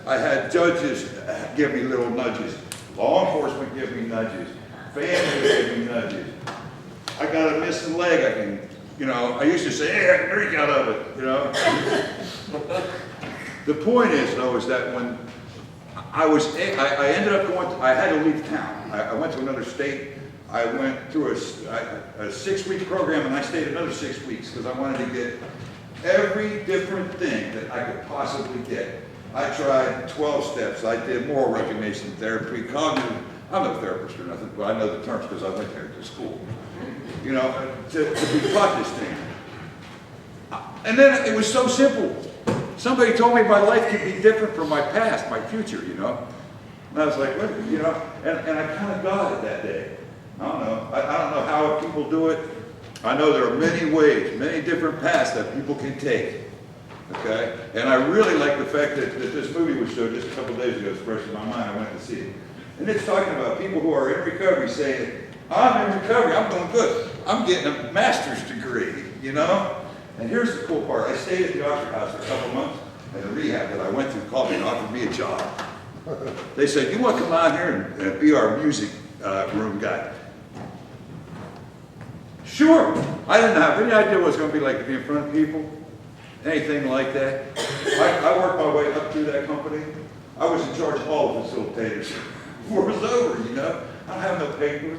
had judges give me little nudges. Law enforcement give me nudges. Family give me nudges. I got a missing leg, I can, you know, I used to say, hey, I can drink out of it, you know. The point is, though, is that when I ended up going, I had to leave town. I went to another state. I went through a 6-week program, and I stayed another 6 weeks because I wanted to get every different thing that I could possibly get. I tried 12 steps. I did moral recognition therapy, cognitive. I'm no therapist or nothing, but I know the terms because I went there to school. You know, to be taught this thing. And then it was so simple. Somebody told me my life could be different from my past, my future, you know. And I was like, what, you know, and I kind of got it that day. I don't know. I don't know how people do it. I know there are many ways, many different paths that people can take. Okay? And I really like the fact that this movie was showed just a couple days ago. It's fresh in my mind. I went to see it. And it's talking about people who are in recovery saying, I'm in recovery, I'm doing good. I'm getting a master's degree, you know? And here's the cool part. I stayed at the Oxford House for a couple months, and the rehab that I went through called me and offered me a job. They said, you want to come out here and be our music room guy? Sure. I didn't have any idea what it was going to be like to be in front of people, anything like that. I worked my way up through that company. I was in charge of all the facilitators before it was over, you know? I don't have no paper.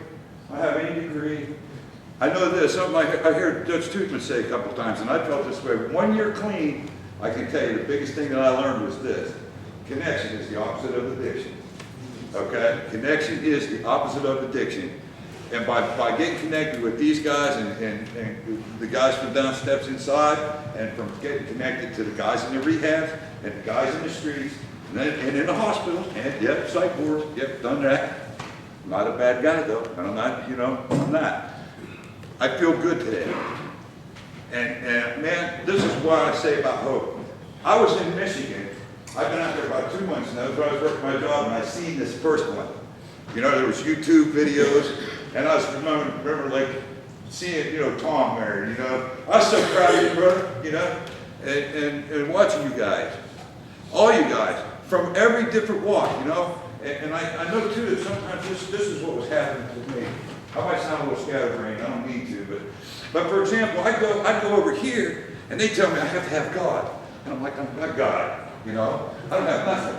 I don't have any degree. I know this, something I heard Judge Toothman say a couple times, and I felt this way. 1 year clean, I can tell you the biggest thing that I learned was this. Connection is the opposite of addiction. Okay? Connection is the opposite of addiction. And by getting connected with these guys and the guys from down steps inside, and from getting connected to the guys in the rehabs, and the guys in the streets, and in the hospital, and yep, psych wards, yep, done that. I'm not a bad guy though, and I'm not, you know, I'm not. I feel good today. And man, this is what I say about hope. I was in Michigan. I've been out there about 2 months now, so I was working my job, and I seen this first one. You know, there was YouTube videos, and I was remember like seeing, you know, Tom there, you know. I was so proud of you, brother, you know, and watching you guys, all you guys, from every different walk, you know. And I know too that sometimes this is what was happening to me. I might sound a little scatterbrained, I don't mean to, but for example, I go over here, and they tell me I have to have God. And I'm like, I'm not God, you know? I don't have nothing,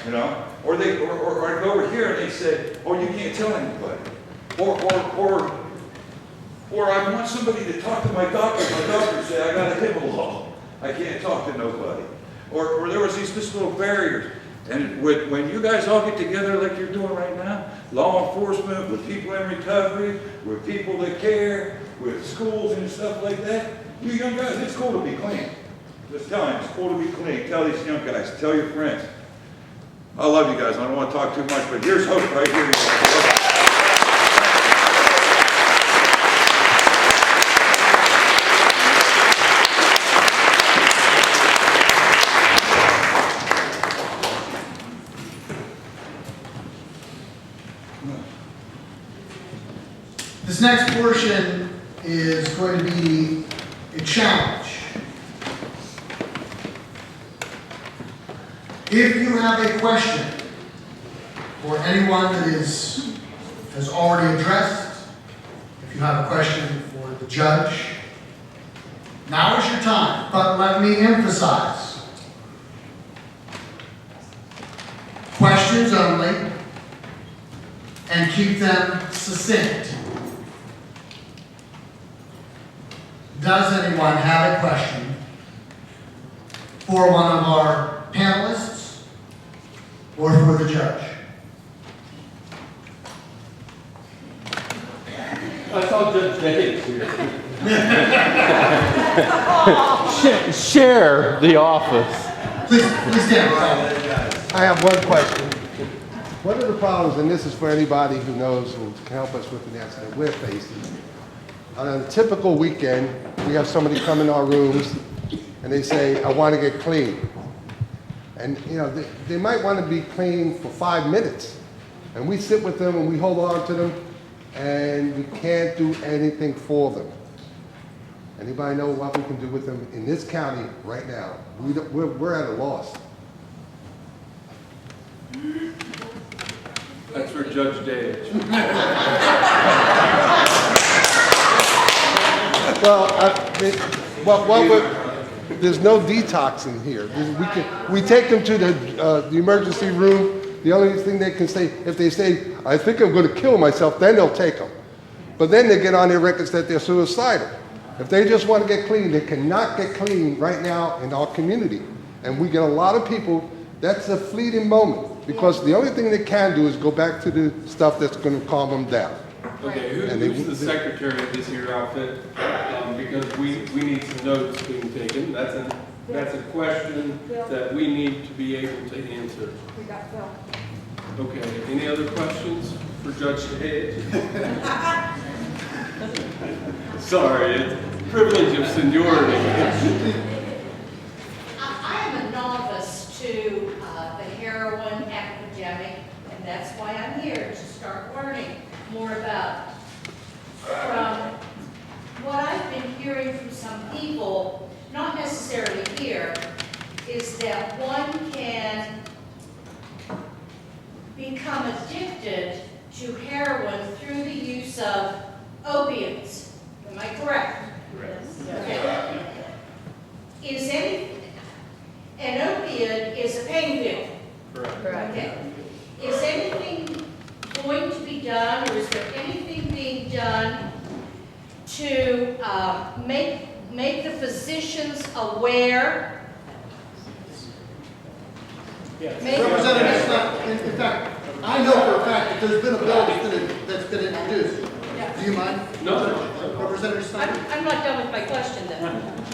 you know? Or I go over here and they say, oh, you can't tell anybody. Or I want somebody to talk to my doctor. My doctor say, I got a hip law. I can't talk to nobody. Or there was these little barriers. And when you guys all get together like you're doing right now, law enforcement, with people in recovery, with people that care, with schools and stuff like that, you young guys, it's cool to be clean. Just tell him, it's cool to be clean. Tell these young guys, tell your friends. I love you guys. I don't want to talk too much, but here's hope right here. This next portion is going to be a challenge. If you have a question for anyone that has already addressed, if you have a question for the judge, now is your time. But let me emphasize, questions only, and keep them succinct. Does anyone have a question for one of our panelists or for the judge? I saw Judge Davis here. Share the office. Please stand. I have one question. One of the problems, and this is for anybody who knows and can help us with an answer that we're facing. On a typical weekend, we have somebody come in our rooms and they say, I want to get clean. And you know, they might want to be clean for 5 minutes. And we sit with them and we hold on to them and we can't do anything for them. Anybody know what we can do with them in this county right now? We're at a loss. That's for Judge Davis. There's no detox in here. We take them to the emergency room. The only thing they can say, if they say, I think I'm going to kill myself, then they'll take them. But then they get on their records that they're suicidal. If they just want to get clean, they cannot get clean right now in our community. And we get a lot of people, that's a fleeting moment. Because the only thing they can do is go back to the stuff that's going to calm them down. Okay, who's the secretary of this here outfit? Because we need some notes being taken. That's a question that we need to be able to answer. We got Phil. Okay, any other questions for Judge Hayes? Sorry, it's privilege of seniority. I am a novice to the heroin epidemic, and that's why I'm here, to start learning more about it. From what I've been hearing from some people, not necessarily here, is that one can become addicted to heroin through the use of opiates. Am I correct? Okay. An opiate is a pain pill. Correct. Okay. Is anything going to be done, or is there anything being done to make the physicians aware? Representative Scott, in fact, I know for a fact that there's been a bill that's been introduced. Do you mind? No. Representative Snyder? I'm not done with my question then.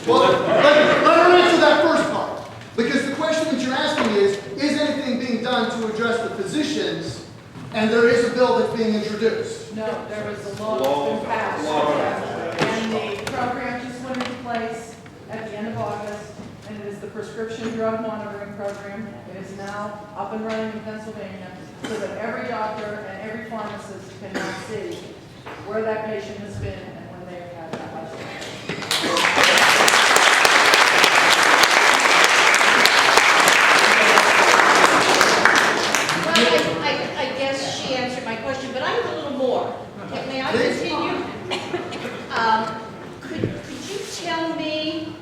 Well, let her answer that first part. Because the question that you're asking is anything being done to address the physicians? And there is a bill that's being introduced. No, there was a law that's been passed. And the program just went into place at the end of August. And it is the prescription drug monitoring program. It is now up and running in Pennsylvania so that every doctor and every pharmacist can now see where that patient has been and when they have had that last. I guess she answered my question, but I have a little more. May I continue? Could you tell me,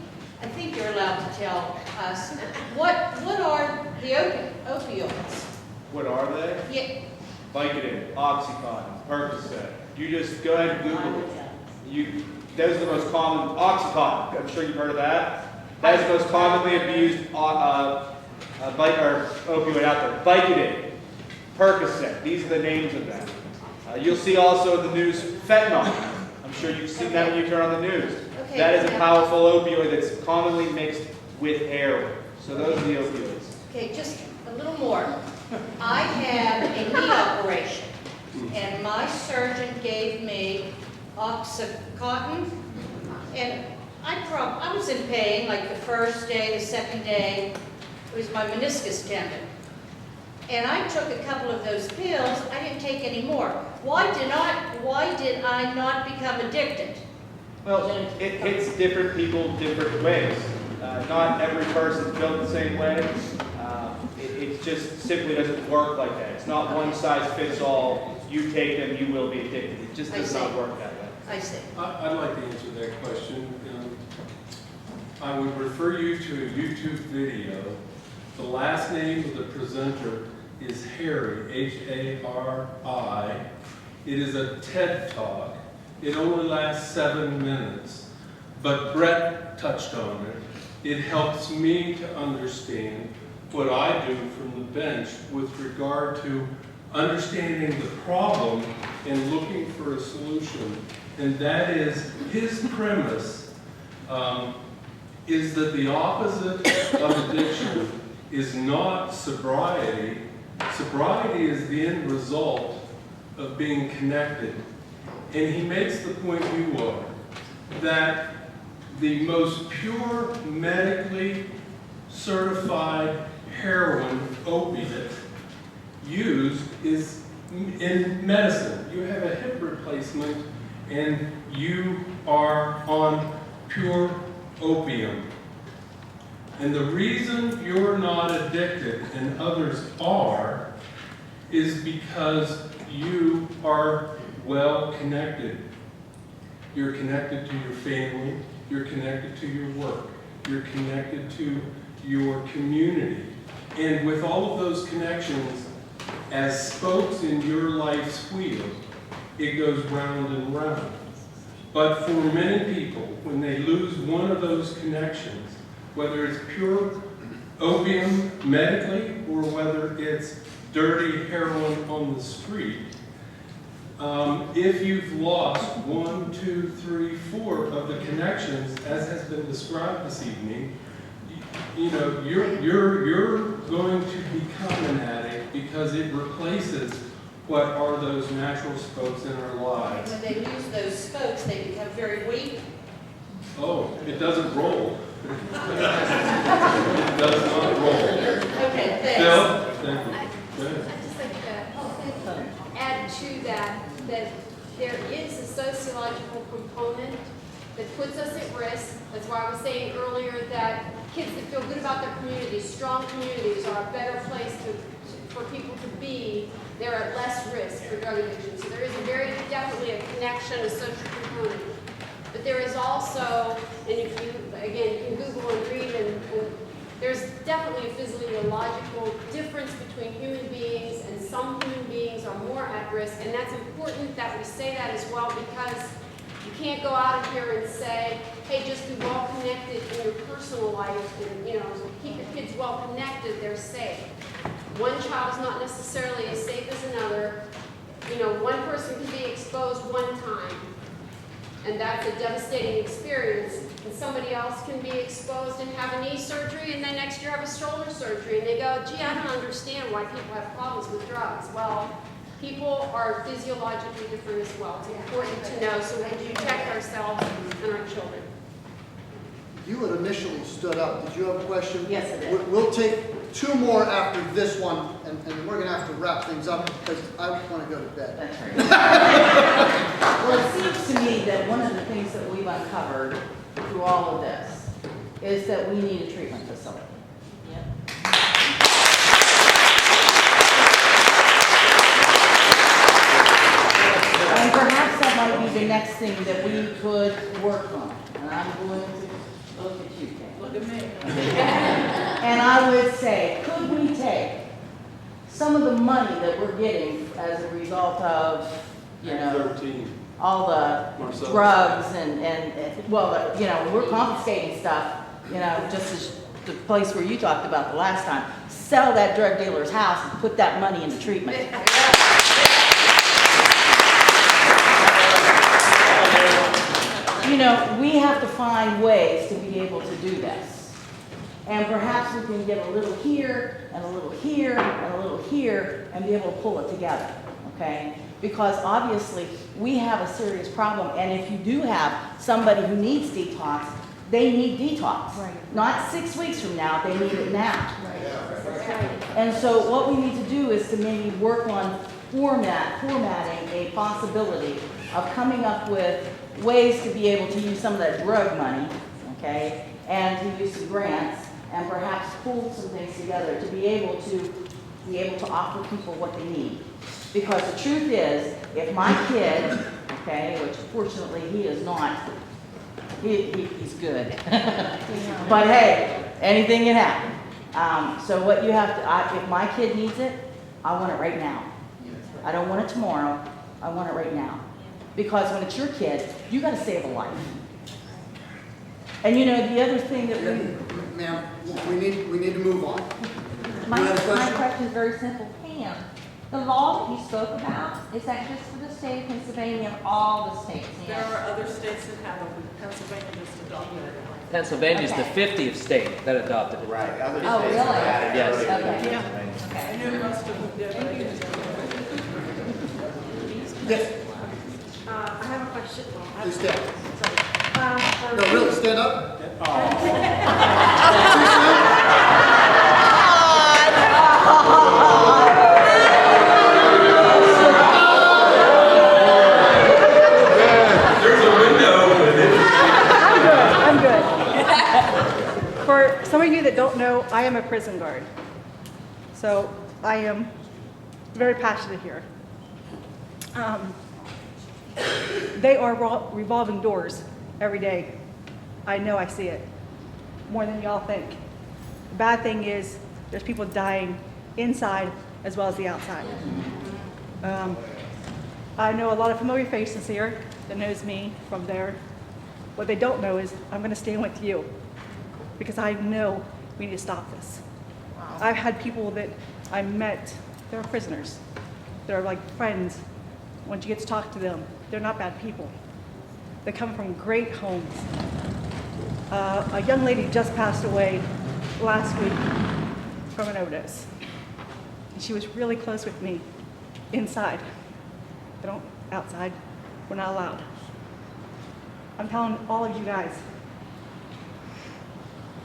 I think you're allowed to tell us, what are the opioids? What are they? Yeah. Vicodin, Oxycontin, Percocet. You just go ahead and Google it. Those are the most common. Oxycontin, I'm sure you've heard of that. That is the most commonly abused opioid out there. Vicodin, Percocet, these are the names of them. You'll see also in the news fentanyl. I'm sure you've seen that when you turn on the news. Okay. That is a powerful opioid that's commonly mixed with heroin. So those are the opioids. Okay, just a little more. I had a knee operation, and my surgeon gave me Oxycontin, and I was in pain like the first day, the second day. It was my meniscus tendon. And I took a couple of those pills. I didn't take any more. Why did I not become addicted? Well, it hits different people different ways. Not every person's built the same way. It just simply doesn't work like that. It's not one size fits all. You take them, you will be addicted. It just does not work that way. I see. I'd like to answer that question. I would refer you to a YouTube video. The last name of the presenter is Harry, H-A-R-I. It is a TED Talk. It only lasts 7 minutes, but Brett touched on it. It helps me to understand what I do from the bench with regard to understanding the problem and looking for a solution. And that is, his premise is that the opposite of addiction is not sobriety. Sobriety is the end result of being connected. And he makes the point you are, that the most pure, medically certified heroin opiate used is in medicine. You have a hip replacement and you are on pure opium. And the reason you're not addicted and others are is because you are well connected. You're connected to your family, you're connected to your work, you're connected to your community. And with all of those connections, as spokes in your life's wheel, it goes round and round. But for many people, when they lose one of those connections, whether it's pure opium medically or whether it's dirty heroin on the street, if you've lost 1, 2, 3, 4 of the connections, as has been described this evening, you know, you're going to become an addict because it replaces what are those natural spokes in our lives. When they lose those spokes, they become very weak. Oh, it doesn't roll. It does not roll. Okay, thanks. Bill? Thank you. Go ahead. I'd just like to add to that there is a sociological component that puts us at risk. That's why I was saying earlier that kids that feel good about their communities, strong communities, are a better place for people to be. They're at less risk for drug addiction. So there is definitely a connection, a social component. But there is also, and if you, again, you can Google and read, and there's definitely a physiological difference between human beings, and some human beings are more at risk. And that's important that we say that as well, because you can't go out of here and say, hey, just be well connected in your personal life, and keep your kids well connected, they're safe. One child is not necessarily as safe as another. One person can be exposed one time, and that's a devastating experience. And somebody else can be exposed and have a knee surgery, and then next year have a shoulder surgery, and they go, gee, I don't understand why people have problems with drugs. Well, people are physiologically different as well. It's important to know so we can protect ourselves and our children. You had initially stood up. Did you have a question? Yes, I did. We'll take 2 more after this one, and we're going to have to wrap things up because I want to go to bed. That's right. Well, it seems to me that one of the things that we've uncovered through all of this is that we need a treatment facility. And perhaps that might be the next thing that we could work on. And I'm going to look at you, Kay. Look at me. And I would say, could we take some of the money that we're getting as a result of, all the Marcellus. drugs and we're confiscating stuff, just as the place where you talked about the last time, sell that drug dealer's house and put that money into treatment. We have to find ways to be able to do this. And perhaps we can get a little here, and a little here, and a little here, and be able to pull it together, okay? Because obviously, we have a serious problem, and if you do have somebody who needs detox, they need detox. Right. Not 6 weeks from now, they need it now. And so what we need to do is to maybe work on formatting a possibility of coming up with ways to be able to use some of that drug money, okay, and to use some grants, and perhaps pull some things together to be able to offer people what they need. Because the truth is, if my kid, okay, which fortunately he is not, he's good. But hey, anything can happen. So what you have to, if my kid needs it, I want it right now. I don't want it tomorrow, I want it right now. Because when it's your kid, you gotta save a life. And you know, the other thing that Ma'am, we need to move on. My You have a question? question is very simple. Pam, the law that you spoke about, is that just for the state of Pennsylvania or all the states? There are other states that have them, Pennsylvania just adopted it. Pennsylvania's Okay. the 50th state that adopted it. Right, other Oh, states really? have added Yes. earlier than Okay. Pennsylvania. I knew most of them did, but I didn't. Yes, I have a question. please stand. For No, really, stand up. There's a window. I'm good. For some of you that don't know, I am a prison guard. So I am very passionate here. They are revolving doors every day. I know, I see it. More than y'all think. The bad thing is there's people dying inside as well as the outside. I know a lot of familiar faces here that knows me from there. What they don't know is I'm going to stand with you because I know we need to stop this. I've had people that I met, they're prisoners. They're like friends. Once you get to talk to them, they're not bad people. They come from great homes. A young lady just passed away last week from an overdose. And she was really close with me inside. They don't outside. We're not allowed. I'm telling all of you guys,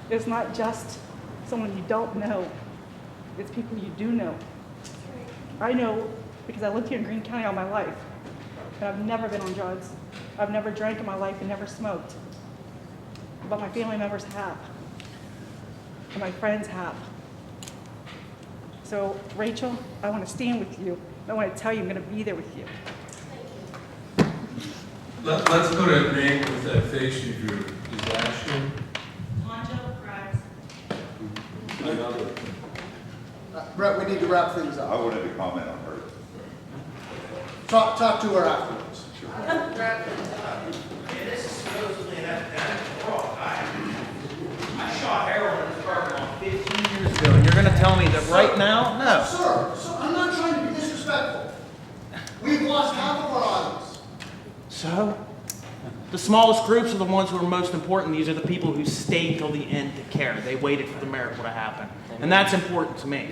it's not just someone you don't know. It's people you do know. I know because I lived here in Greene County all my life. And I've never been on drugs. I've never drank in my life and never smoked. But my family members have. And my friends have. So, Rachel, I want to stand with you. I want to tell you I'm going to be there with you. Let's put a name with that face you drew. Is that Ashley? Another. Brett, we need to wrap things I up. wanted to comment on her. Talk to her afterwards. This is supposedly an epidemic. We're all tired. I shot heroin in the parking lot 15 years ago, and you're gonna tell me that right now? No. Sir, I'm not trying to be disrespectful. We've lost half of our audience. So? The smallest groups are the ones who are most important. These are the people who stayed till the end to care. They waited for the miracle to happen. And that's important to me.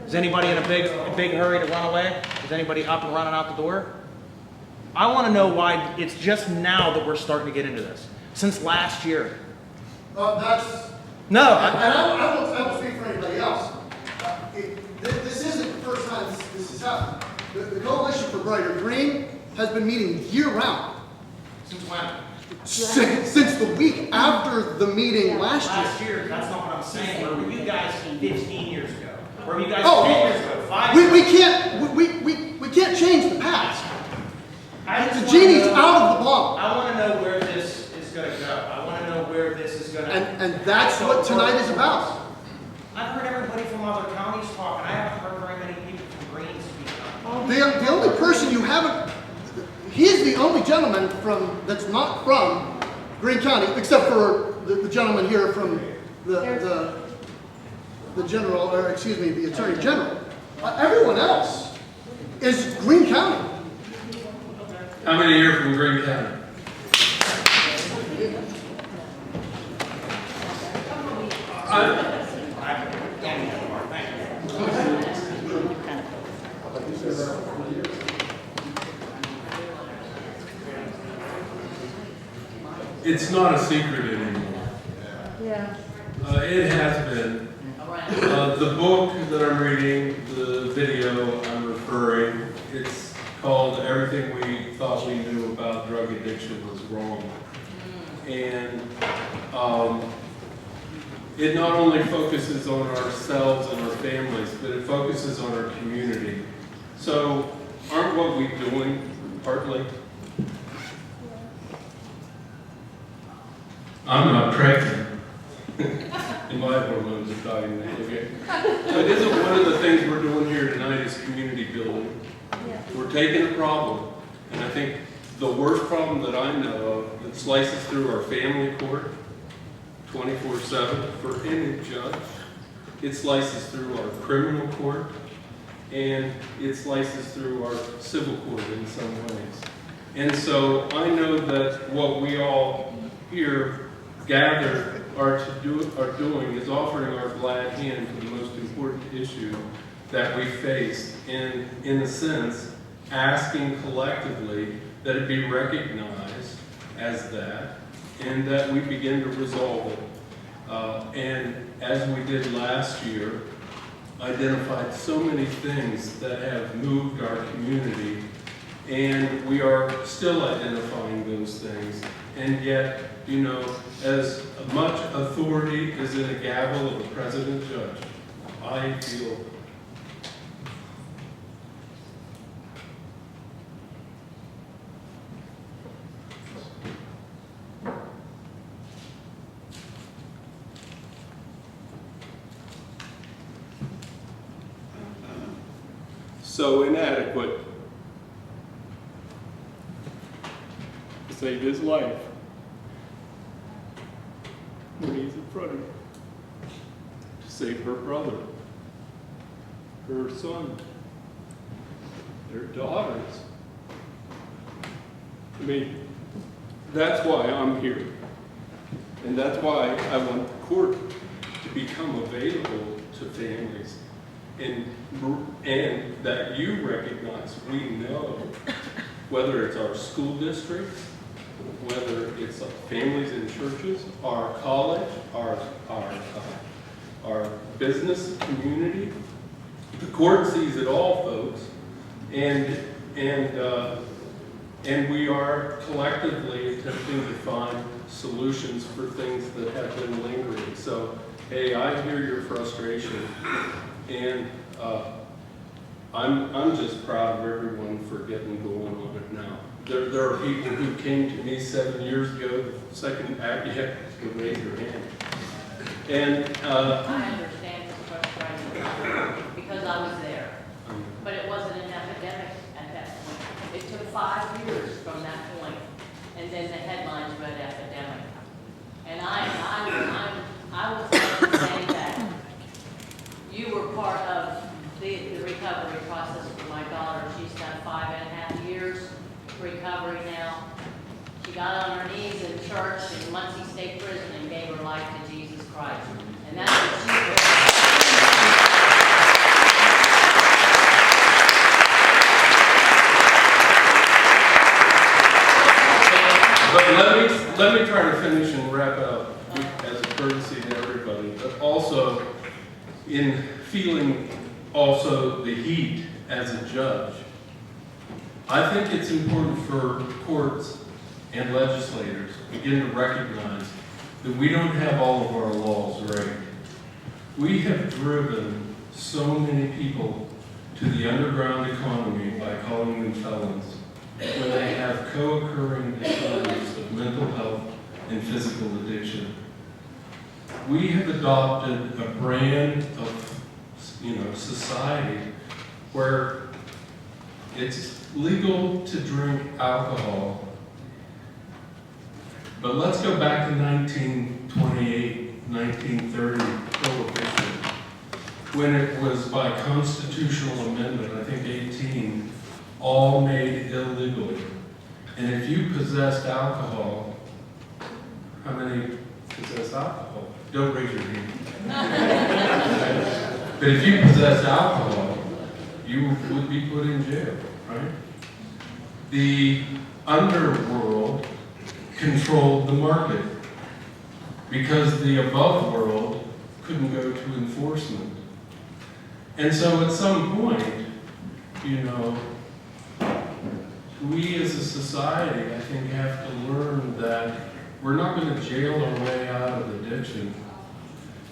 Is anybody in a big hurry to run away? Is anybody up and running out the door? I want to know why it's just now that we're starting to get into this. Since last year. That's... No. I won't speak for anybody else. This isn't the first time this has happened. The Coalition for Brighter Green has been meeting year-round. Since when? Since the week after the meeting last year. Last year, that's not what I'm saying. Where were you guys 15 years ago? Where were you guys Oh, 10 years ago? 5 years ago? we can't change the past. I just The wanna genie's know- out of the bottle. I want to know where this is going to go. I want to know where this is going to. And that's what tonight is about. I've heard everybody from other counties talk, and I haven't heard very many people from Greene speak up. The only person you haven't, he's the only gentleman that's not from Greene County, except for the gentleman here from the general, or excuse me, the Attorney General. Everyone else is Greene County. How many here from Greene County? It's not a secret anymore. Yeah. It has been. The book that I'm reading, the video I'm referring, it's called Everything We Thought We Knew About Drug Addiction Was Wrong. And it not only focuses on ourselves and our families, but it focuses on our community. So aren't what we're doing partly? I'm not pregnant. And my hormones are dying now, okay? But isn't one of the things we're doing here tonight is community building? Yeah. We're taking a problem, and I think the worst problem that I know of that slices through our family court 24/7 for any judge, it slices through our criminal court, and it slices through our civil court in some ways. And so I know that what we all here gathered are doing is offering our glad hand to the most important issue that we face, and in a sense, asking collectively that it be recognized as that, and that we begin to resolve it. And as we did last year, identified so many things that have moved our community, and we are still identifying those things. And yet, you know, as much authority is in a gavel of the President Judge, I feel so inadequate to save his life when he's in front of her, to save her brother, her son, their daughters. I mean, that's why I'm here. And that's why I want the court to become available to families. And that you recognize, we know, whether it's our school districts, whether it's families in churches, our college, our business community, the court sees it all, folks, and we are collectively attempting to find solutions for things that have been lingering. So, hey, I hear your frustration, and I'm just proud of everyone for getting going on it now. There are people who came to me 7 years ago, the second act, you have to raise your hand. And I understand the frustration because I was there, but it wasn't an epidemic at that point. It took 5 years from that point, and then the headlines read epidemic. And I was saying that you were part of the recovery process for my daughter. She's done 5.5 years recovery now. She got on her knees in church in Muncie State Prison and gave her life to Jesus Christ. And that's what she was. But let me try to finish and wrap up as a courtesy to everybody, but also in feeling also the heat as a judge. I think it's important for courts and legislators to begin to recognize that we don't have all of our laws right. We have driven so many people to the underground economy by calling them felons when they have co-occurring disorders of mental health and physical addiction. We have adopted a brand of, society where it's legal to drink alcohol. But let's go back to 1928, 1930 prohibition, when it was by constitutional amendment, I think 18, all made illegal. And if you possessed alcohol, how many possess alcohol? Don't raise your hand. But if you possess alcohol, you would be put in jail, right? The underworld controlled the market because the above world couldn't go to enforcement. And so at some point, you know, we as a society, I think, have to learn that we're not going to jail our way out of addiction.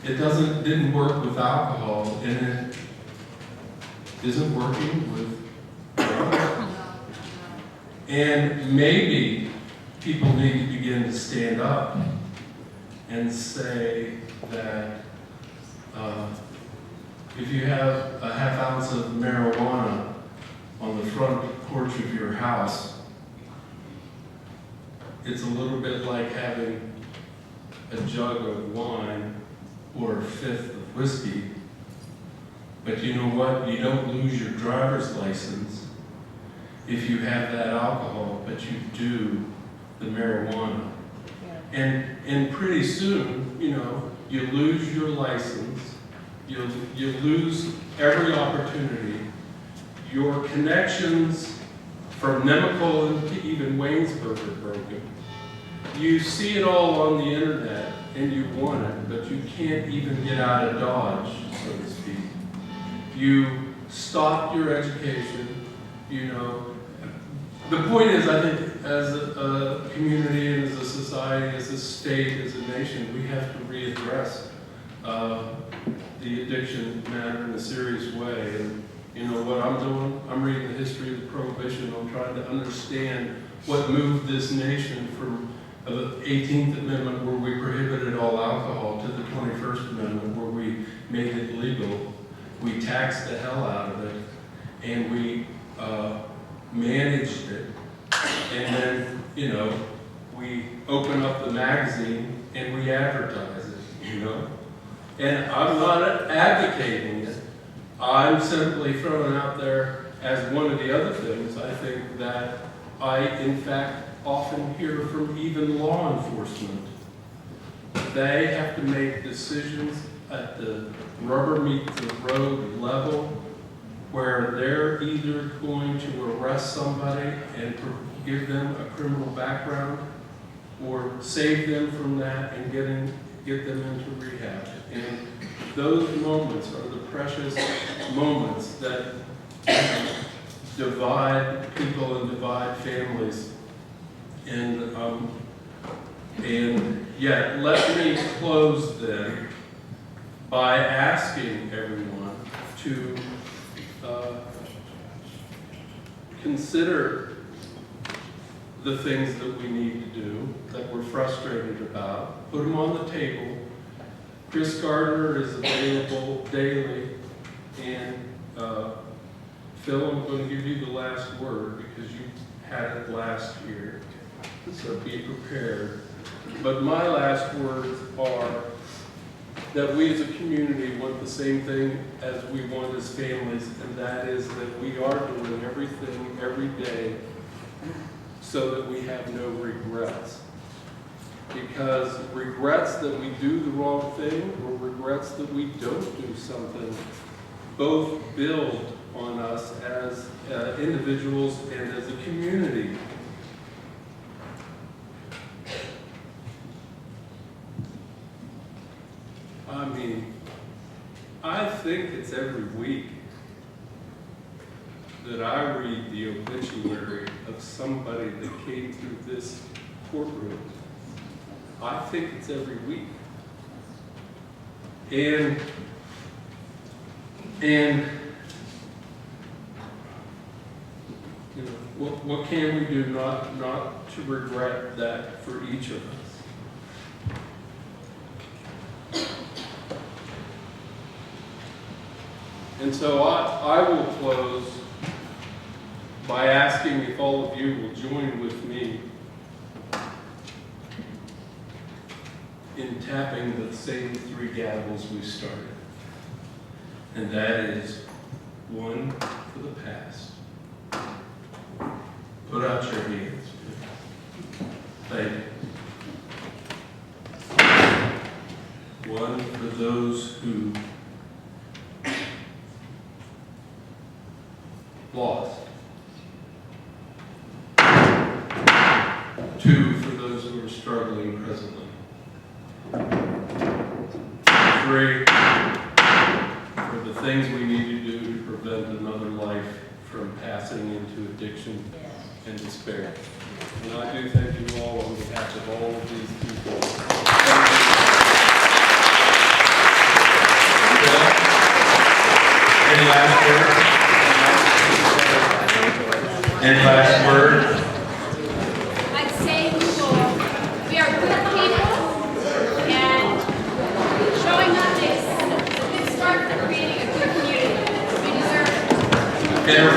It didn't work with alcohol, and it isn't working with drugs. And maybe people need to begin to stand up and say that if you have a half ounce of marijuana on the front porch of your house, it's a little bit like having a jug of wine or a fifth of whiskey. But you know what? You don't lose your driver's license if you have that alcohol, but you do the marijuana. And pretty soon, you know, you lose your license, you lose every opportunity. Your connections from Nemacolin to even Waynesburg are broken. You see it all on the internet and you want it, but you can't even get out of Dodge, so to speak. You stopped your education, you know. The point is, I think, as a community and as a society, as a state, as a nation, we have to readdress the addiction matter in a serious way. And you know what I'm doing? I'm reading the history of the Prohibition. I'm trying to understand what moved this nation from the 18th Amendment, where we prohibited all alcohol, to the 21st Amendment, where we made it legal. We taxed the hell out of it, and we managed it. And then, you know, we open up the magazine and we advertise it, you know. And I'm not advocating it. I'm simply throwing out there as one of the other things I think that I, in fact, often hear from even law enforcement. They have to make decisions at the rubber meets the road level, where they're either going to arrest somebody and give them a criminal background, or save them from that and get them into rehab. And those moments are the precious moments that divide people and divide families. And yet, let me close then by asking everyone to consider the things that we need to do, that we're frustrated about, put them on the table. Chris Gardner is available daily, and Phil, I'm going to give you the last word because you had it last year, so be prepared. But my last words are that we as a community want the same thing as we want as families, and that is that we are doing everything every day so that we have no regrets. Because regrets that we do the wrong thing or regrets that we don't do something both build on us as individuals and as a community. I mean, I think it's every week that I read the obituary of somebody that came through this courtroom. I think it's every week. And you know, what can we do not to regret that for each of us? And so I will close by asking if all of you will join with me in tapping the same three gavels we started. And that is one for the past. Put out your hands. Thank you. One for those 2, for those who are struggling presently. 3, for the things we need to do to prevent another life from passing into addiction and despair. And I do thank you all on behalf of all of these people. Any last word? Any last word? I'd say we are good people, and showing up is a good start for creating a good community. We deserve it. Okay, we're